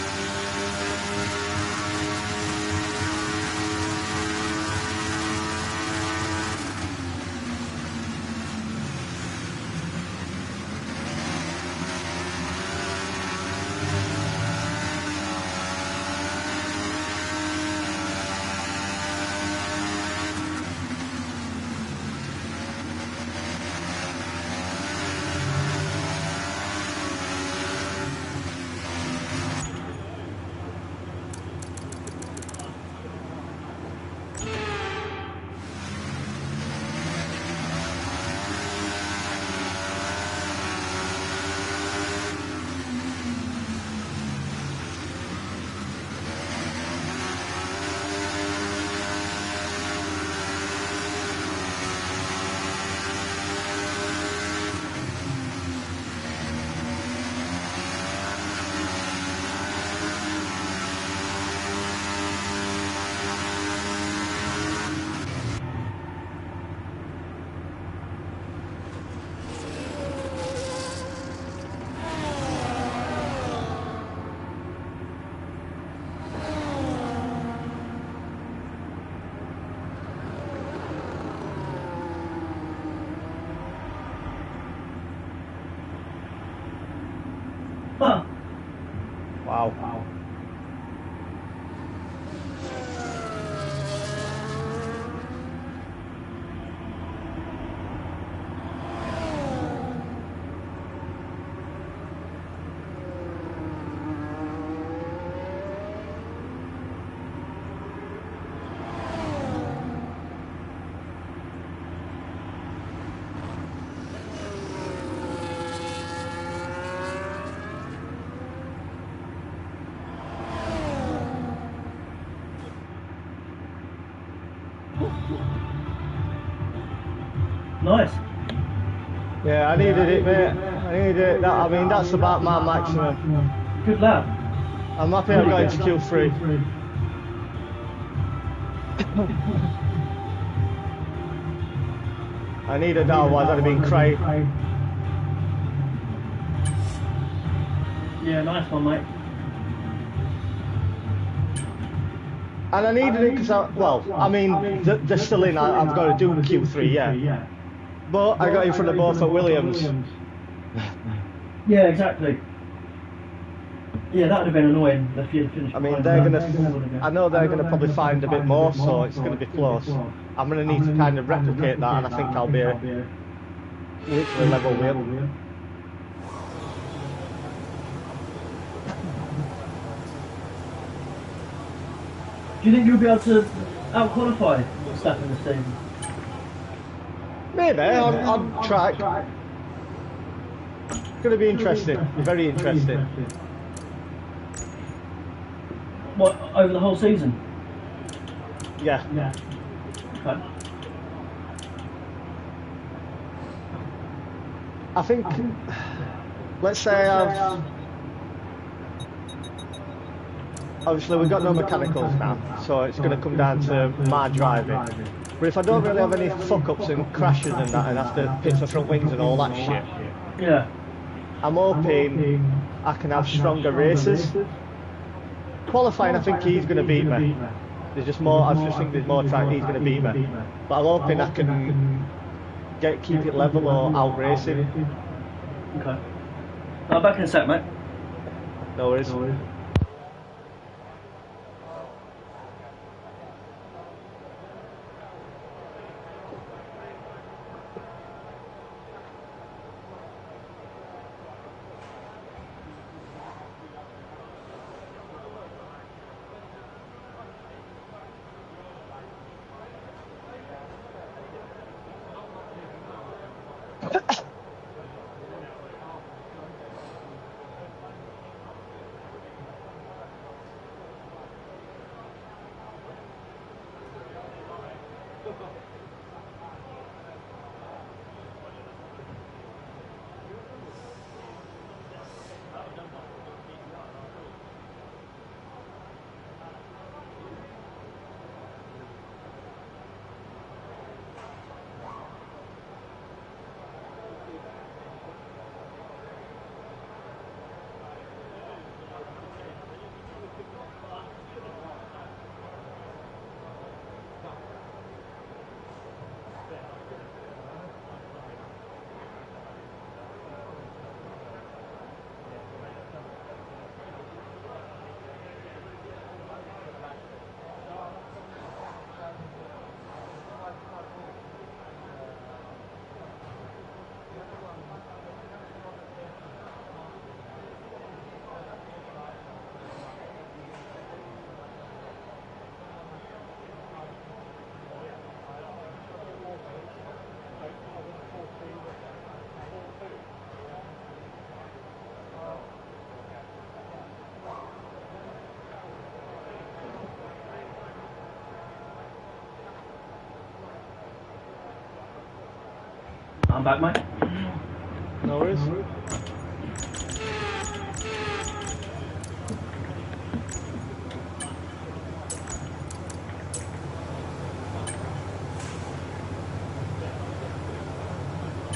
Wow. Nice. Yeah, I needed it, mate. I needed it. I mean, that's about my maximum. Good lad. I'm happy I got into Q3. I needed that, otherwise I'd have been crying. Yeah, nice one, mate. And I needed it because, I mean, they're still in. I've got to do Q3, yeah. But I got in front of both at Williams. Yeah, exactly. Yeah, that would have been annoying if you finished. I mean, they're gonna. I know they're gonna probably find a bit more, so it's gonna be close. I'm gonna need to kind of replicate that, and I think I'll be literally level with him. Do you think you'll be able to out-qualify Verstappen this season? Maybe on track. It's gonna be interesting. Very interesting. What, over the whole season? Yeah. Okay. I think. Let's say obviously we've got no mechanicals now, so it's going to come down to my driving. But if I don't really have any fuck-ups and crashes and that, and have to pitch the front wings and all that shit, Yeah. I'm hoping I can have stronger races. Qualifying, I think he's going to beat me. There's just more. I just think there's more track. He's going to beat me. But I'm hoping I can keep it level or out racing. Okay. I'm back in a sec, mate. No worries. I'm back, mate. No worries.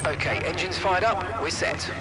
Okay, engines fired up, we're set.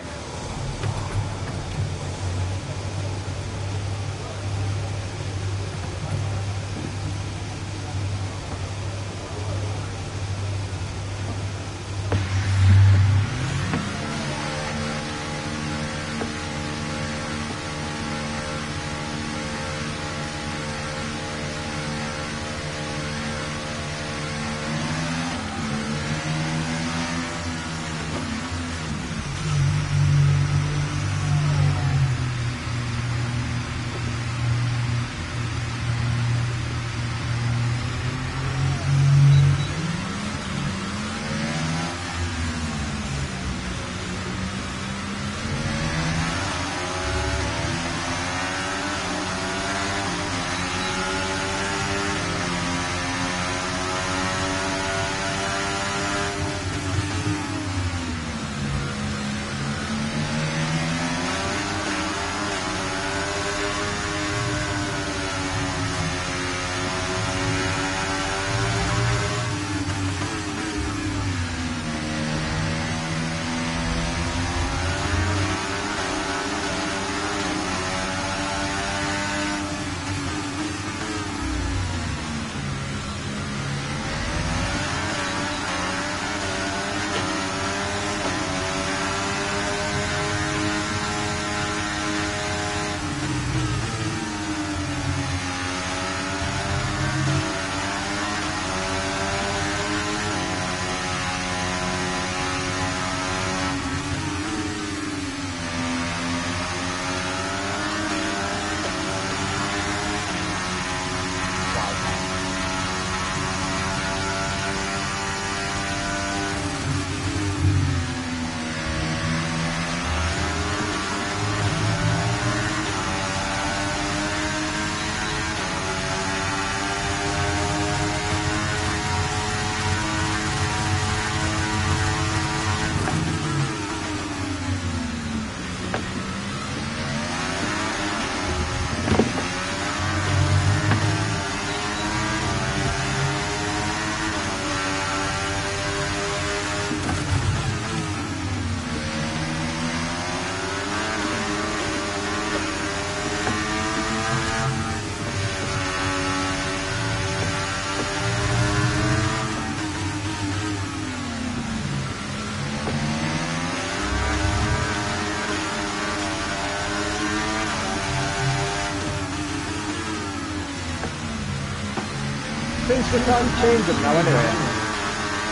since we can't change them now anyway,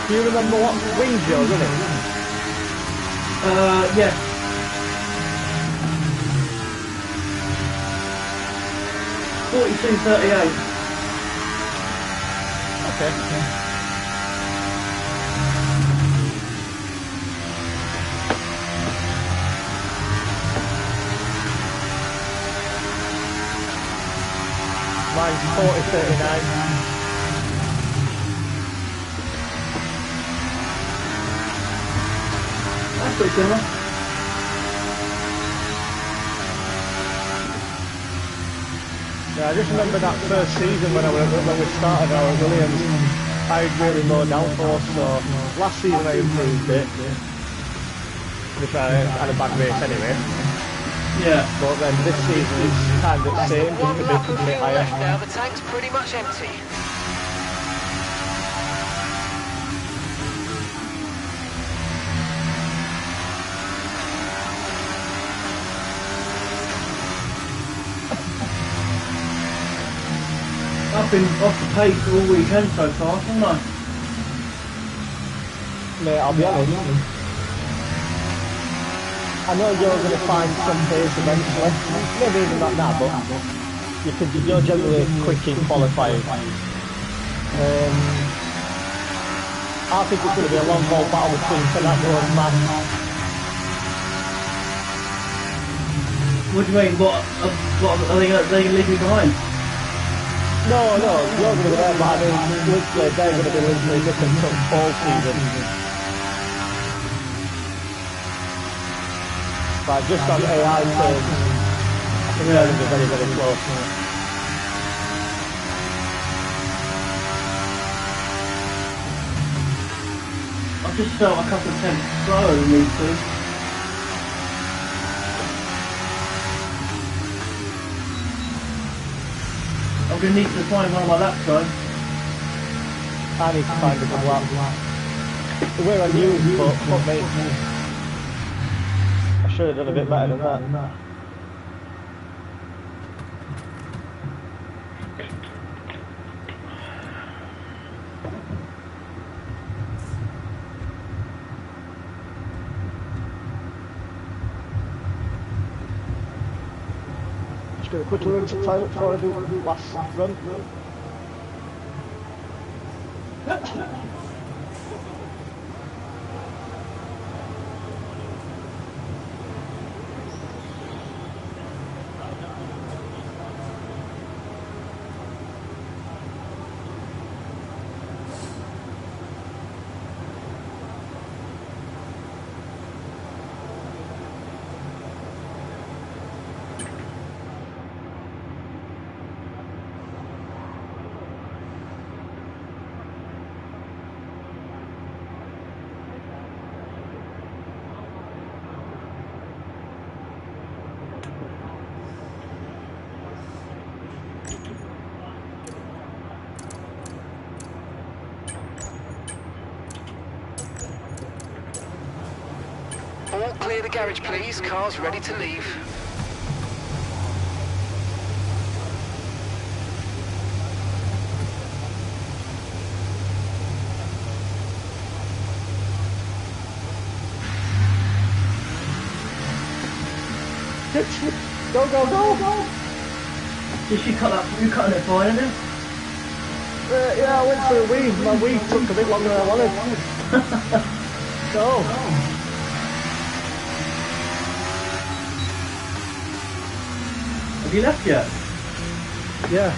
do you remember what wings you're running? Yeah. .42.38. Okay. Mine's 40.39. That's pretty similar. Yeah, I just remember that first season when we started our Williams, I had really low downforce, so last season I improved it. Which I had a bad race anyway. Yeah. But then this season it's kind of the same, just One a bit, lap of bit fuel higher. left now. The tank's pretty much empty. I've been off the pace all weekend so far, haven't I? Mate, I'll be honest. I know you're going to find some pace eventually. Maybe even not now, but you're generally quick in qualifying. I think it's going to be a long haul battle between Fernando and Matt. What do you mean? What are they going to leave me behind? No, you're going to be there, but I mean, literally, they're going to be literally different from all season. But just on AI terms, I think they're going to be very, very close. I've just felt a couple of tenths slower than these two. I'm going to need to find one of my laps though. I need to find a good lap. We're on you, but fuck me. I should have done a bit better than that. Just going to quickly run some time before I do last run. All clear the garage, please. Car's ready to leave. Go, go, go, go! Did you cutting it fine, isn't it? Yeah, I went for a weave. My weave took a bit longer than I wanted. Go! Have you left yet? Yeah.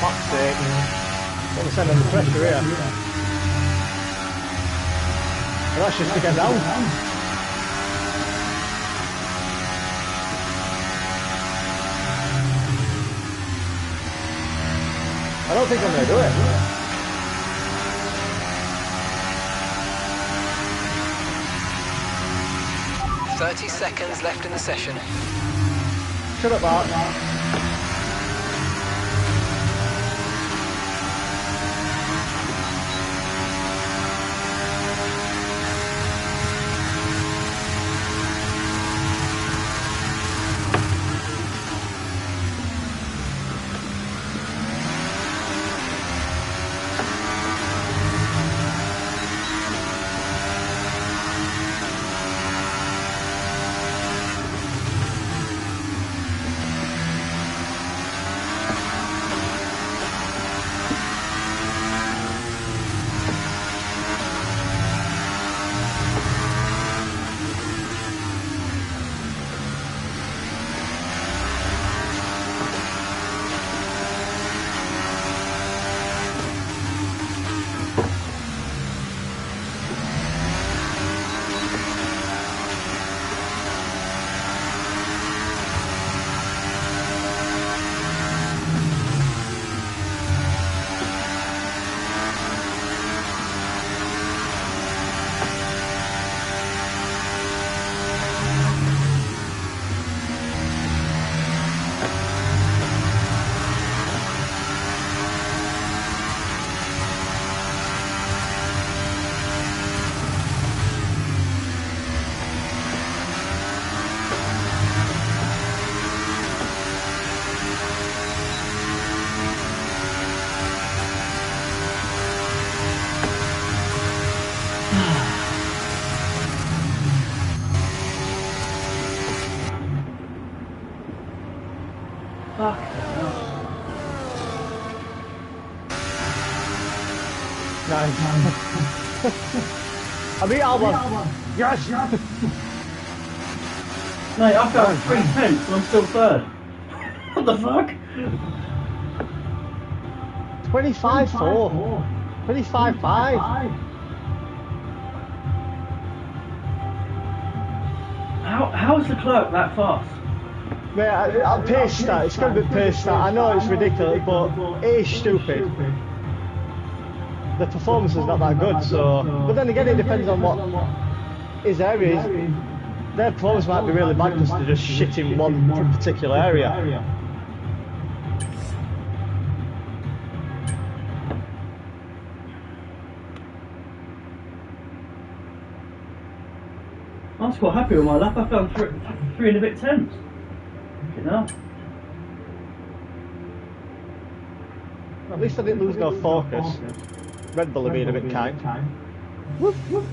Fuck's sake. What we're saying on the pressure here. And that's just to get down. I don't think I'm going to do it. "30 seconds left in the session." Shut up, Mark. Fuck. Nice. I beat Albon. Yes! Mate, I fell 3/10 and I'm still third. What the fuck? 25-4. 25-5. How is Leclerc that fast? Mate, I'll pace that. It's going to be pace that. I know it's ridiculous, but it is stupid. The performance is not that good, so. But then again, it depends on what his area is. Their performance might be really bad because they're just shit in one particular area. I was quite happy with my lap. I found three and a bit tenths. You know. At least I didn't lose no focus. Red Bull are being a bit kind. Whoop, whoop.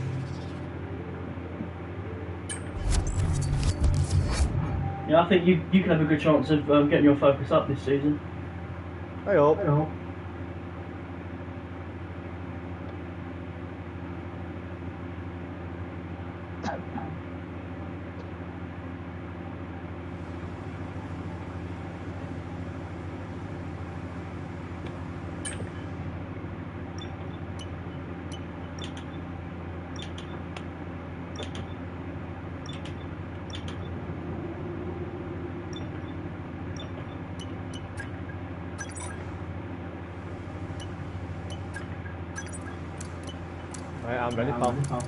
Yeah, I think you can have a good chance of getting your focus up this season. I hope. Right, I'm ready, pal. 1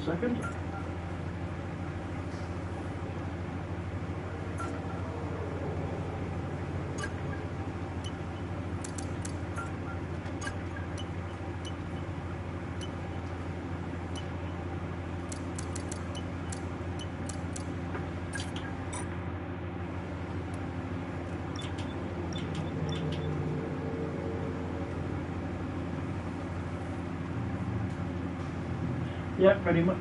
second. Yeah, pretty much.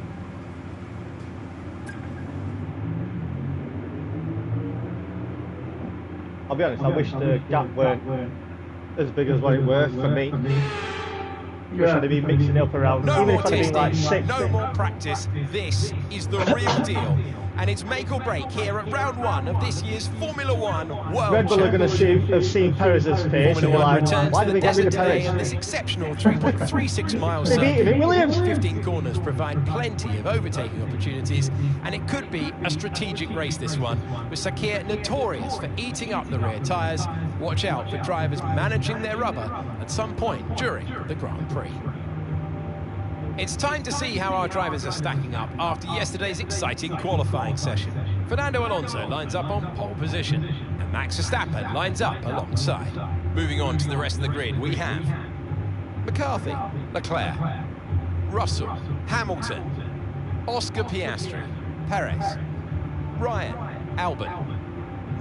I'll be honest, I wish the gap weren't as big as what it were for me. we should have been mixing it up around. No Even more if I'd have been like testing, 60. no more practice. This is the real deal. And it's make or break here at round 1 of this year's Formula 1 World Red Bull are going to have seen Perez's pace and be Formula 1 like, returns why to did the we get rid desert of today on Perez? this exceptional 3.36 mile They beat him circuit. in Williams. 15 corners provide plenty of overtaking opportunities, and it could be a strategic race, this one, with Sakir notorious for eating up the rear tyres. Watch out for drivers managing their rubber at some point during the Grand Prix. It's time to see how our drivers are stacking up after yesterday's exciting qualifying session. Fernando Alonso lines up on pole position, and Max Verstappen lines up alongside. Moving on to the rest of the grid, we have McCarthy, Leclerc, Russell, Hamilton, Oscar Piastri, Perez, Ryan, Albon,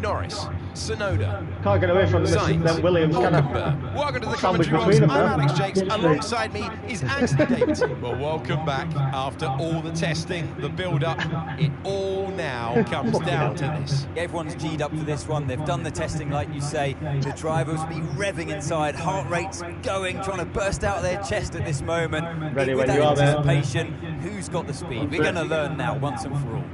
Norris, Tsunoda, Can't get away from this, then Williams kind Hulkenberg. Welcome to the sandwich commentary between box. them I'm now. Alex Jakes. Alongside me is Anthony Davidson. Well, welcome back after all the testing, the build-up. It all now comes down to this. Everyone's G'd up for this one. They've done the testing, like you say. The drivers will be revving inside, heart rates going, trying to burst out their chest at this moment. Ready With when that you are, mate. anticipation, who's got the speed? We're going to learn now, once and for all.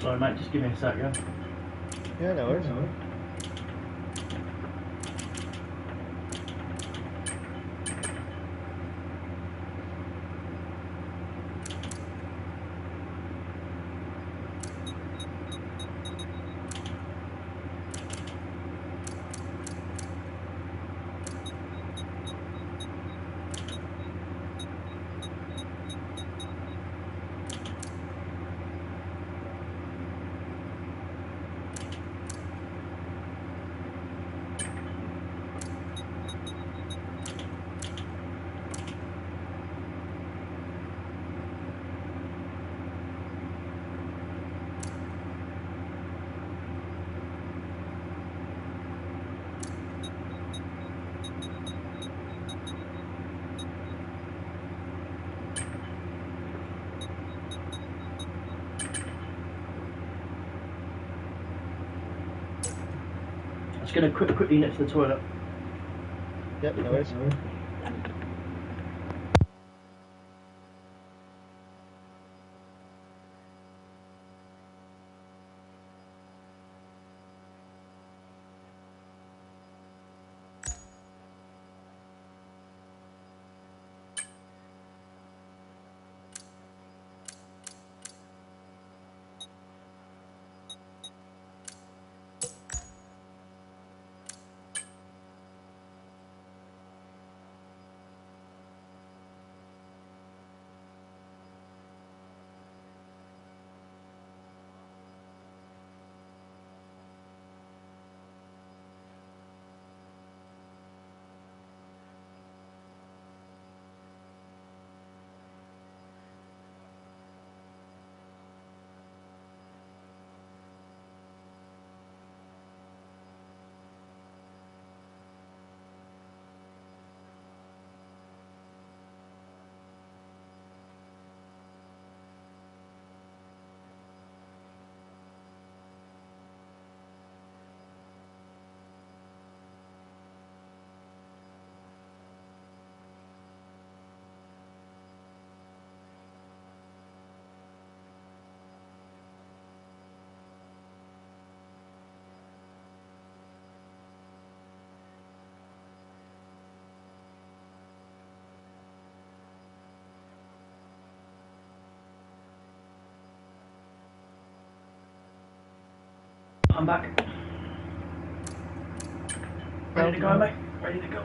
Sorry mate, just give me a sec, yeah? Yeah, no worries. Just going to quickly next to the toilet. Yep, no worries. I'm back. Ready to go, mate? Ready to go.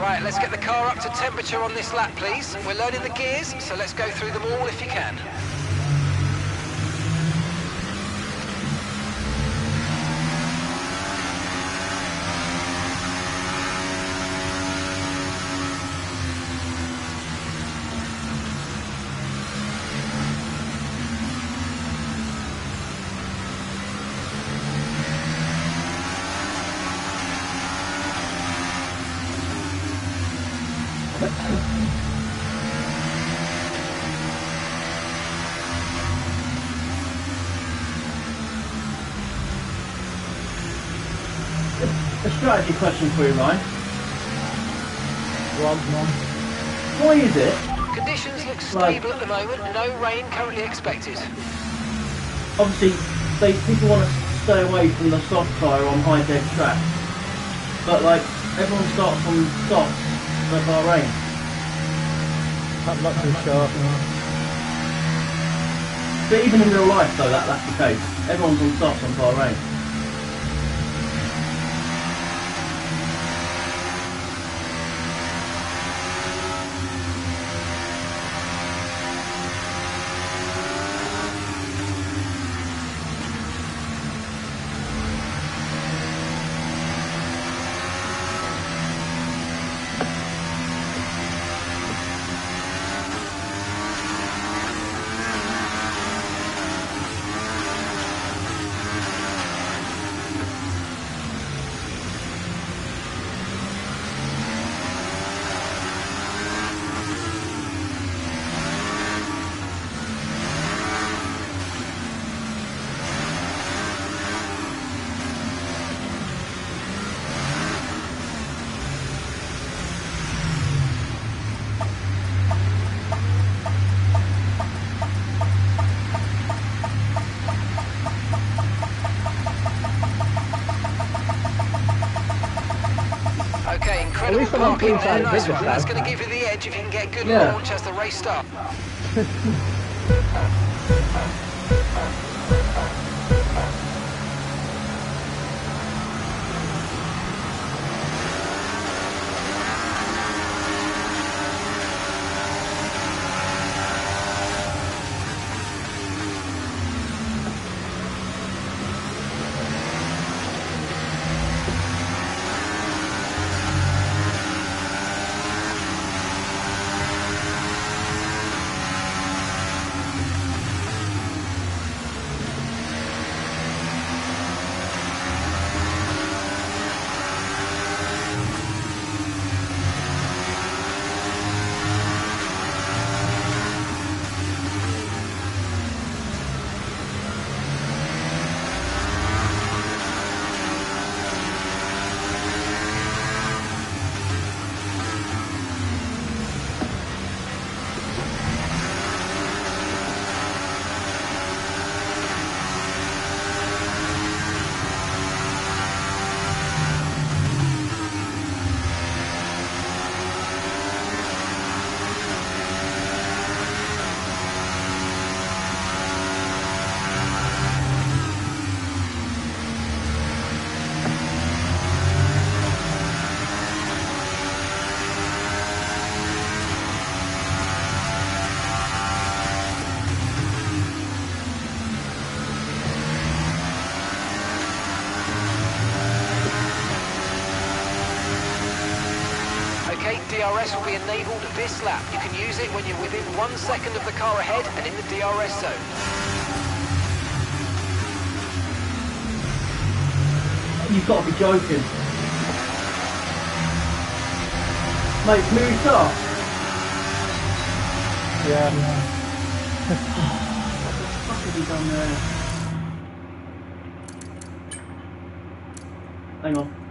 Right, let's get the car up to temperature on this lap, please. We're learning the gears, so let's go through them all if you can. A strategy question for you, Ryan. Go on. Why is it? Conditions look stable at the moment. No rain currently expected. Obviously, people want to stay away from the soft tyre on high dead track, but like everyone starts from softs for Bahrain. I'm not too sure. But even in real life, though, that's the case. Everyone's on softs on Bahrain. Okay, incredible least I'm on parking clean there, side nice of one. business That's now. going to give you the edge if you can get good Yeah. launch as the race starts. Okay, DRS will be enabled this lap. You can use it when you're within 1 second of the car ahead and in the DRS zone. You've got to be joking. Mate, smooth start. Yeah. What have you done there? Hang on.